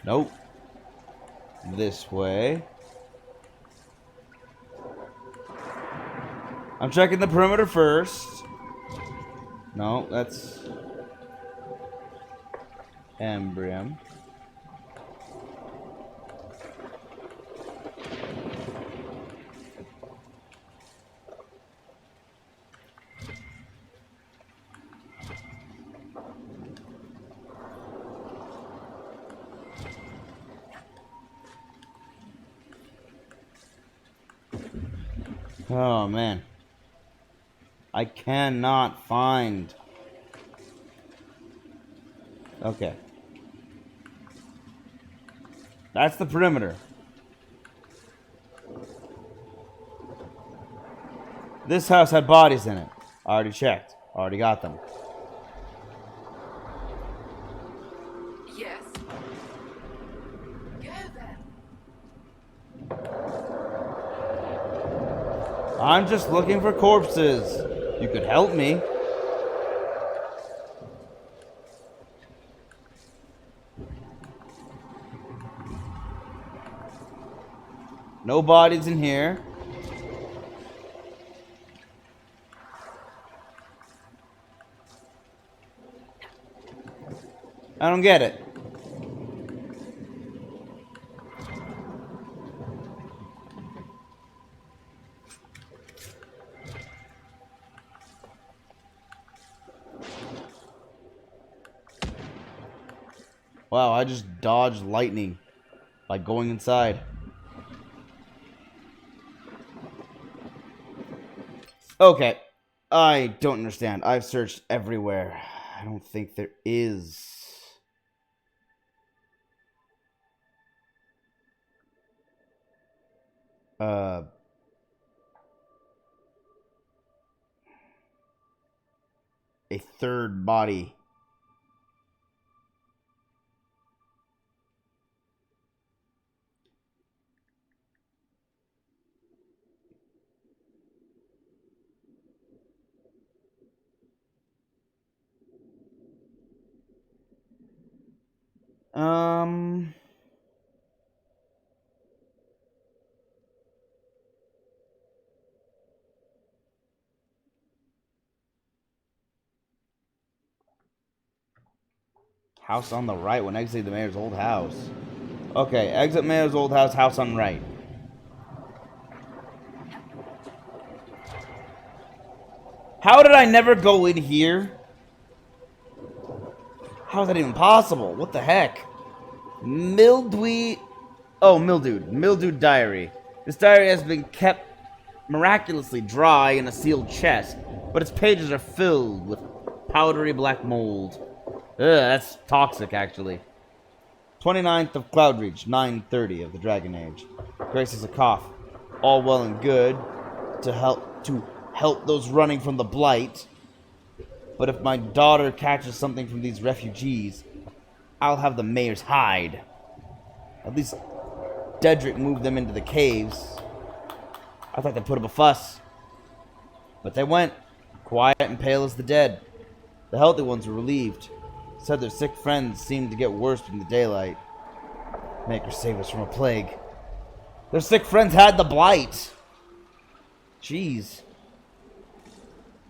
Nope. This way. I'm checking the perimeter first. No, that's Embrium. Oh man. I cannot find. Okay. That's the perimeter. This house had bodies in it. I already checked. Already got them. Yes. Go then. I'm just looking for corpses. You could help me. No bodies in here. I don't get it. Wow, I just dodged lightning by going inside. Okay, I don't understand. I've searched everywhere. I don't think there is. A third body. House on the right when exiting the mayor's old house. Okay, exit mayor's old house, house on right. How did I never go in here? How is that even possible? What the heck? Mildewed diary. This diary has been kept miraculously dry in a sealed chest, but its pages are filled with powdery black mold. Ugh, that's toxic, actually. 29th of Cloudreach, 9:30 of the Dragon Age. Grace is a cough. all well and good to help those running from the blight. But if my daughter catches something from these refugees, I'll have the mayor's hide. At least Dedrick moved them into the caves. I thought they put up a fuss. But they went, quiet and pale as the dead. The healthy ones were relieved. Said their sick friends seemed to get worse in the daylight. Maker save us from a plague. Their sick friends had the blight. Jeez.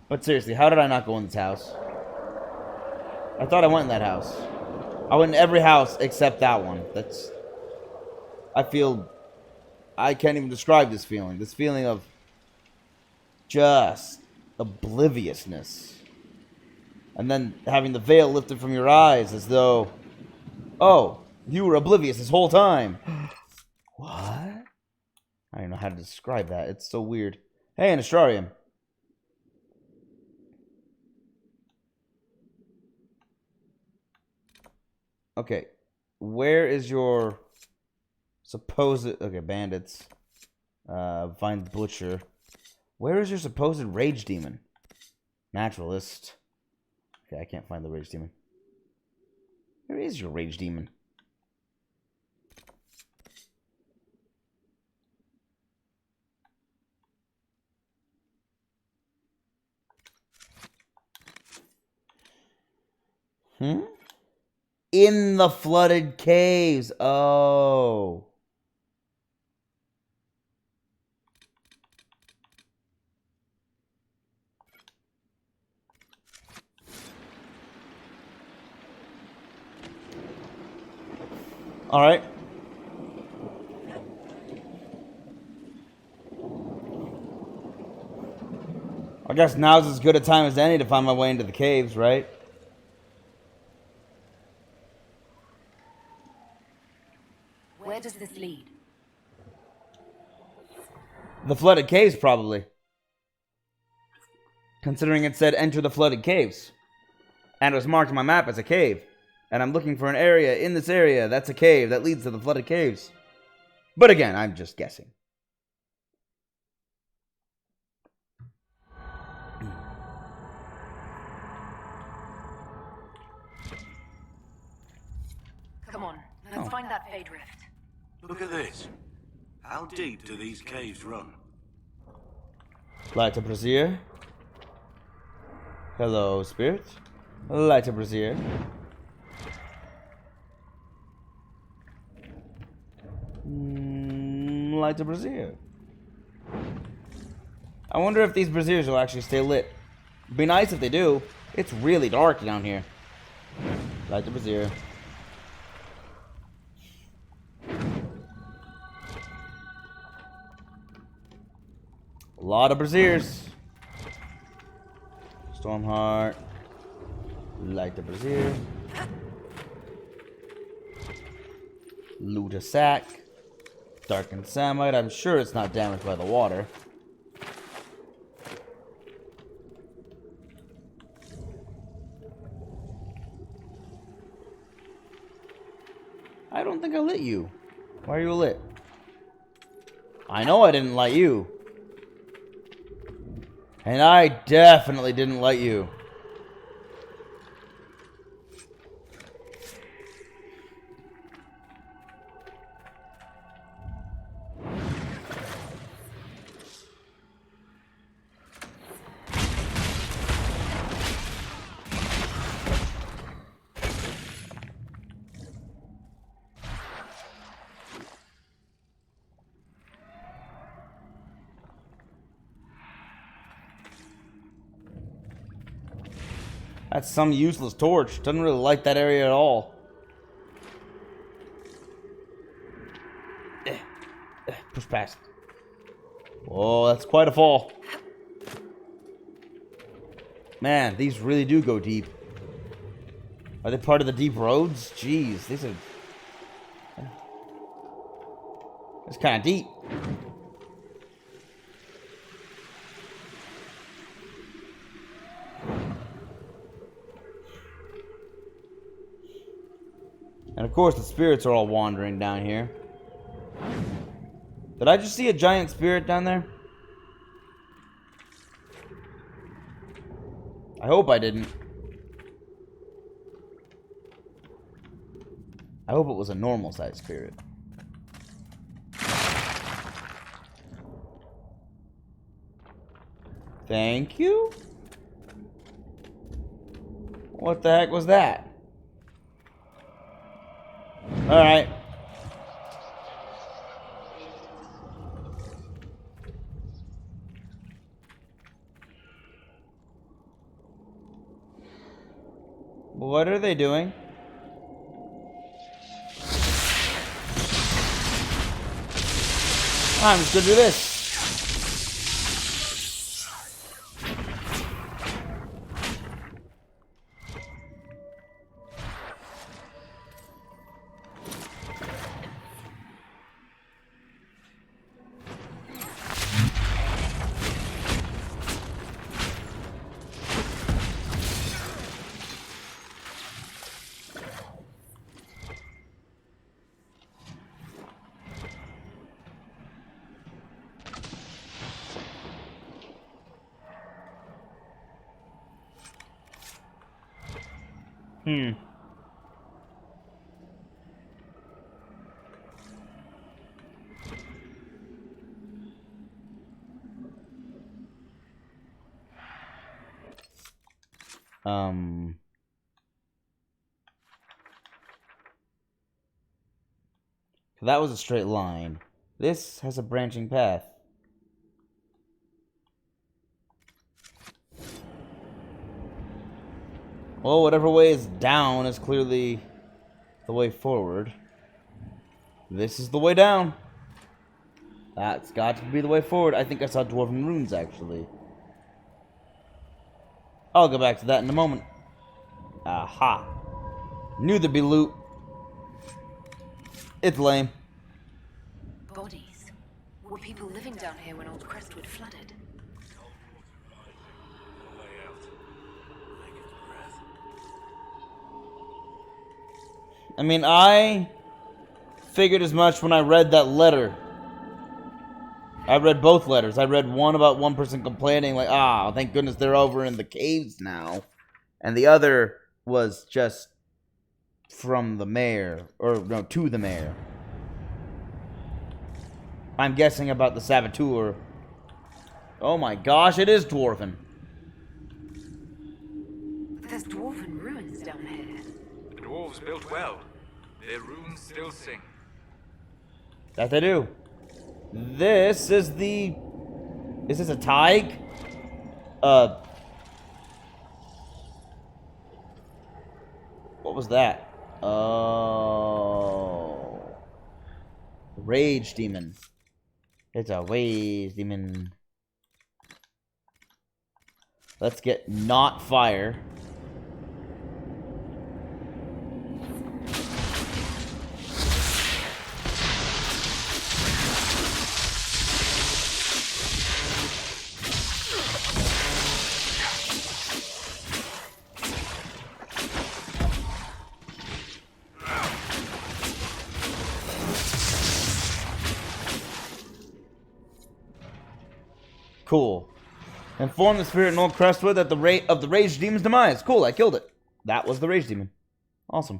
But seriously, how did I not go in this house? I thought I went in that house. I went in every house except that one. I can't even describe this feeling. This feeling of just obliviousness. And then having the veil lifted from your eyes as though, oh, you were oblivious this whole time. What? I don't know how to describe that. It's so weird. Hey, an Astrarium. Okay. Where is your supposed... Okay, bandits. Find the butcher. Where is your supposed rage demon? Naturalist. Okay, I can't find the rage demon. Where is your rage demon? In the flooded caves. Oh. All right. I guess now's as good a time as any to find my way into the caves, right? Where does this lead? The flooded caves, probably. Considering it said enter the flooded caves. And it was marked on my map as a cave. And I'm looking for an area in this area that's a cave that leads to the flooded caves. But again, I'm just guessing. Come on, let's find that Fade Rift. Look at this. How deep do these caves run? Light a brazier. Hello, spirit. Light a brazier. Light a brazier. I wonder if these braziers will actually stay lit. It'd be nice if they do. It's really dark down here. Light the brazier. A lot of braziers. Stormheart. Light the brazier. Loot a sack. Darkened samite. I'm sure it's not damaged by the water. I don't think I lit you. Why are you lit? I know I didn't light you. And I definitely didn't light you. That's some useless torch. Doesn't really light that area at all. Push past. Whoa, that's quite a fall. Man, these really do go deep. Are they part of the deep roads? Jeez, these are... It's kind of deep. And of course the spirits are all wandering down here. Did I just see a giant spirit down there? I hope I didn't. I hope it was a normal sized spirit. Thank you? What the heck was that? Alright. What are they doing? I'm just gonna do this. That was a straight line. This has a branching path. Well, whatever way is down is clearly the way forward. This is the way down. That's got to be the way forward. I think I saw dwarven runes, actually. I'll go back to that in a moment. Aha. Knew there'd be loot. It's lame. Bodies. Were people living down here when old Crestwood flooded? I mean, I figured as much when I read that letter. I read both letters. I read one about one person complaining, like, thank goodness they're over in the caves now. And the other was just from the mayor, or no, to the mayor. I'm guessing about the saboteur. Oh my gosh, it is dwarven. There's dwarven ruins down here. The dwarves built well. Their runes still sing. That they do. This is the... Is this a Tig? What was that? Oh... Rage demon. It's a rage demon. Let's get not fire. Cool. Inform the spirit in Old Crestwood that the rate of the rage demon's demise. Cool, I killed it. That was the rage demon. Awesome.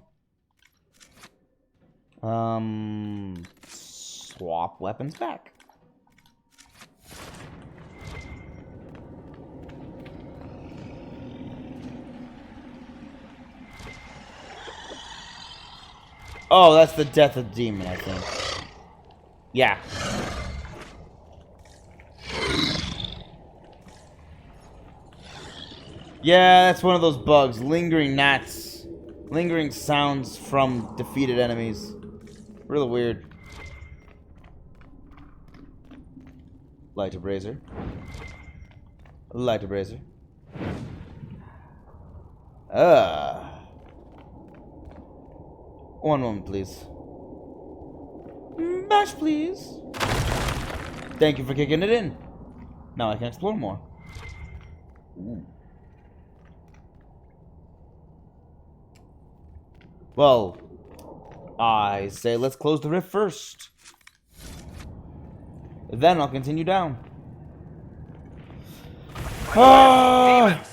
Swap weapons back. Oh, that's the death of the demon, I think. Yeah. Yeah, that's one of those bugs. Lingering gnats. Lingering sounds from defeated enemies. Really weird. Light a brazier. Light a brazier. One moment, please. Bash, please. Thank you for kicking it in. Now I can explore more. Ooh. Well, I say let's close the rift first. Then I'll continue down. Ah!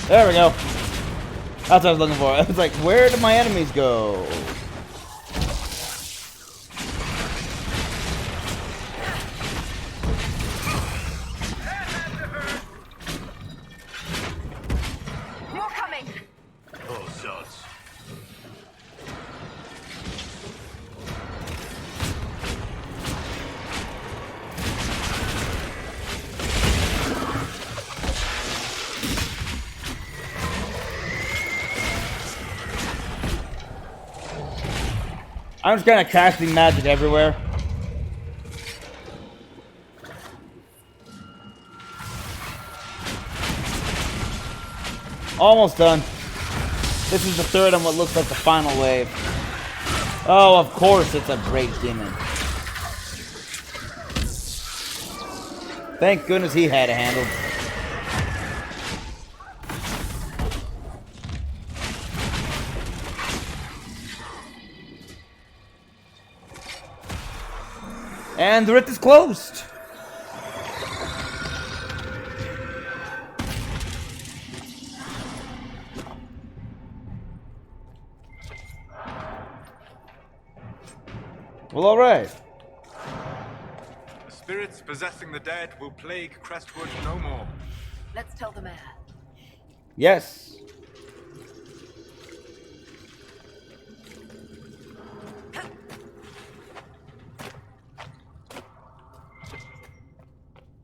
There we go. That's what I was looking for. I was like, where did my enemies go? More coming. Oh, sods. I'm just kind of casting magic everywhere. Almost done. This is the third on what looks like the final wave. Oh, of course it's a great demon. Thank goodness he had it handled. And the rift is closed. Well, all right. The spirits possessing the dead will plague Crestwood no more. Let's tell the mayor. Yes.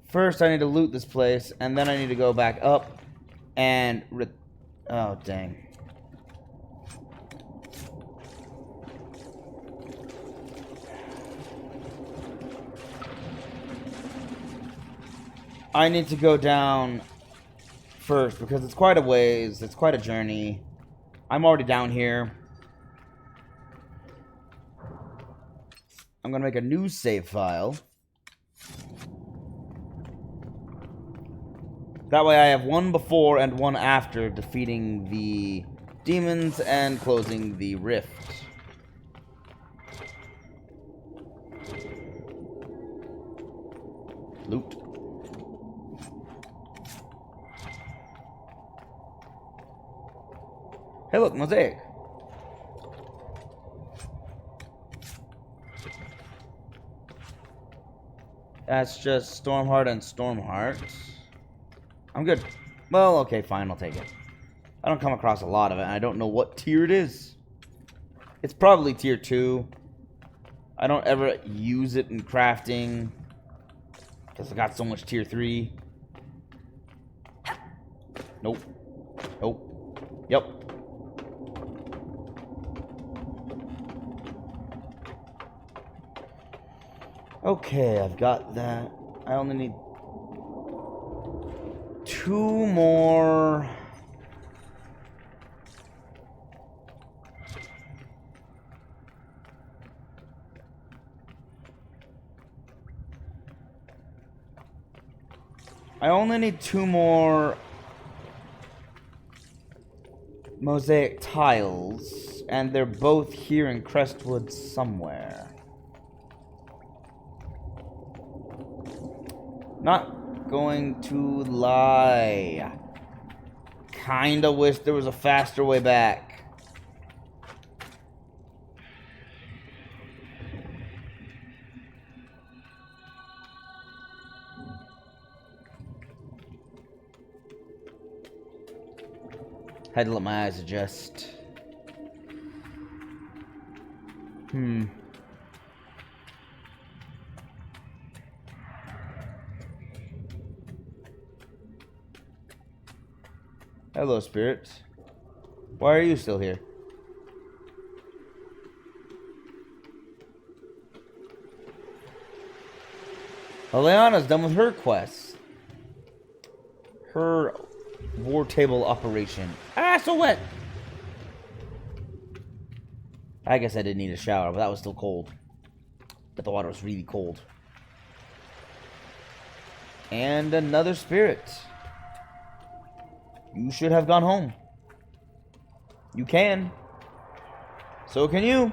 First, I need to loot this place, and then I need to go back up and... Oh, dang. I need to go down first, because it's quite a ways. It's quite a journey. I'm already down here. I'm going to make a new save file. That way I have one before and one after defeating the demons and closing the rift. Loot. Hey look, mosaic. That's just Stormheart and Stormheart. I'm good. Well, okay, fine, I'll take it. I don't come across a lot of it, and I don't know what tier it is. It's probably tier 2. I don't ever use it in crafting, because I got so much tier 3. Nope. Nope. Yep. Okay, I've got that. I only need 2 more. I only need 2 more mosaic tiles, and they're both here in Crestwood somewhere. Not going to lie. Kinda wish there was a faster way back. Had to let my eyes adjust. Hello, spirits. Why are you still here? Eliana's done with her quest. Her war table operation. Ah, so wet! I guess I did need a shower, but that was still cold. But the water was really cold. And another spirit. You should have gone home. You can. So can you.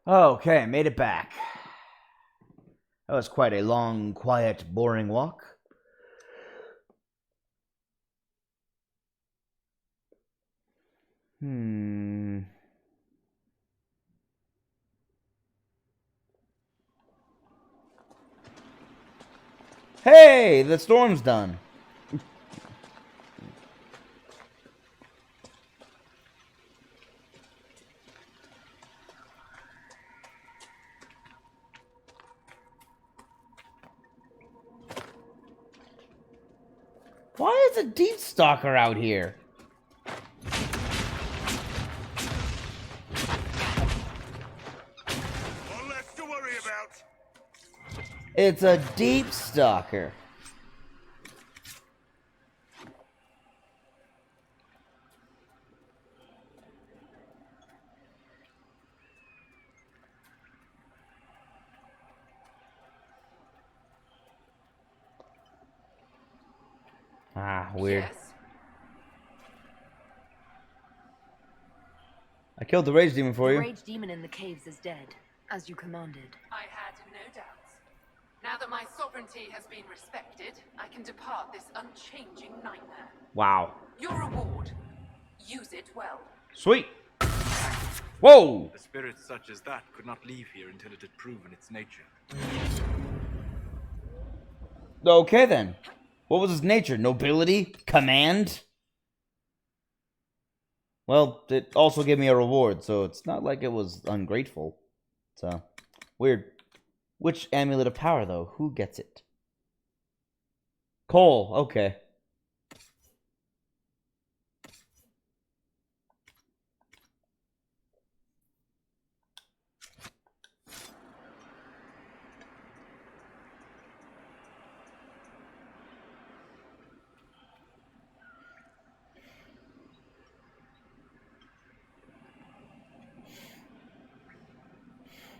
Okay, made it back. That was quite a long, quiet, boring walk. Hey, the storm's done. Why is a deep stalker out here? One less to worry about. It's a deep stalker. Ah, weird. Yes. I killed the rage demon for The you. rage demon in the caves is dead, as you commanded. I had no doubts. Now that my sovereignty has been respected, I can depart this unchanging nightmare. Wow. Your reward. Use it well. Sweet. Whoa! A spirit such as that could not leave here until it had proven its nature. Okay then. What was his nature? Nobility? Command? Well, it also gave me a reward, so it's not like it was ungrateful. So, weird. Which amulet of power, though? Who gets it? Cole, okay.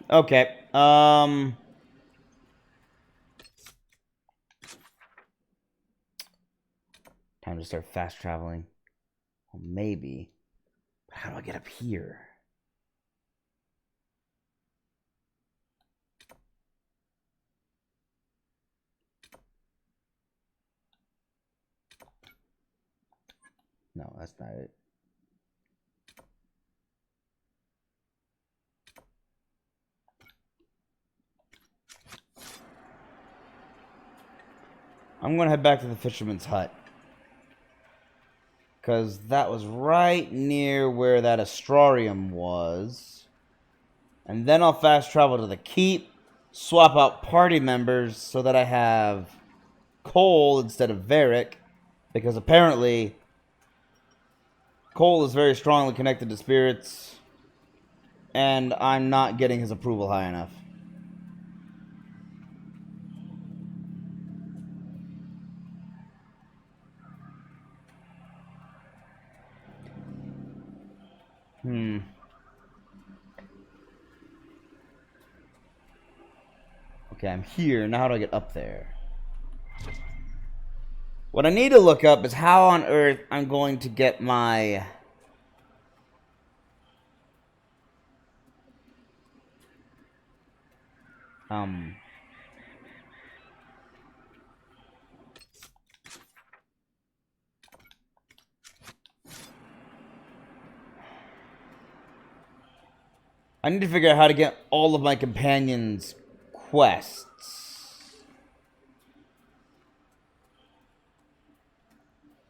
Okay, time to start fast traveling. Well, maybe. But how do I get up here? No, that's not it. I'm gonna head back to the fisherman's hut. Because that was right near where that astrarium was. And then I'll fast travel to the keep, swap out party members so that I have Cole instead of Varric. Because apparently Cole is very strongly connected to spirits. And I'm not getting his approval high enough. Okay, I'm here. Now how do I get up there? What I need to look up is how on earth I'm going to get my... I need to figure out how to get all of my companions' quests.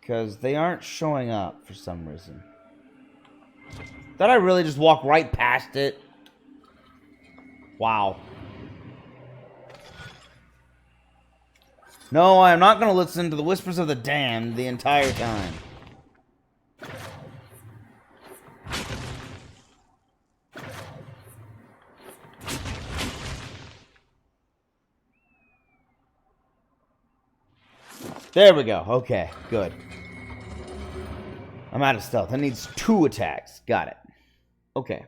Because they aren't showing up for some reason. Did I really just walk right past it? Wow. No, I am not going to listen to the whispers of the damned the entire time. There we go. Okay, good. I'm out of stealth. That needs 2 attacks. Got it. Okay.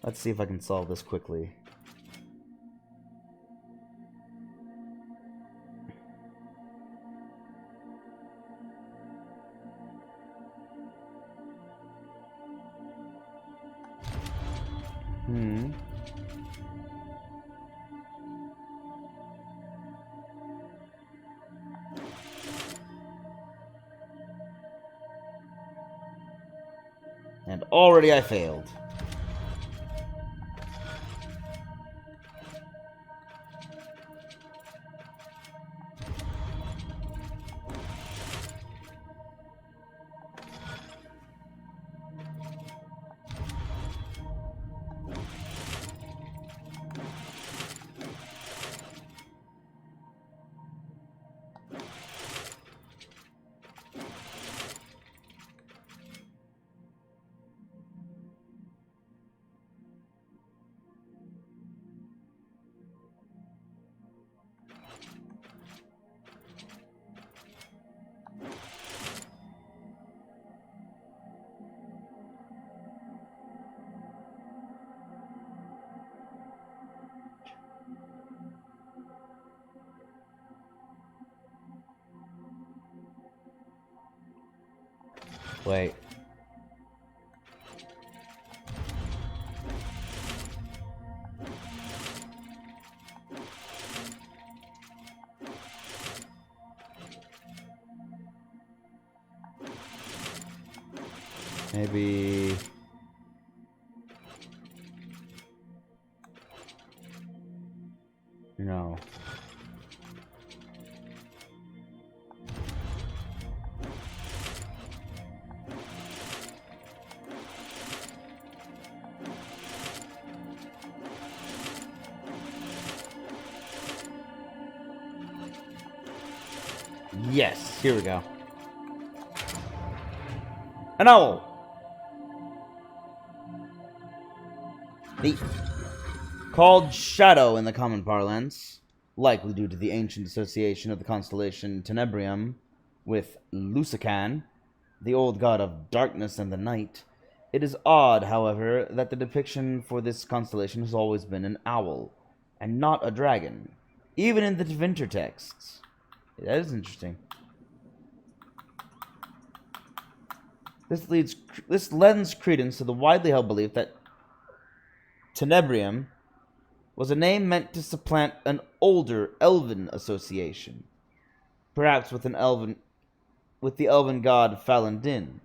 Let's see if I can solve this quickly. And already I failed. Wait. Maybe... No. Yes, here we go. An owl! Neat. Called Shadow in the common parlance, likely due to the ancient association of the constellation Tenebrium with Lusican, the old god of darkness and the night. It is odd, however, that the depiction for this constellation has always been an owl, and not a dragon, even in the Tevinter texts. That is interesting. This lends credence to the widely held belief that Tenebrium was a name meant to supplant an older elven association, perhaps with the elven god Falendin,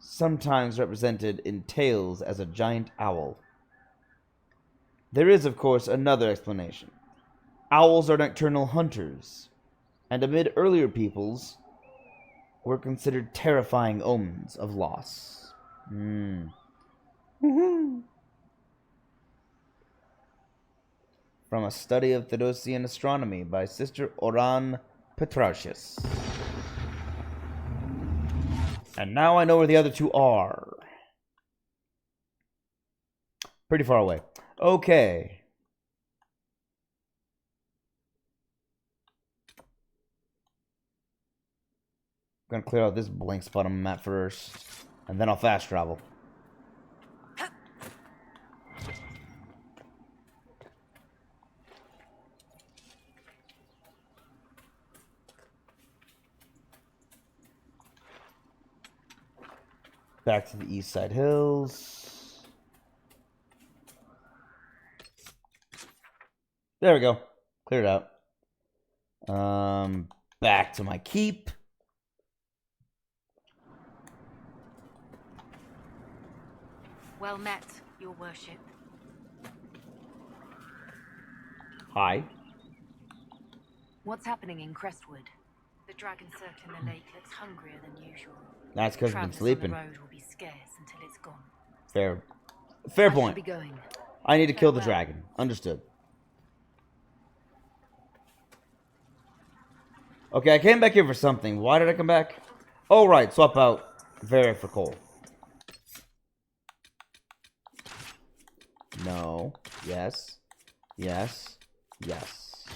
sometimes represented in tales as a giant owl. There is, of course, another explanation. Owls are nocturnal hunters, and amid earlier peoples were considered terrifying omens of loss. From a study of Theodosian astronomy by Sister Oran Petrarchus. And now I know where the other 2 are. Pretty far away. Okay. I'm gonna clear out this blank spot on the map first, and then I'll fast travel. Back to the East Side Hills. There we go. Cleared out. Back to my keep. Well met, your worship. Hi. What's happening in Crestwood? The dragon circling the lake looks hungrier than usual. That's because I've been sleeping. On the road will be scarce until it's gone. Fair point. Be going. I need to kill the dragon. Understood. Okay, I came back here for something. Why did I come back? Oh, right. Swap out Vera for coal. No. Yes. Yes. Yes.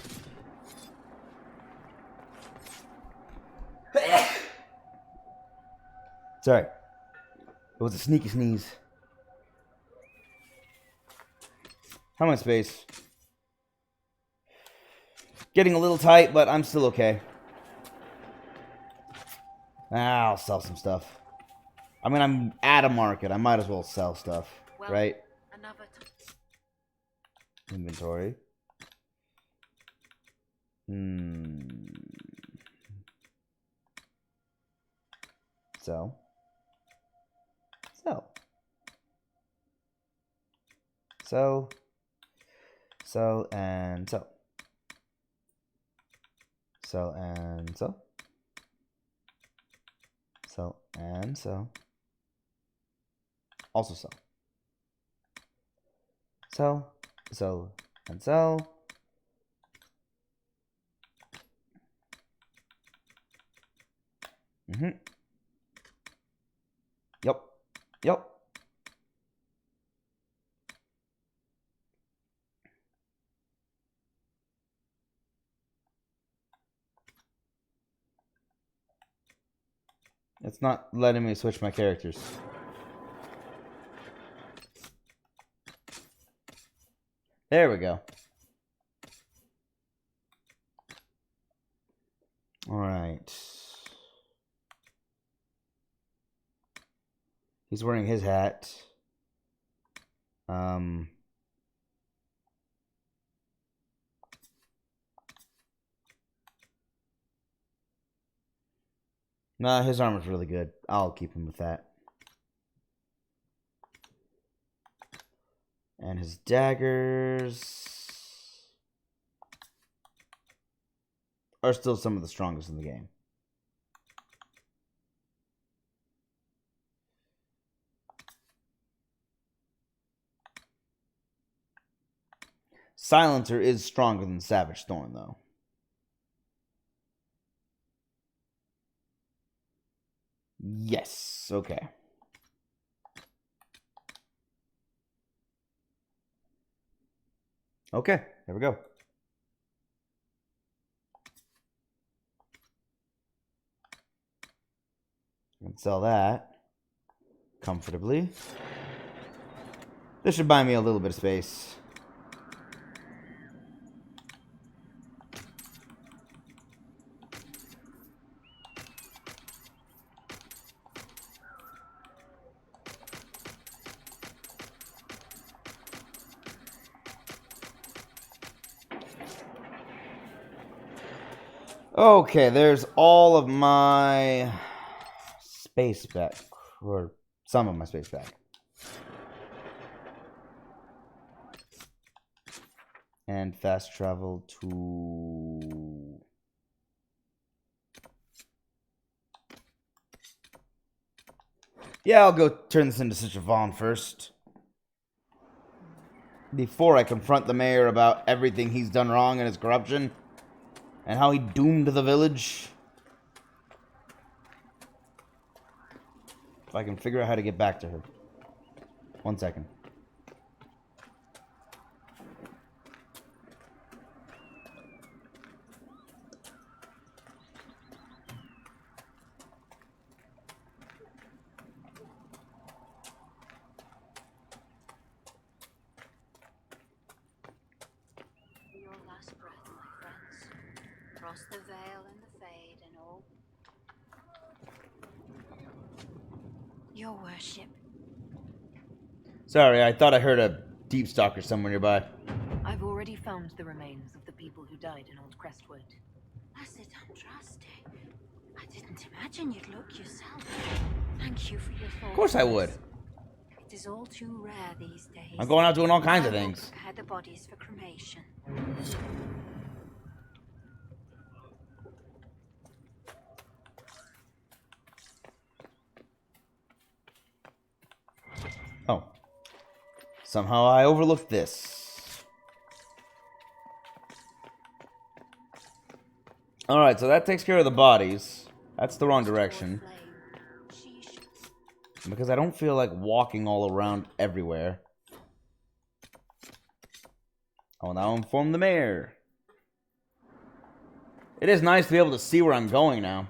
Sorry. It was a sneaky sneeze. How much space? Getting a little tight, but I'm still okay. I'll sell some stuff. I mean, I'm at a market. I might as well sell stuff, Well, right? another Inventory. Sell. Sell. Sell. Sell and sell. Sell and sell. Sell and sell. Also sell. Sell, sell, and sell. Yep. Yep. It's not letting me switch my characters. There we go. All right. He's wearing his hat. Nah, his armor's really good. I'll keep him with that. And his daggers are still some of the strongest in the game. Silencer is stronger than Savage Thorn, though. Yes, okay. Okay, there we go. I can sell that comfortably. This should buy me a little bit of space. Okay, there's all of my space back, or some of my space back. And fast travel to... Yeah, I'll go turn this into Sister Vaughn first. Before I confront the mayor about everything he's done wrong and his corruption. And how he doomed the village. If I can figure out how to get back to her. 1 second. your last breath, my friends. Cross the veil and the fade and all. Your worship. Sorry, I thought I heard a deep stalker somewhere nearby. I've already found the remains of the people who died in Old Crestwood. That's it, Andraste. I didn't imagine you'd look yourself. Thank you for your thoughts. Of course I would. It is all too rare these days. I'm going out doing all kinds of things. Prepare the bodies for cremation. Oh. Somehow I overlooked this. Alright, so that takes care of the bodies. That's the wrong direction. Because I don't feel like walking all around everywhere. I will now inform the mayor. It is nice to be able to see where I'm going now.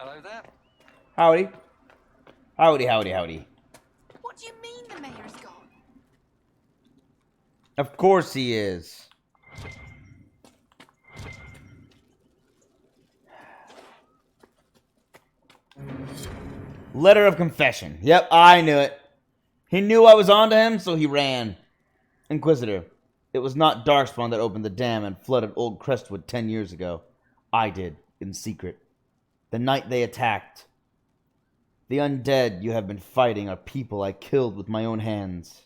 Hello there. Howdy. Howdy, howdy, howdy. What do you mean the mayor's gone? Of course he is. Letter of confession. Yep, I knew it. He knew I was onto him, so he ran. Inquisitor, it was not Darkspawn that opened the dam and flooded Old Crestwood 10 years ago. I did, in secret. The night they attacked. The undead you have been fighting are people I killed with my own hands.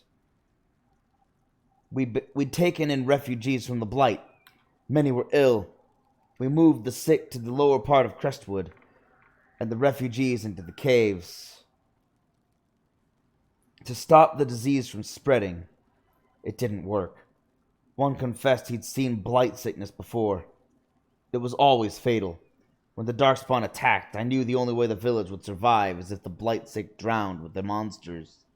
We'd taken in refugees from the Blight. Many were ill. We moved the sick to the lower part of Crestwood, and the refugees into the caves. To stop the disease from spreading, it didn't work. One confessed he'd seen blight sickness before. It was always fatal. When the Darkspawn attacked, I knew the only way the village would survive is if the blight sick drowned with the monsters.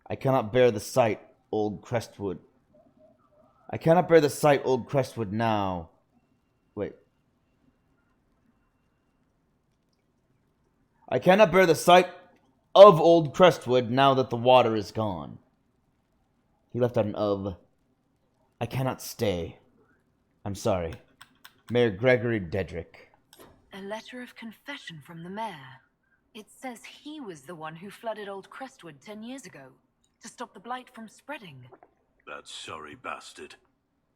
I cannot bear the sight, Old Crestwood. I cannot bear the sight, Old Crestwood now. Wait. I cannot bear the sight of Old Crestwood now that the water is gone. He left out an of. I cannot stay. I'm sorry. Mayor Gregory Dedrick. A letter of confession from the mayor. It says he was the one who flooded Old Crestwood 10 years ago to stop the blight from spreading. That sorry bastard.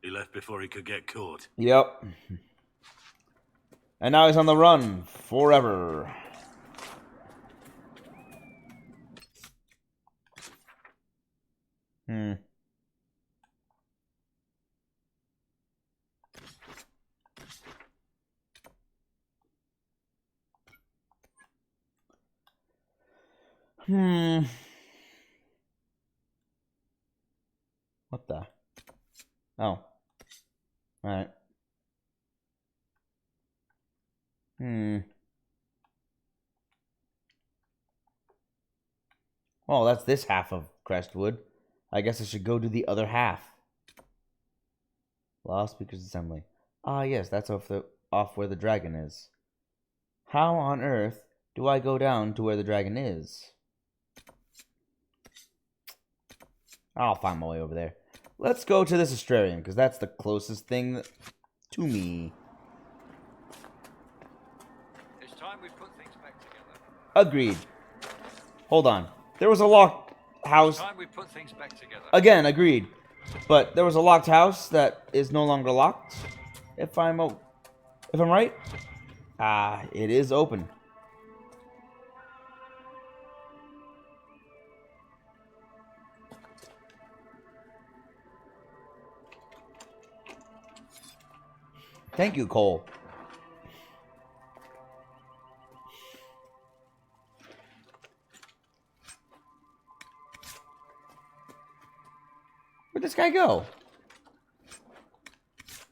He left before he could get caught. Yep. And now he's on the run forever. What the? Oh. Alright. Oh, that's this half of Crestwood. I guess I should go to the other half. Loudspeakers assembly. Ah, yes, that's off where the dragon is. How on earth do I go down to where the dragon is? I'll find my way over there. Let's go to this Astrarium, because that's the closest thing to me. It's time we put things back together. Agreed. Hold on. There was a locked house. It's time we put things back together. Again, agreed. But there was a locked house that is no longer locked. If I'm right? Ah, it is open. Thank you, Cole. Where'd this guy go?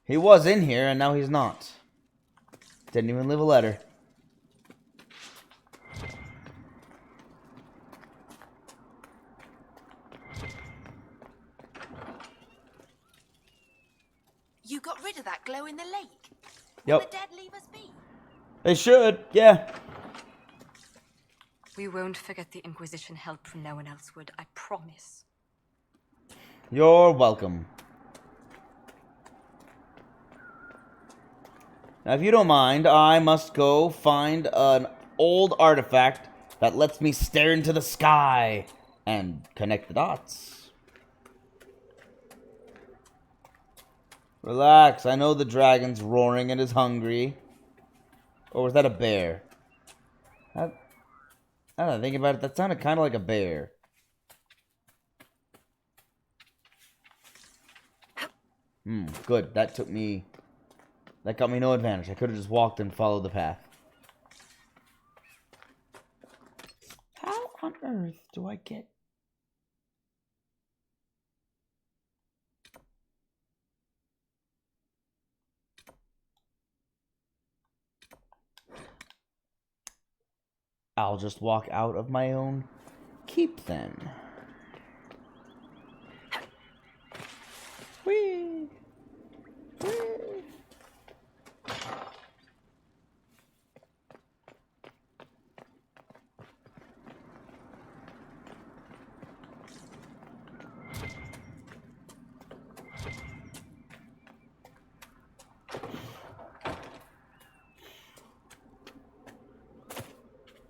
He was in here, and now he's not. Didn't even leave a letter. You got rid of that glow in the lake. Yep. Will the dead leave us be? They should, yeah. We won't forget the Inquisition helped when no one else would, I promise. You're welcome. Now, if you don't mind, I must go find an old artifact that lets me stare into the sky and connect the dots. Relax, I know the dragon's roaring and is hungry. Or was that a bear? Now that I think about it, that sounded kind of like a bear. Good. That got me no advantage. I could have just walked and followed the path. How on earth do I get... I'll just walk out of my own keep then. Whee! Whee!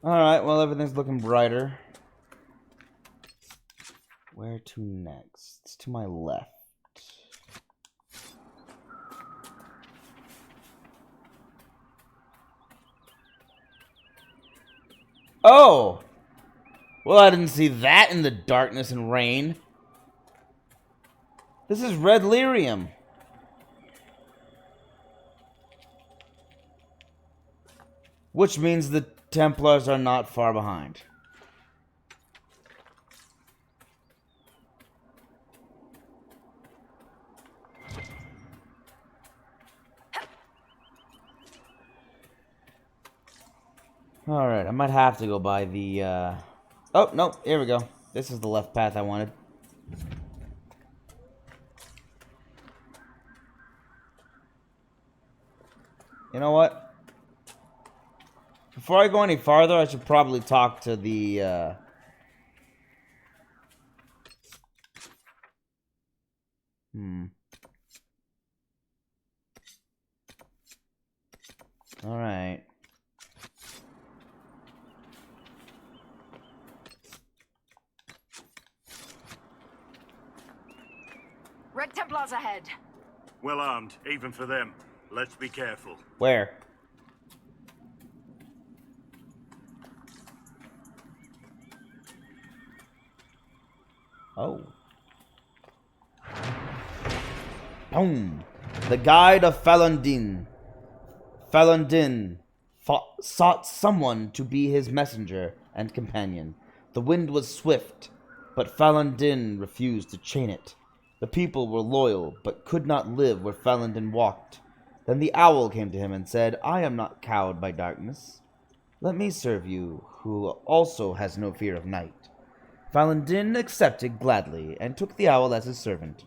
Alright, well, everything's looking brighter. Where to next? It's to my left. Oh! Well, I didn't see that in the darkness and rain. This is red lyrium. Which means the Templars are not far behind. Alright, I might have to go by the, Oh, no, here we go. This is the left path I wanted. You know what? Before I go any farther, I should probably talk to the, Alright. Red Templars ahead. Well armed, even for them. Let's be careful. Where? Oh. Boom. The Guide of Falundin. Falundin sought someone to be his messenger and companion. The wind was swift, but Falundin refused to chain it. The people were loyal, but could not live where Falundin walked. Then the owl came to him and said, I am not cowed by darkness. Let me serve you, who also has no fear of night. Falundin accepted gladly, and took the owl as his servant,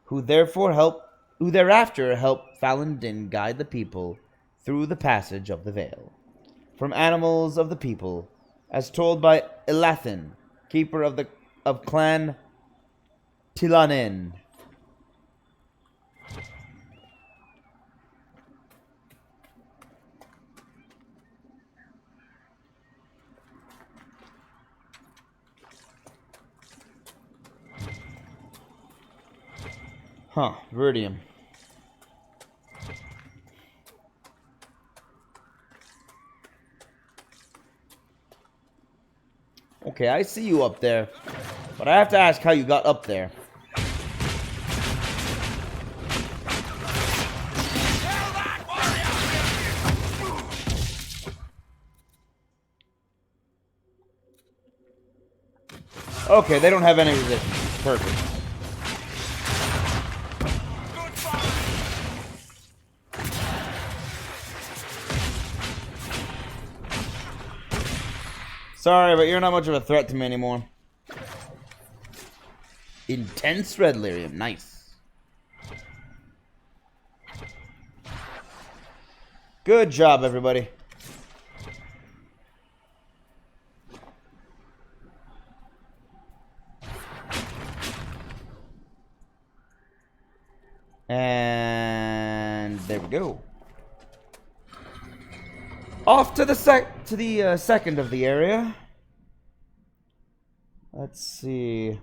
who thereafter helped Falundin guide the people through the passage of the Veil, from animals of the people, as told by Elathin, keeper of Clan Tilanin. Huh, Viridium. Okay, I see you up there, but I have to ask how you got up there. Okay, they don't have any resistance. Perfect. Sorry, but you're not much of a threat to me anymore. Intense red lyrium, nice. Good job, everybody. And there we go. Off to the second of the area. Let's see.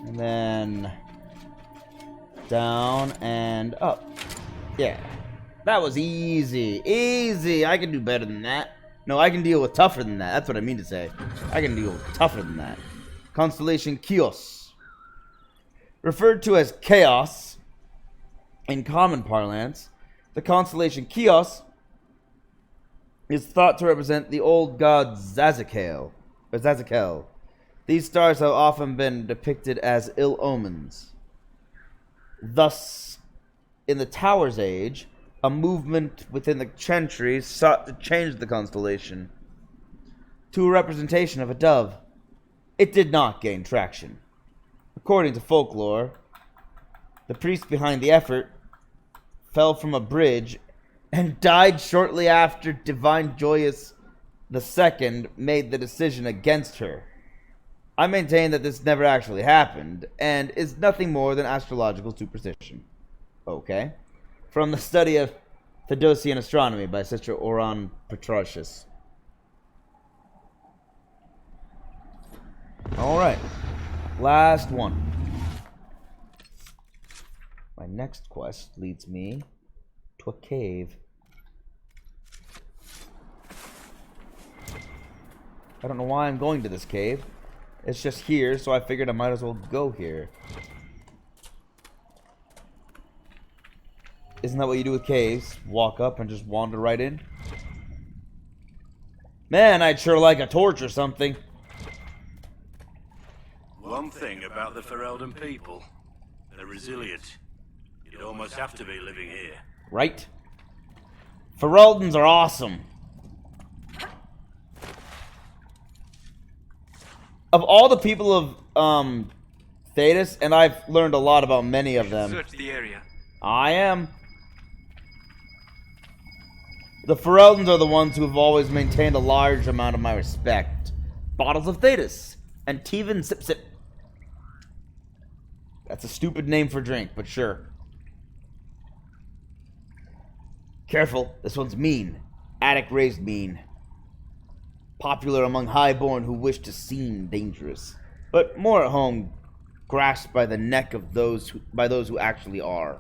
And then down and up. Yeah. That was easy. Easy. I can do better than that. No, I can deal with tougher than that. That's what I mean to say. I can deal with tougher than that. Constellation Chios. Referred to as Chaos in common parlance, the constellation Chios is thought to represent the old god Zazakel. These stars have often been depicted as ill omens. Thus, in the Tower's Age, a movement within the Chantry sought to change the constellation to a representation of a dove. It did not gain traction. According to folklore, the priest behind the effort fell from a bridge and died shortly after Divine Joyous II made the decision against her. I maintain that this never actually happened, and is nothing more than astrological superstition. Okay. From the study of Theodosian astronomy by Sister Oran Petrarchus. Alright. Last one. My next quest leads me to a cave. I don't know why I'm going to this cave. It's just here, so I figured I might as well go here. Isn't that what you do with caves? Walk up and just wander right in? Man, I'd sure like a torch or something. One thing about the Ferelden people, they're resilient. You'd almost have to be living here. Right? Fereldans are awesome. Of all the people of Thedas, and I've learned a lot about many of them. Search the area. I am. The Fereldans are the ones who have always maintained a large amount of my respect. Bottles of Thedas and Tevan Sip Sip. That's a stupid name for drink, but sure. Careful, this one's mean. Attic raised mean. Popular among highborn who wish to seem dangerous, but more at home, grasped by the neck of those who actually are.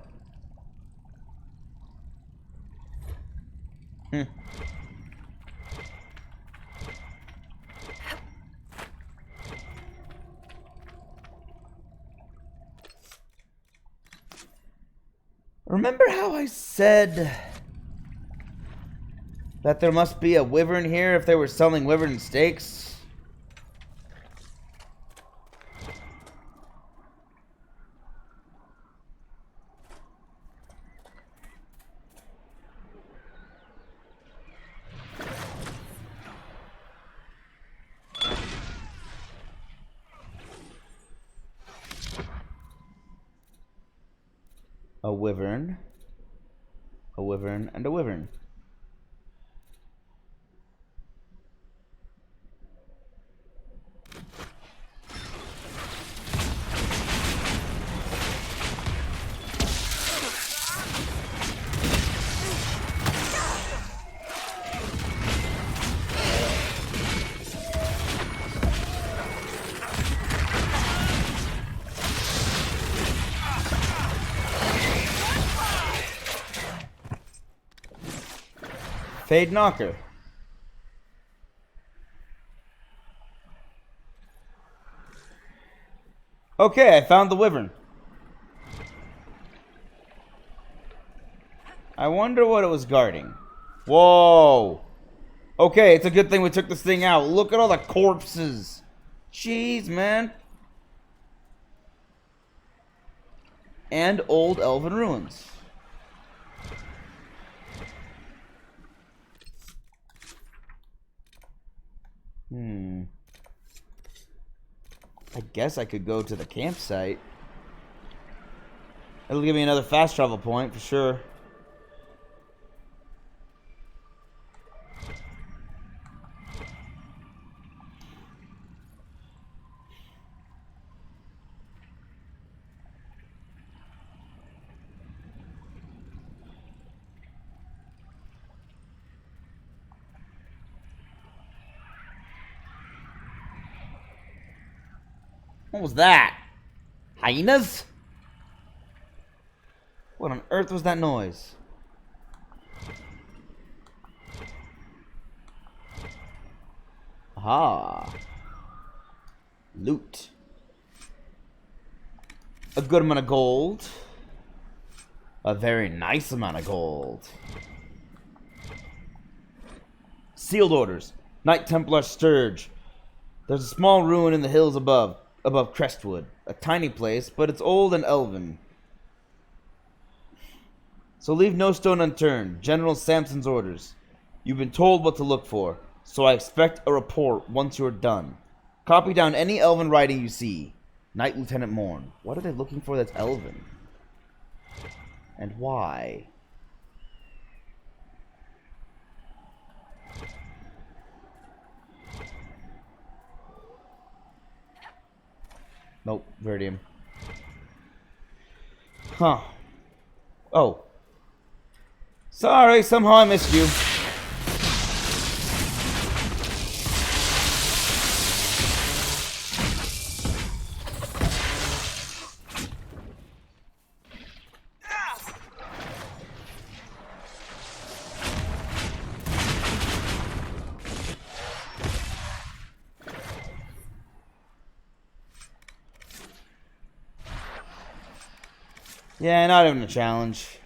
Remember how I said that there must be a wyvern here if they were selling wyvern steaks? A wyvern, and a wyvern. Fade Knocker. Okay, I found the wyvern. I wonder what it was guarding. Whoa. Okay, it's a good thing we took this thing out. Look at all the corpses. Jeez, man. And old elven ruins. I guess I could go to the campsite. It'll give me another fast travel point for sure. What was that? Hyenas? What on earth was that noise? Aha. Loot. A good amount of gold. A very nice amount of gold. Sealed orders. Knight Templar Sturge. There's a small ruin in the hills above Crestwood. A tiny place, but it's old and elven. So leave no stone unturned. General Samson's orders. You've been told what to look for, so I expect a report once you're done. Copy down any elven writing you see. Knight Lieutenant Morn. What are they looking for that's elven? And why? Nope, Veridium. Huh. Oh. Sorry, somehow I missed you. Yeah, not even a challenge.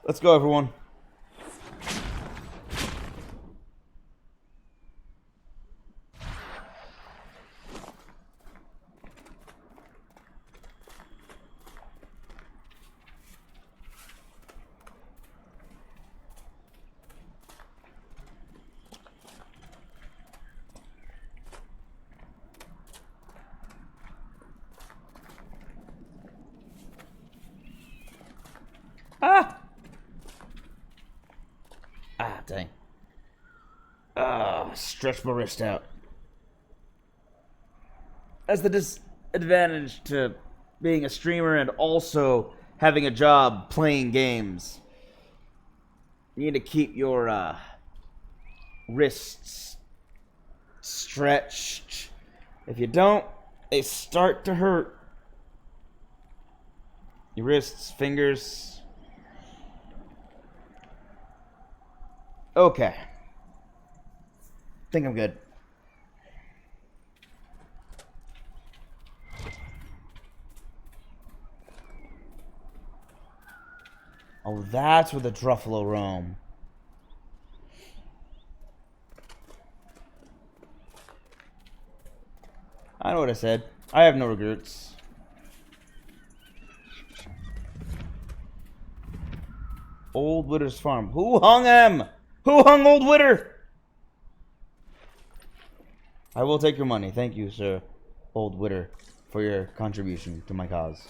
Let's go, everyone. Ah! Ah, dang. Ah, stretch my wrist out. That's the disadvantage to being a streamer and also having a job playing games. You need to keep your wrists stretched. If you don't, they start to hurt. Your wrists, fingers. Okay. Think I'm good. Oh, that's where the Druffalo roam. I know what I said. I have no regrets. Old Witter's farm. Who hung him? Who hung Old Witter? I will take your money. Thank you, sir, Old Witter, for your contribution to my cause.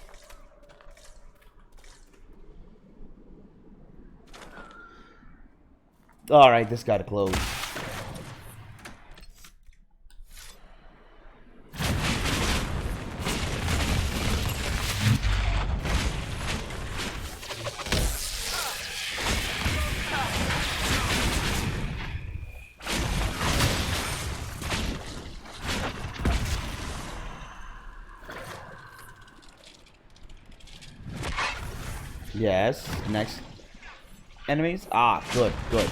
Alright, this gotta close. Yes. Next. Enemies? Ah, good, good.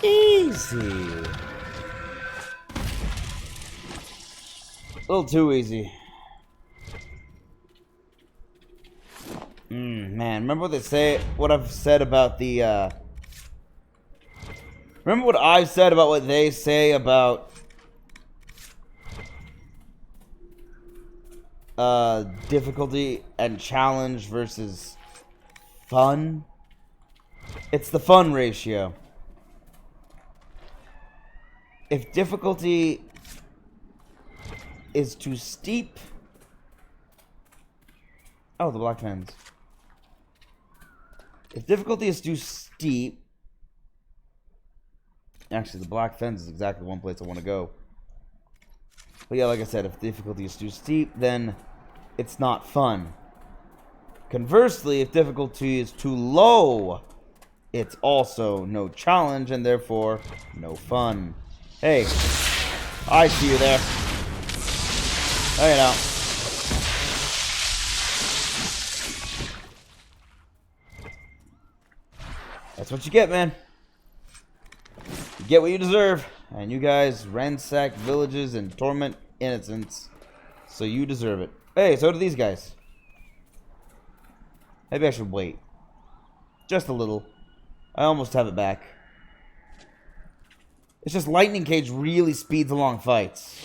Easy. A little too easy. Man, remember what they say? What I've said about the, remember what I've said about what they say about difficulty and challenge versus fun? It's the fun ratio. If difficulty is too steep... Oh, the black fens. If difficulty is too steep... Actually, the black fence is exactly one place I want to go. But yeah, like I said, if difficulty is too steep, then it's not fun. Conversely, if difficulty is too low, it's also no challenge and therefore no fun. Hey, I see you there. Oh, you know. That's what you get, man. You get what you deserve. And you guys ransack villages and torment innocents. So you deserve it. Hey, so do these guys. Maybe I should wait. Just a little. I almost have it back. It's just Lightning Cage really speeds along fights.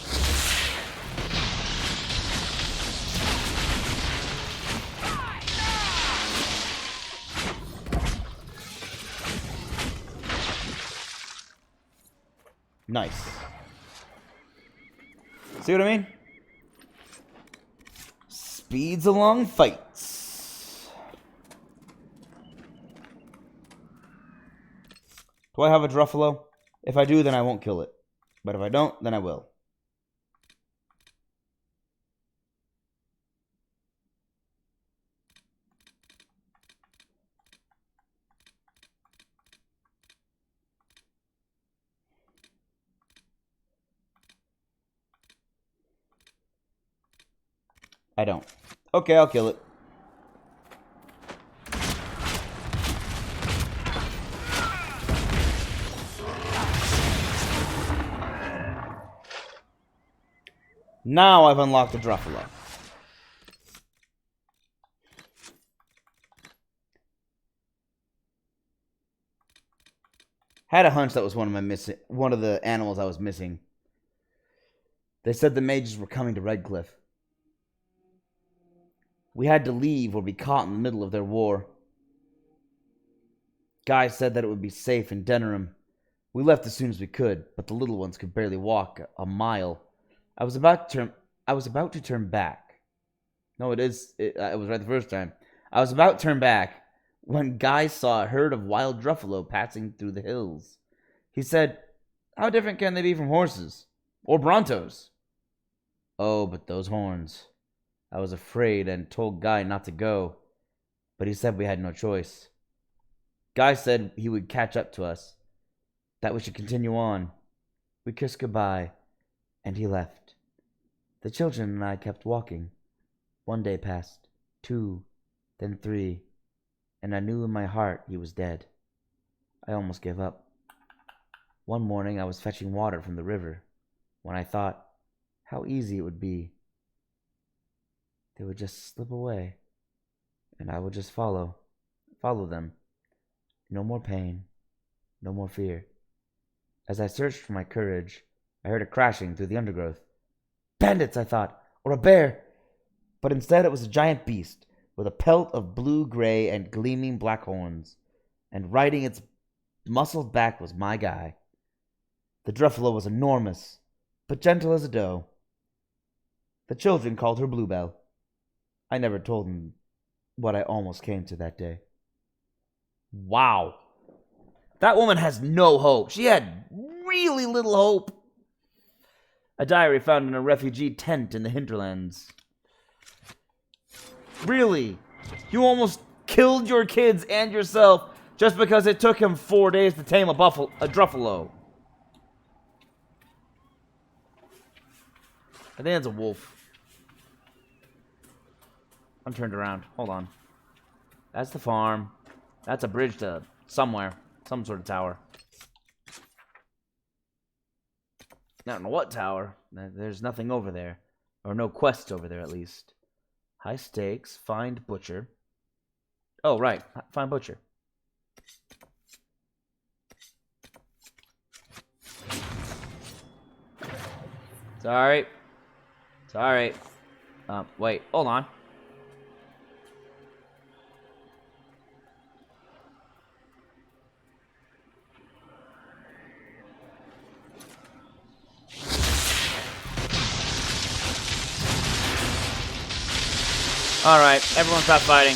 Nice. See what I mean? speeds along fights. Do I have a Druffalo? If I do, then I won't kill it. But if I don't, then I will. I don't. Okay, I'll kill it. Now I've unlocked the Druffalo. Had a hunch that was one of the animals I was missing. They said the mages were coming to Redcliffe. We had to leave or be caught in the middle of their war. Guy said that it would be safe in Denerim. We left as soon as we could, but the little ones could barely walk a mile. I was about to turn back. No, it was right the first time. I was about to turn back when Guy saw a herd of wild Druffalo passing through the hills. He said, "How different can they be from horses? Or Brontos?" Oh, but those horns. I was afraid and told Guy not to go, but he said we had no choice. Guy said he would catch up to us, that we should continue on. We kissed goodbye, and he left. The children and I kept walking. 1 day passed, 2, then 3, and I knew in my heart he was dead. I almost gave up. One morning I was fetching water from the river, when I thought how easy it would be. They would just slip away, and I would just follow them. No more pain, no more fear. As I searched for my courage, I heard a crashing through the undergrowth. Bandits, I thought, or a bear. But instead it was a giant beast, with a pelt of blue-gray and gleaming black horns, and riding its muscled back was my Guy. The Druffalo was enormous, but gentle as a doe. The children called her Bluebell. I never told them what I almost came to that day. Wow. That woman has no hope. She had really little hope. A diary found in a refugee tent in the hinterlands. Really? You almost killed your kids and yourself just because it took him 4 days to tame a Druffalo. I think it's a wolf. I'm turned around. Hold on. That's the farm. That's a bridge to somewhere. Some sort of tower. I don't know what tower. There's nothing over there. Or no quests over there, at least. High stakes. Find butcher. Oh, right. Find butcher. Sorry. Sorry. Wait. Hold on. Alright, everyone stop fighting.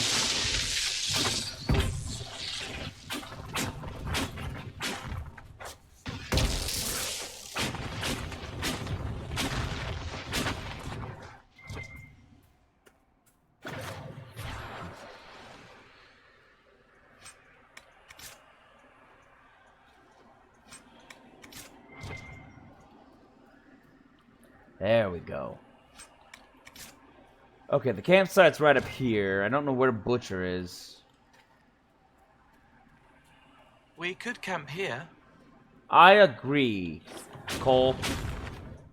There we go. Okay, the campsite's right up here. I don't know where Butcher is. We could camp here. I agree, Cole.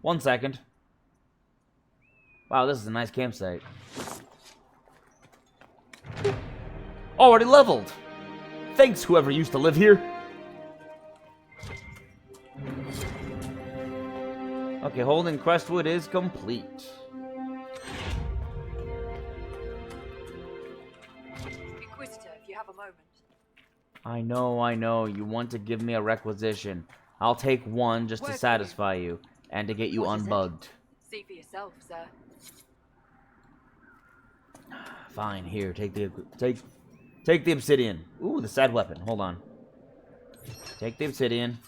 1 second. Wow, this is a nice campsite. Already leveled! Thanks, whoever used to live here. Okay, holding Crestwood is complete. Inquisitor, if you have a moment. I know. You want to give me a requisition. I'll take one just to satisfy you, and to get you unbugged. See for yourself, sir. Fine, here, take the obsidian. Ooh, the sad weapon. Hold on. Take the obsidian.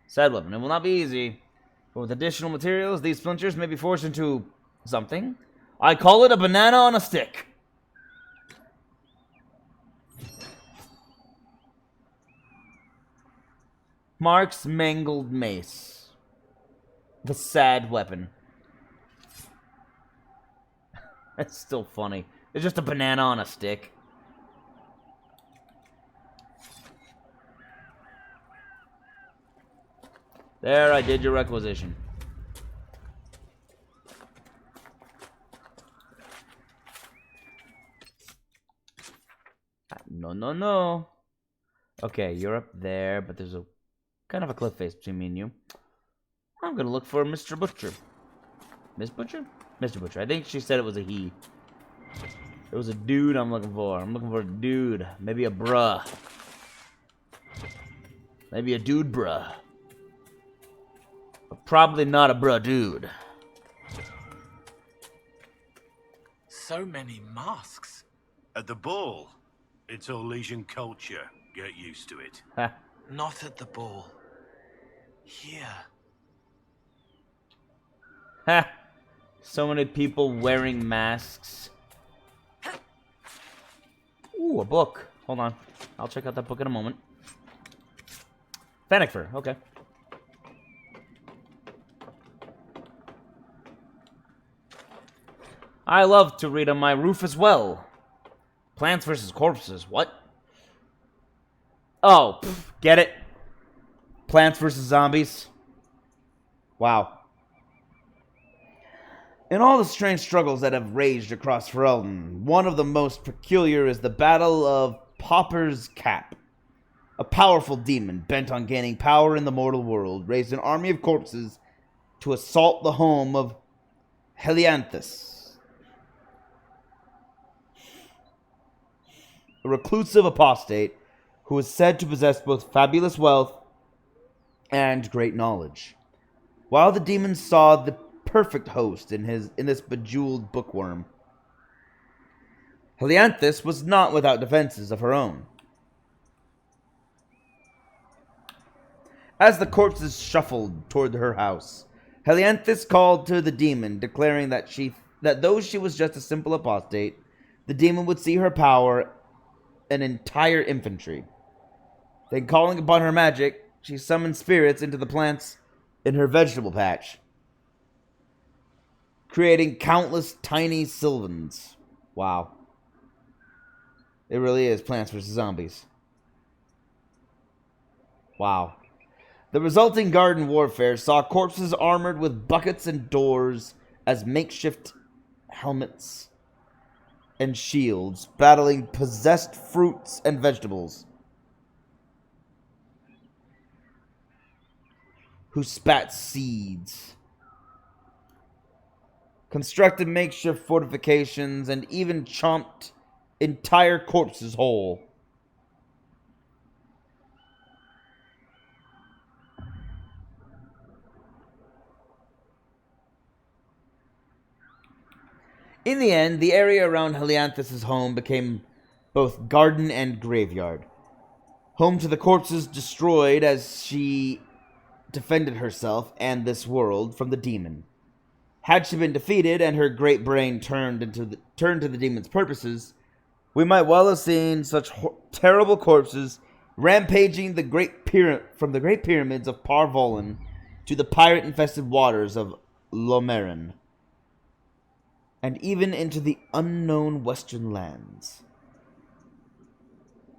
Sad weapon. It will not be easy. But with additional materials, these splinters may be forged into something. I call it a banana on a stick. Mark's mangled mace. The sad weapon. That's still funny. It's just a banana on a stick. There, I did your requisition. No, no, no. Okay, you're up there, but there's a kind of a cliff face between me and you. I'm gonna look for Mr. Butcher. Miss Butcher? Mr. Butcher. I think she said it was a he. It was a dude I'm looking for. I'm looking for a dude. Maybe a bruh. Maybe a dude bruh. But probably not a bruh dude. So many masks. At the ball, it's all Legion culture. Get used to it. Not at the ball. Here. Ha! So many people wearing masks. Ooh, a book. Hold on. I'll check out that book in a moment. Fennifer, okay. I love to read on my roof as well. Plants vs. Corpses, what? Oh, get it? Plants vs. Zombies. Wow. In all the strange struggles that have raged across Ferelden, one of the most peculiar is the Battle of Pauper's Cap. A powerful demon bent on gaining power in the mortal world raised an army of corpses to assault the home of Helianthus, a reclusive apostate who is said to possess both fabulous wealth and great knowledge. While the demon saw the perfect host in this bejeweled bookworm, Helianthus was not without defenses of her own. As the corpses shuffled toward her house, Helianthus called to the demon, declaring that though she was just a simple apostate, the demon would see her power an entire infantry. Then, calling upon her magic, she summoned spirits into the plants in her vegetable patch, creating countless tiny sylvans. Wow. It really is Plants vs. Zombies. Wow. The resulting garden warfare saw corpses armored with buckets and doors as makeshift helmets and shields, battling possessed fruits and vegetables, who spat seeds, constructed makeshift fortifications, and even chomped entire corpses whole. In the end, the area around Helianthus' home became both garden and graveyard, home to the corpses destroyed as she defended herself and this world from the demon. Had she been defeated and her great brain turned to the demon's purposes, we might well have seen such terrible corpses rampaging from the great pyramids of Parvolan to the pirate-infested waters of Lomerin, and even into the unknown western lands.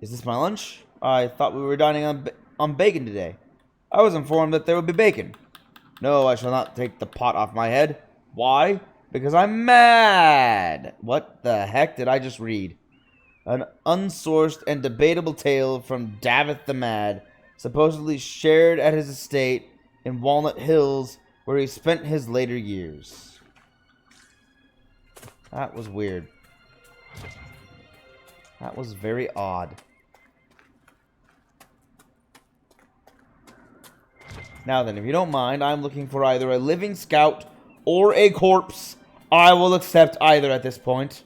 Is this my lunch? I thought we were dining on bacon today. I was informed that there would be bacon. No, I shall not take the pot off my head. Why? Because I'm mad! What the heck did I just read? An unsourced and debatable tale from Davith the Mad, supposedly shared at his estate in Walnut Hills, where he spent his later years. That was weird. That was very odd. Now then, if you don't mind, I'm looking for either a living scout or a corpse. I will accept either at this point.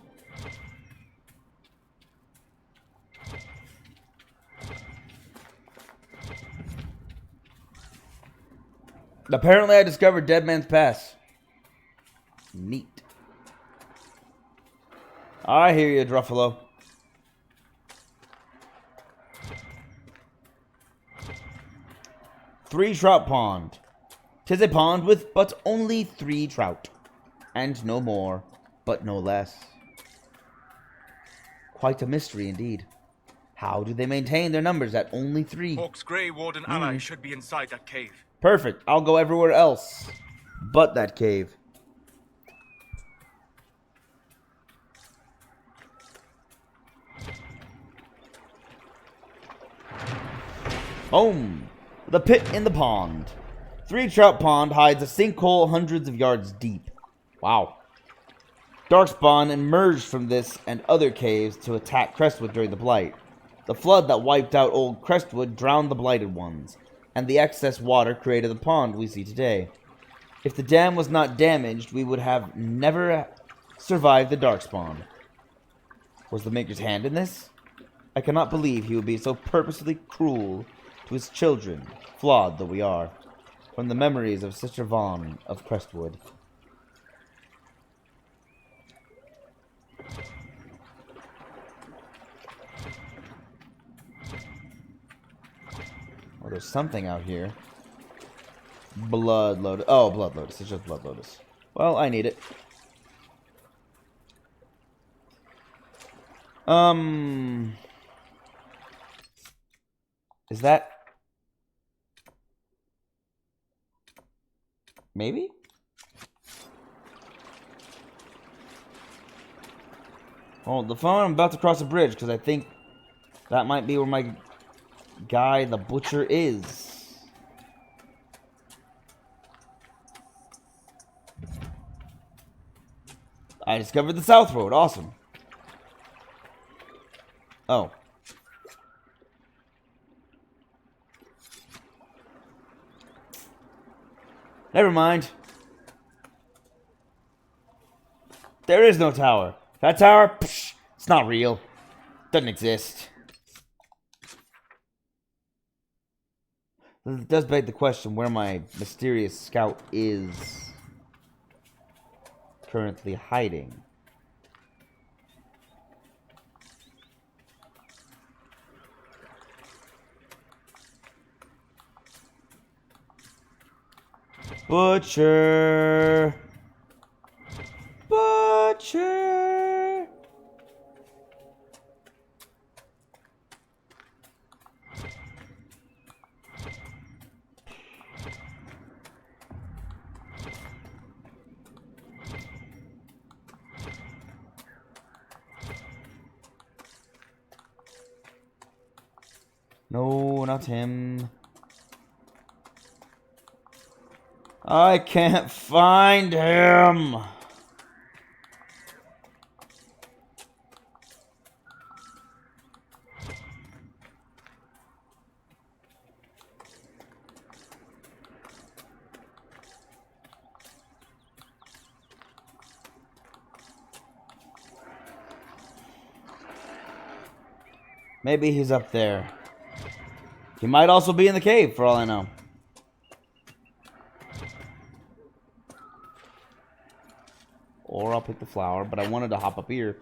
Apparently I discovered Dead Man's Pass. Neat. I hear you, Druffalo. Three trout pond. 'Tis a pond with but only 3 trout. And no more, but no less. Quite a mystery indeed. How do they maintain their numbers at only 3? Hawk's Grey Warden ally should be inside that cave. Perfect. I'll go everywhere else but that cave. Home. The pit in the pond. 3 trout pond hides a sinkhole hundreds of yards deep. Wow. Darkspawn emerged from this and other caves to attack Crestwood during the Blight. The flood that wiped out old Crestwood drowned the blighted ones, and the excess water created the pond we see today. If the dam was not damaged, we would have never survived the Darkspawn. Was the Maker's hand in this? I cannot believe he would be so purposely cruel to his children, flawed though we are, from the memories of Sister Vaughn of Crestwood. Oh, there's something out here. Blood Lotus. Oh, Blood Lotus. It's just Blood Lotus. Well, I need it. Is that... Maybe? Hold the phone. I'm about to cross a bridge because I think that might be where my guy, the butcher, is. I discovered the South Road. Awesome. Oh. Never mind. There is no tower. That tower, psh, it's not real. Doesn't exist. It does beg the question where my mysterious scout is currently hiding. Butcher. Butcher. No, not him. I can't find him. Maybe he's up there. He might also be in the cave, for all I know. Or I'll pick the flower, but I wanted to hop up here.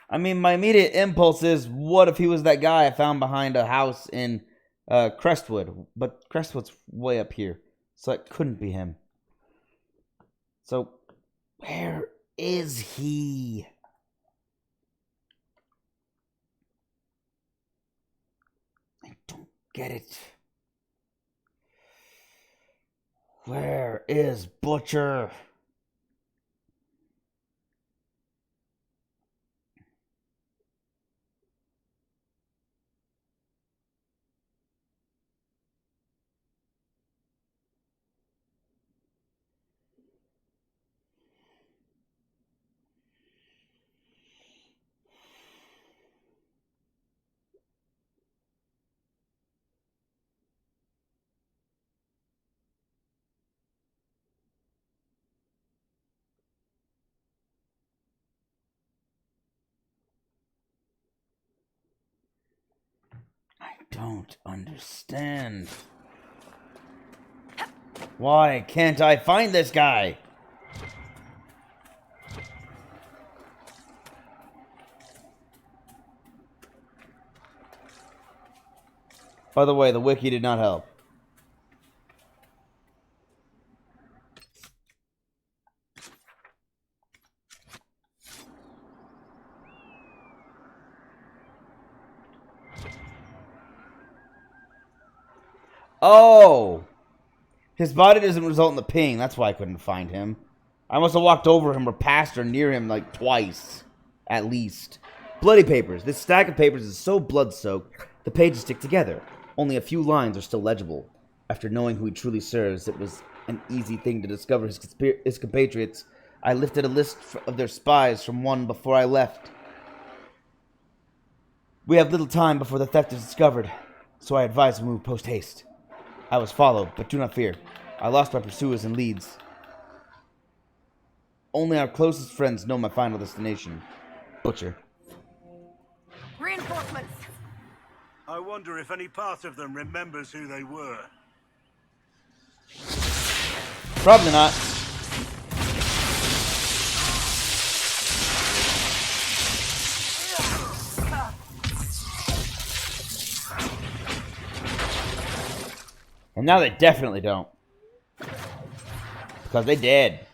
I mean, my immediate impulse is, what if he was that guy I found behind a house in Crestwood? But Crestwood's way up here, so it couldn't be him. So, where is he? I don't get it. Where is Butcher? don't understand. Why can't I find this guy? By the way, the wiki did not help. Oh! His body doesn't result in the ping. That's why I couldn't find him. I must have walked over him or past or near him like twice. At least. Bloody papers. This stack of papers is so blood-soaked, the pages stick together. Only a few lines are still legible. After knowing who he truly serves, it was an easy thing to discover his compatriots. I lifted a list of their spies from one before I left. We have little time before the theft is discovered, so I advise we move post-haste. I was followed, but do not fear. I lost my pursuers and leads. Only our closest friends know my final destination. Butcher. Reinforcements! I wonder if any part of them remembers who they were. Probably not. And now they definitely don't. Because they dead.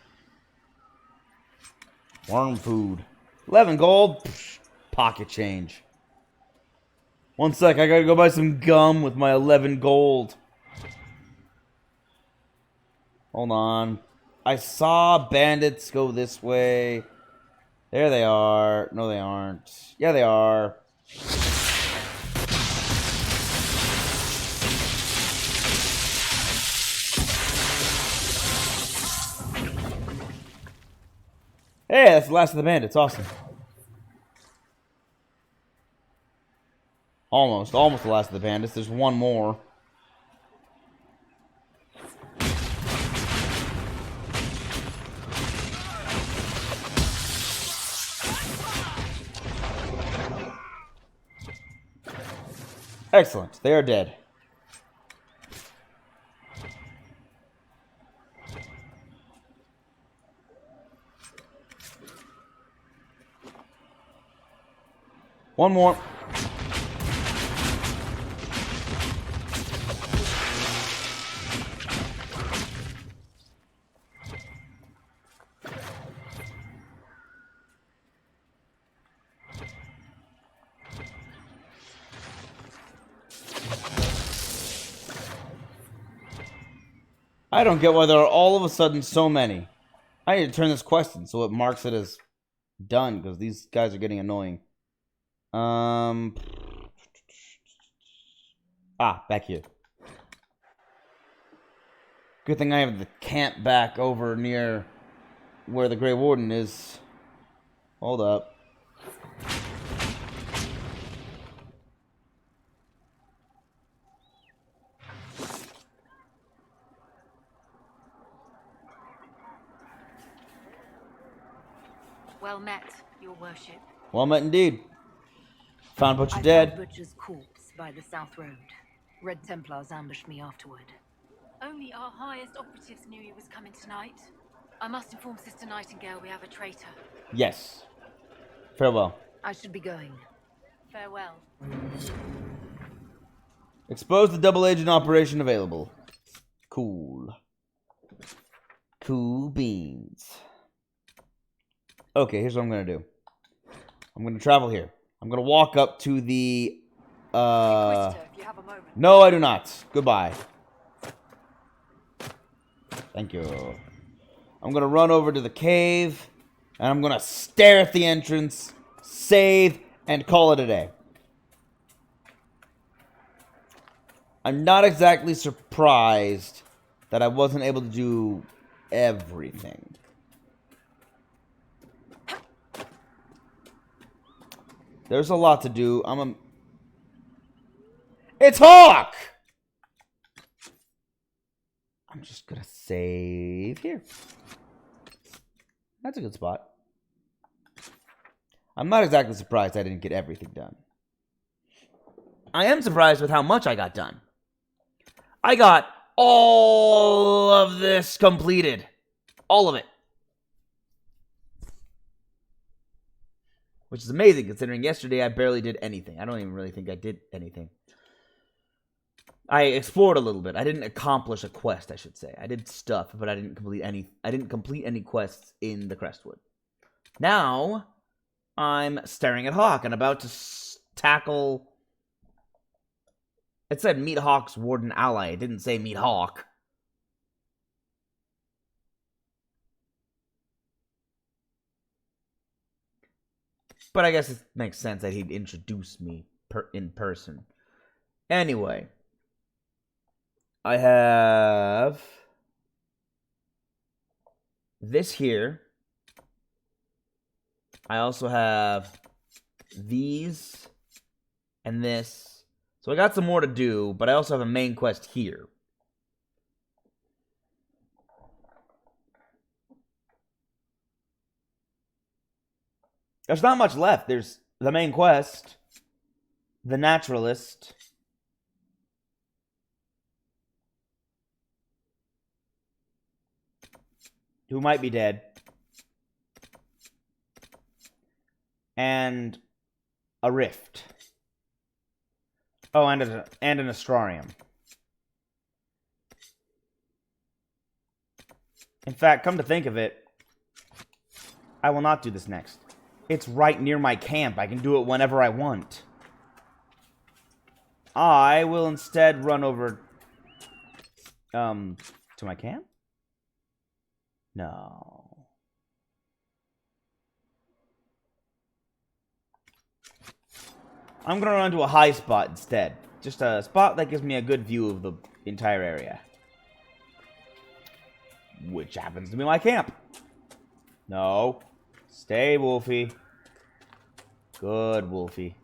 Worm food. 11 gold. Psh, pocket change. One sec, I gotta go buy some gum with my 11 gold. Hold on. I saw bandits go this way. There they are. No, they aren't. Yeah, they are. Hey, that's the last of the bandits. Awesome. Almost the last of the bandits. There's one more. Excellent. They are dead. One more. I don't get why there are all of a sudden so many. I need to turn this quest in so it marks it as done, because these guys are getting annoying. Back here. Good thing I have the camp back over near where the Grey Warden is. Hold up. Well met, your worship. Well met indeed. Found Butcher I dead. found Butcher's corpse by the South Road. Red Templars ambushed me afterward. Only our highest operatives knew he was coming tonight. I must inform Sister Nightingale we have a traitor. Yes. Farewell. I should be going. Farewell. Expose the double agent operation available. Cool. Cool beans. Okay, here's what I'm gonna do. I'm gonna travel here. I'm gonna walk up to the Inquisitor, if you have a moment. No, I do not. Goodbye. Thank you. I'm gonna run over to the cave, and I'm gonna stare at the entrance, save, and call it a day. I'm not exactly surprised that I wasn't able to do everything. There's a lot to do. It's Hawk! I'm just gonna save here. That's a good spot. I'm not exactly surprised I didn't get everything done. I am surprised with how much I got done. I got all of this completed. All of it. Which is amazing, considering yesterday I barely did anything. I don't even really think I did anything. I explored a little bit. I didn't accomplish a quest, I should say. I did stuff, but I didn't complete any quests in the Crestwood. Now, I'm staring at Hawk and about to tackle... It said meet Hawk's warden ally. It didn't say meet Hawk. But I guess it makes sense that he'd introduce me in person. Anyway. I have this here. I also have these and this. So I got some more to do, but I also have a main quest here. There's not much left. There's the main quest, the naturalist, who might be dead, and a rift. Oh, and an astrarium. In fact, come to think of it, I will not do this next. It's right near my camp. I can do it whenever I want. I will instead run over to my camp? No. I'm gonna run to a high spot instead. Just a spot that gives me a good view of the entire area. Which happens to be my camp. No. Stay, Wolfie. Good, Wolfie.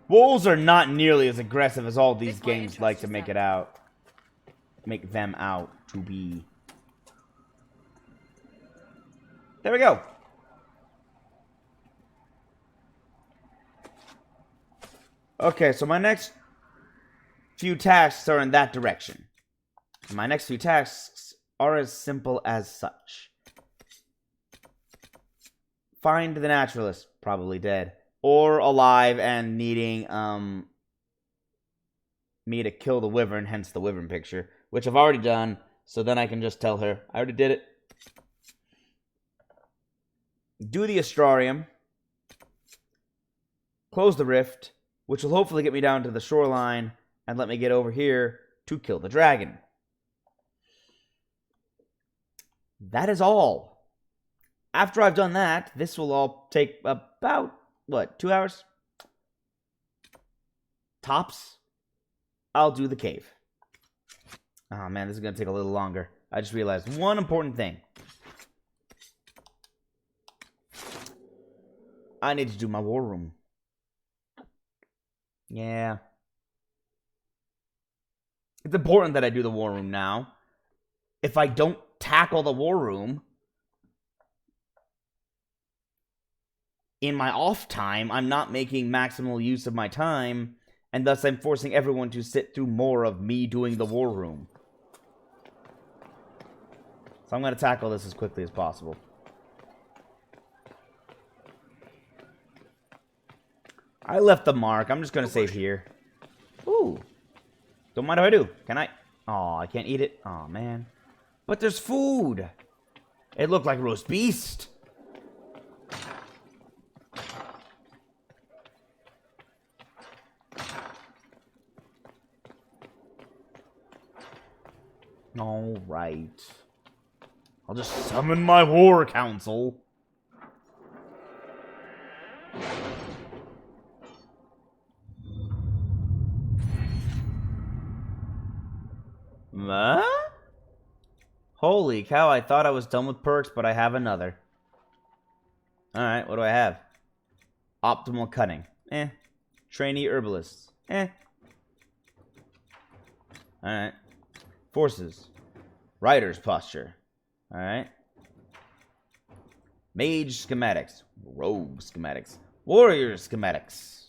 Wolves are not nearly as aggressive as all these games like to make them out to be. There we go. Okay, so my next few tasks are in that direction. My next few tasks are as simple as such. Find the naturalist, probably dead. Or alive and needing me to kill the wyvern, hence the wyvern picture. Which I've already done, so then I can just tell her, I already did it. Do the astrarium. Close the rift, which will hopefully get me down to the shoreline and let me get over here to kill the dragon. That is all. After I've done that, this will all take about, what, 2 hours? Tops? I'll do the cave. Oh man, this is going to take a little longer. I just realized one important thing. I need to do my war room. Yeah. It's important that I do the war room now. If I don't tackle the war room in my off time, I'm not making maximal use of my time, and thus I'm forcing everyone to sit through more of me doing the war room. So I'm going to tackle this as quickly as possible. I left the mark. I'm just going to save here. Ooh. Don't mind if I do. Can I? Oh, I can't eat it. Oh, man. But there's food. It looked like roast beast. All right. I'll just summon my war council. Huh? Holy cow, I thought I was done with perks, but I have another. Alright, what do I have? Optimal cutting. Eh. Trainee herbalist. Eh. Alright. Forces. Rider's posture. Alright. Mage schematics. Rogue schematics. Warrior schematics.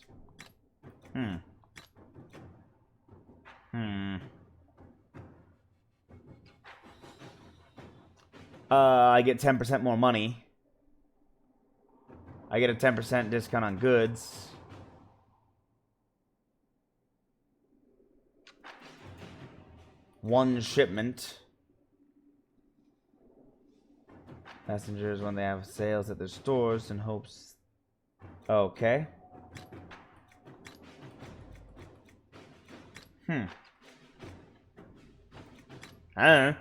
I get 10% more money. I get a 10% discount on goods. One shipment. Passengers when they have sales at their stores in hopes. Okay. I don't know.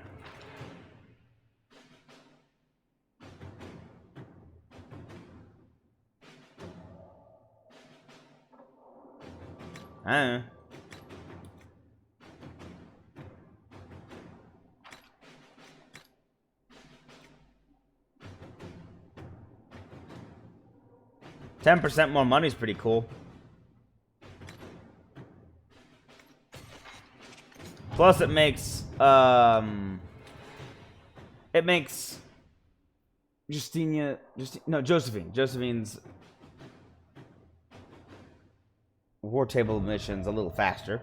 I don't know. 10% more money is pretty cool. Plus it makes Josephine's war table missions a little faster.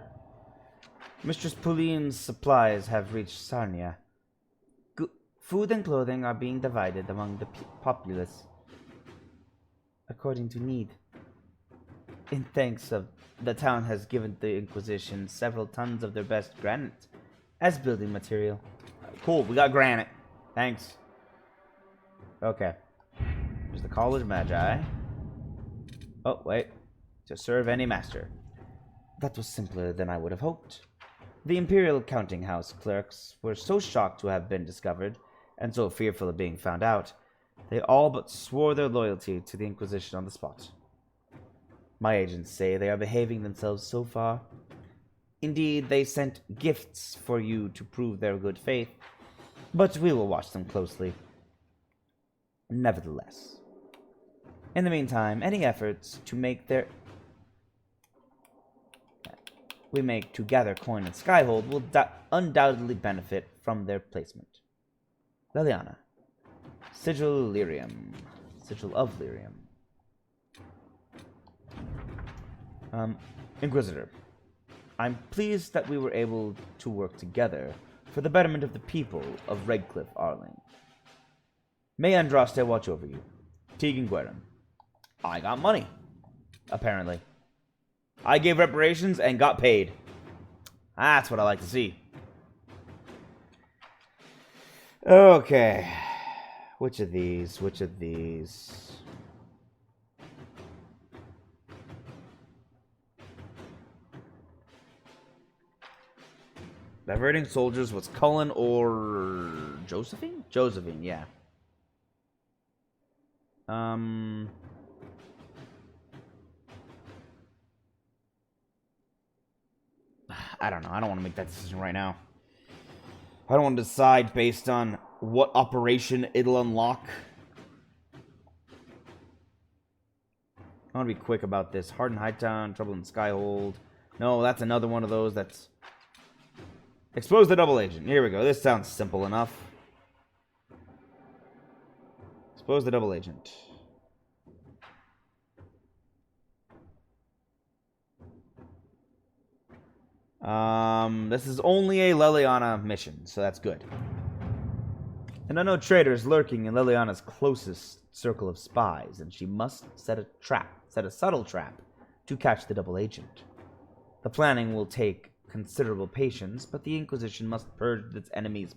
Mistress Pauline's supplies have reached Sarnia. Food and clothing are being divided among the populace according to need. In thanks of the town has given the Inquisition several tons of their best granite as building material. Cool, we got granite. Thanks. Okay. There's the College Magi. Oh, wait. To serve any master. That was simpler than I would have hoped. The Imperial Counting House clerks were so shocked to have been discovered, and so fearful of being found out, they all but swore their loyalty to the Inquisition on the spot. My agents say they are behaving themselves so far. Indeed, they sent gifts for you to prove their good faith, but we will watch them closely. Nevertheless, in the meantime, any efforts to make to gather coin and skyhold will undoubtedly benefit from their placement. Leliana. Sigil Lyrium. Sigil of Lyrium. Inquisitor. I'm pleased that we were able to work together for the betterment of the people of Redcliffe Arling. May Andraste watch over you. Tegan Guerin. I got money. Apparently. I gave reparations and got paid. That's what I like to see. Okay. Which of these? Which of these? Diverting soldiers was Cullen or Josephine? Josephine, yeah. I don't know. I don't want to make that decision right now. I don't want to decide based on what operation it'll unlock. I want to be quick about this. Hardened Hightown, Trouble in Skyhold. No, that's another one of those that's... Expose the double agent. Here we go. This sounds simple enough. Expose the double agent. This is only a Leliana mission, so that's good. An unknown traitor is lurking in Leliana's closest circle of spies, and she must set a subtle trap to catch the double agent. The planning will take considerable patience, but the Inquisition must purge its enemies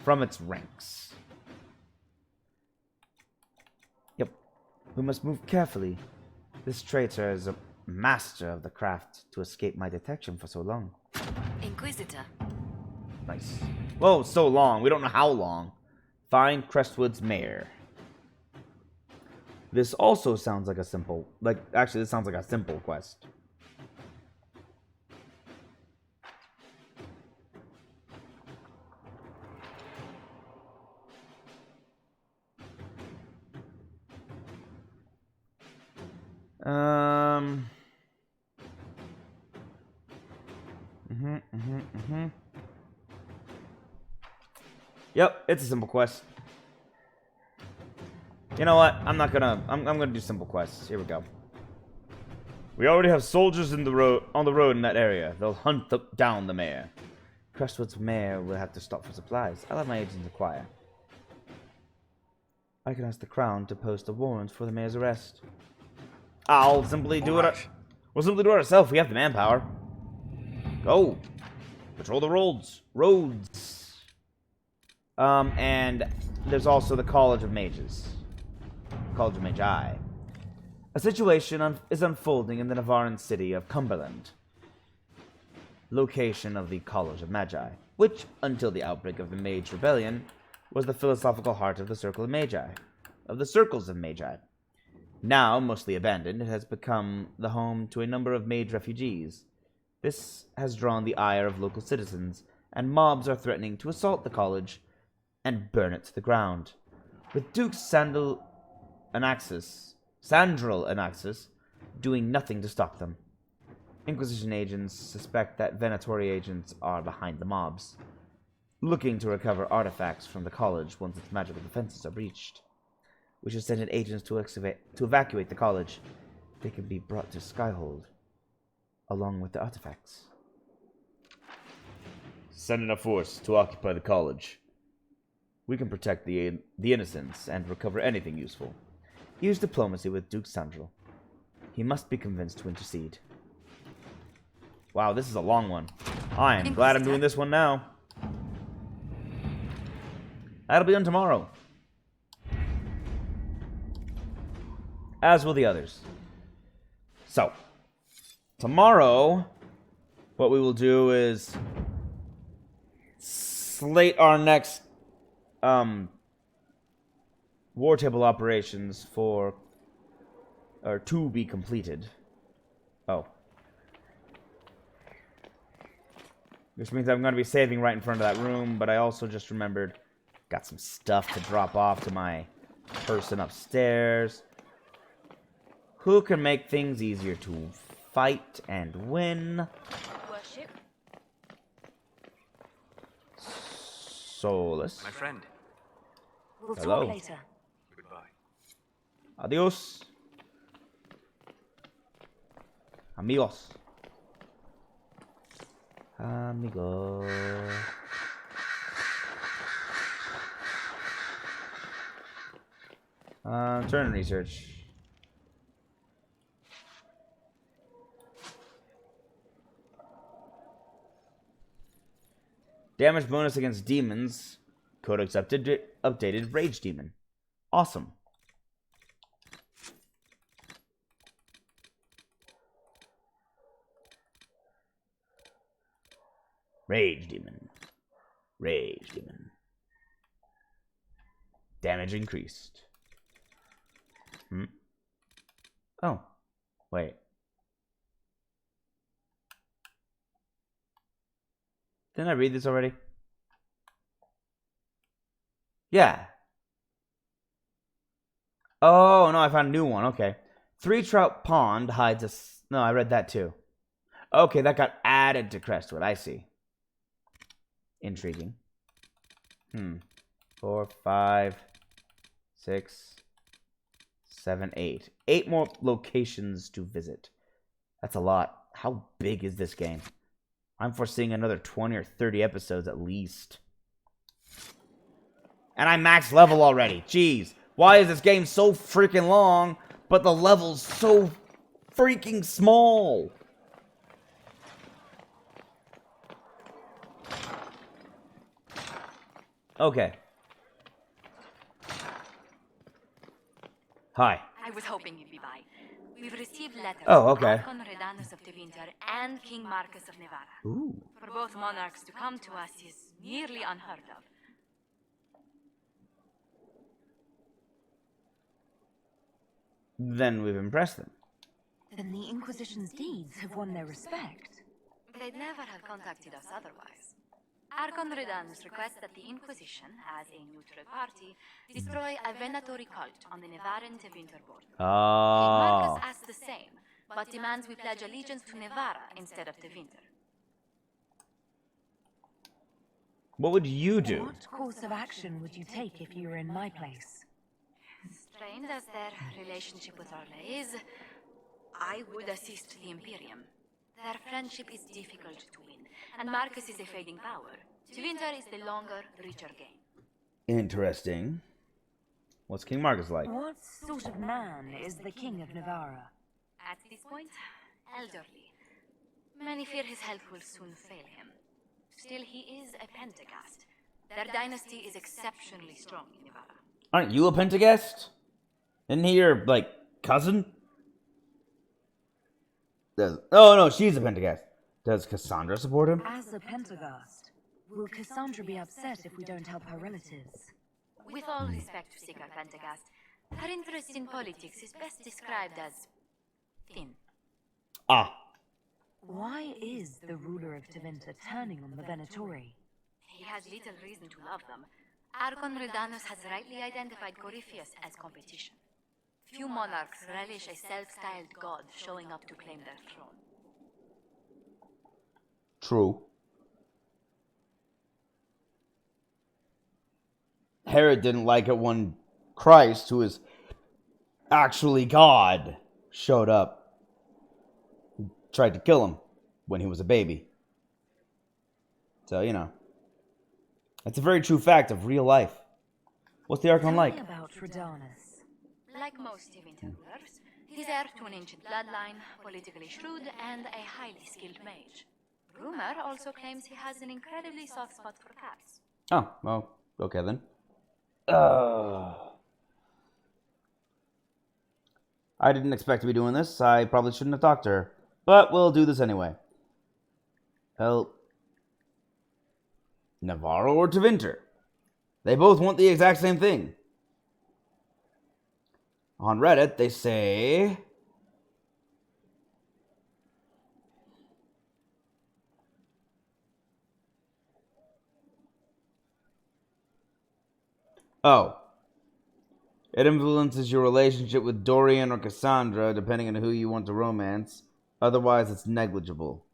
from its ranks. Yep. We must move carefully. This traitor is a master of the craft to escape my detection for so long. Inquisitor. Nice. Whoa, so long. We don't know how long. Find Crestwood's mare. This also sounds like a simple... actually, this sounds like a simple quest. Yep, it's a simple quest. You know what? I'm gonna do simple quests. Here we go. We already have soldiers on the road in that area. They'll hunt down the mayor. Crestwood's mayor will have to stop for supplies. I'll have my agents inquire. I can ask the Crown to post a warrant for the mayor's arrest. I'll simply do it. We'll simply do it ourselves. We have the manpower. Go. Patrol the roads. And there's also the College of Mages. College of Magi. A situation is unfolding in the Navaran city of Cumberland. Location of the College of Magi, which, until the outbreak of the Mage Rebellion, was the philosophical heart of the Circles of Magi. Now, mostly abandoned, it has become the home to a number of mage refugees. This has drawn the ire of local citizens, and mobs are threatening to assault the college and burn it to the ground, with Duke Sandral Anaxis doing nothing to stop them. Inquisition agents suspect that Venatori agents are behind the mobs, looking to recover artifacts from the college once its magical defenses are breached. We should send in agents to evacuate the college. They can be brought to Skyhold, along with the artifacts. Send in a force to occupy the college. We can protect the innocents and recover anything useful. Use diplomacy with Duke Sandral. He must be convinced to intercede. Wow, this is a long one. I am glad I'm doing this one now. That'll be done tomorrow. As will the others. So, tomorrow, what we will do is slate our next war table operations to be completed. Oh. Which means I'm going to be saving right in front of that room, but I also just remembered, got some stuff to drop off to my person upstairs. Who can make things easier to fight and win? Worship. Solus. My friend. We'll Hello. talk later. Goodbye. Adios. Amigos. Amigo. Turn research. Damage bonus against demons. Codex updated Rage Demon. Awesome. Rage Demon. Rage Demon. Damage increased. Oh. Wait. Didn't I read this already? Yeah. Oh, no, I found a new one. Okay. Three Trout Pond hides a... No, I read that too. Okay, that got added to Crestwood. I see. Intriguing. 4, 5, 6, 7, 8. 8 more locations to visit. That's a lot. How big is this game? I'm foreseeing another 20 or 30 episodes at least. And I'm max level already. Jeez. Why is this game so freaking long, but the level's so freaking small? Okay. Hi. I was hoping you'd be by. We've received letters Oh, okay. from Archon Redanus of Tevinter and King Marcus of Nevada. Ooh. For both monarchs to come to us is nearly unheard of. Then we've impressed them. Then the Inquisition's deeds have won their respect. They'd never have contacted us otherwise. Archon Redanus requests that the Inquisition, as a neutral party, destroy a Venatori cult on the Nevaran-Tevinter border. King Oh. Marcus asks the same, but demands we pledge allegiance to Nevara instead of Tevinter. What would you do? What course of action would you take if you were in my place? strained as their relationship with Orlais is, I would assist the Imperium. Their friendship is difficult to win, and Marcus is a fading power. Tevinter is the longer, richer game. Interesting. What's King Marcus like? What sort of man is the King of Navarra? At this point, elderly. Many fear his health will soon fail him. Still, he is a Pentagast. Their dynasty is exceptionally strong in Navarra. Aren't you a Pentagast? Isn't he your, like, cousin? Oh, no, she's a Pentagast. Does Cassandra support him? As a Pentagast, will Cassandra be upset if we don't help her relatives? With all respect to Sikar Pentagast, her interest in politics is best described as thin. Ah. Why is the ruler of Tevinter turning on the Venatori? He has little reason to love them. Archon Redanus has rightly identified Corypheus as competition. Few monarchs relish a self-styled god showing up to claim their throne. True. Herod didn't like it when Christ, who is actually God, showed up. He tried to kill him when he was a baby. So, you know. It's a very true fact of real life. What's the Archon like? Tell me about Redanus. Like most Tevinter rulers, he's heir to an ancient bloodline, politically shrewd, and a highly skilled mage. Rumor also claims he has an incredibly soft spot for cats. Oh, well, okay then. I didn't expect to be doing this. I probably shouldn't have talked to her. But we'll do this anyway. Well, Navarro or Tevinter? They both want the exact same thing. On Reddit, they say... Oh. It influences your relationship with Dorian or Cassandra, depending on who you want to romance. Otherwise, it's negligible.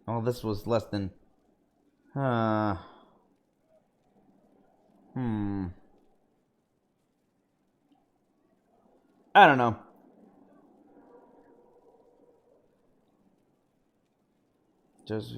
Well, this was less than... I don't know. Just...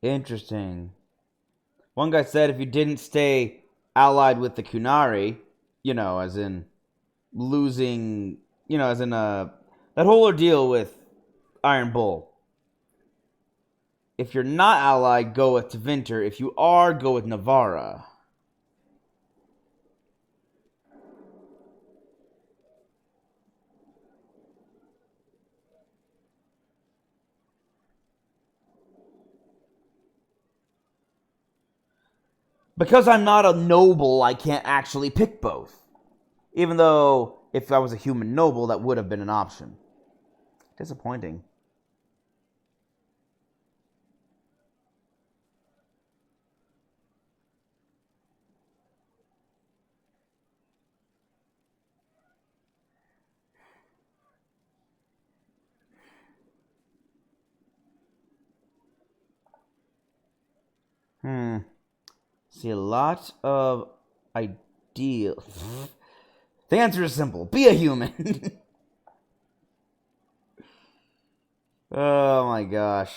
Interesting. One guy said if you didn't stay allied with the Kunari, you know, as in losing, you know, as in that whole ordeal with Iron Bull. If you're not allied, go with Tevinter. If you are, go with Navarra. Because I'm not a noble, I can't actually pick both. Even though, if I was a human noble, that would have been an option. Disappointing. See a lot of deal? The answer is simple. Be a human. Oh my gosh.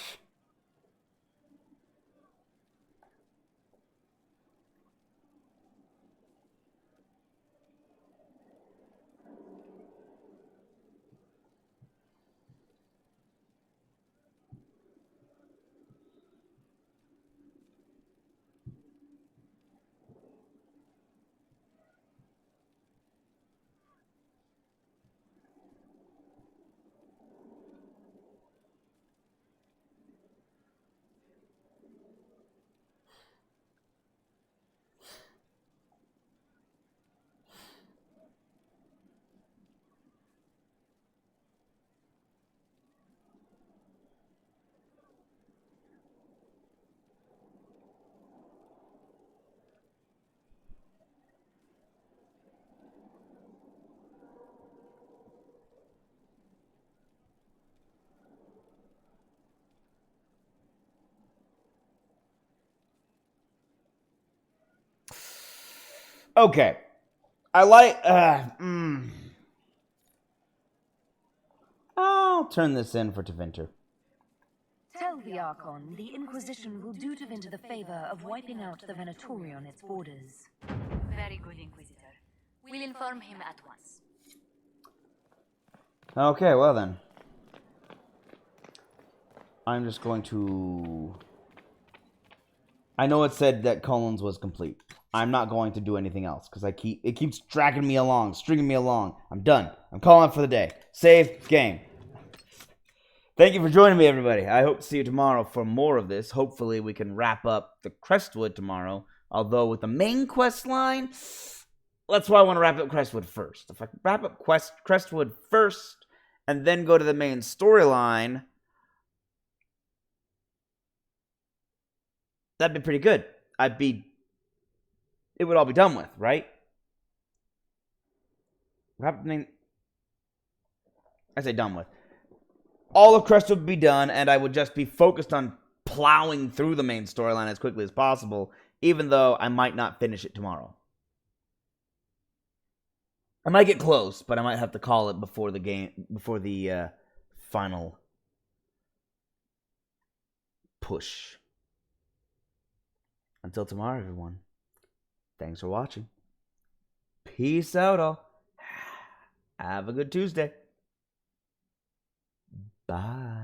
Okay. I like... I'll turn this in for Tevinter. Tell the Archon the Inquisition will do Tevinter the favor of wiping out the Venatori on its borders. Very good, Inquisitor. We'll inform him at once. Okay, well then. I'm just going to... I know it said that Collins was complete. I'm not going to do anything else, because it keeps dragging me along, stringing me along. I'm done. I'm calling for the day. Save game. Thank you for joining me, everybody. I hope to see you tomorrow for more of this. Hopefully, we can wrap up the Crestwood tomorrow. Although, with the main quest line, that's why I want to wrap up Crestwood first. If I can wrap up Crestwood first, and then go to the main storyline, that'd be pretty good. It would all be done with, right? I say done with. All of Crestwood would be done, and I would just be focused on plowing through the main storyline as quickly as possible, even though I might not finish it tomorrow. I might get close, but I might have to call it before the final push. Until tomorrow, everyone. Thanks for watching. Peace out, all. Have a good Tuesday. Bye.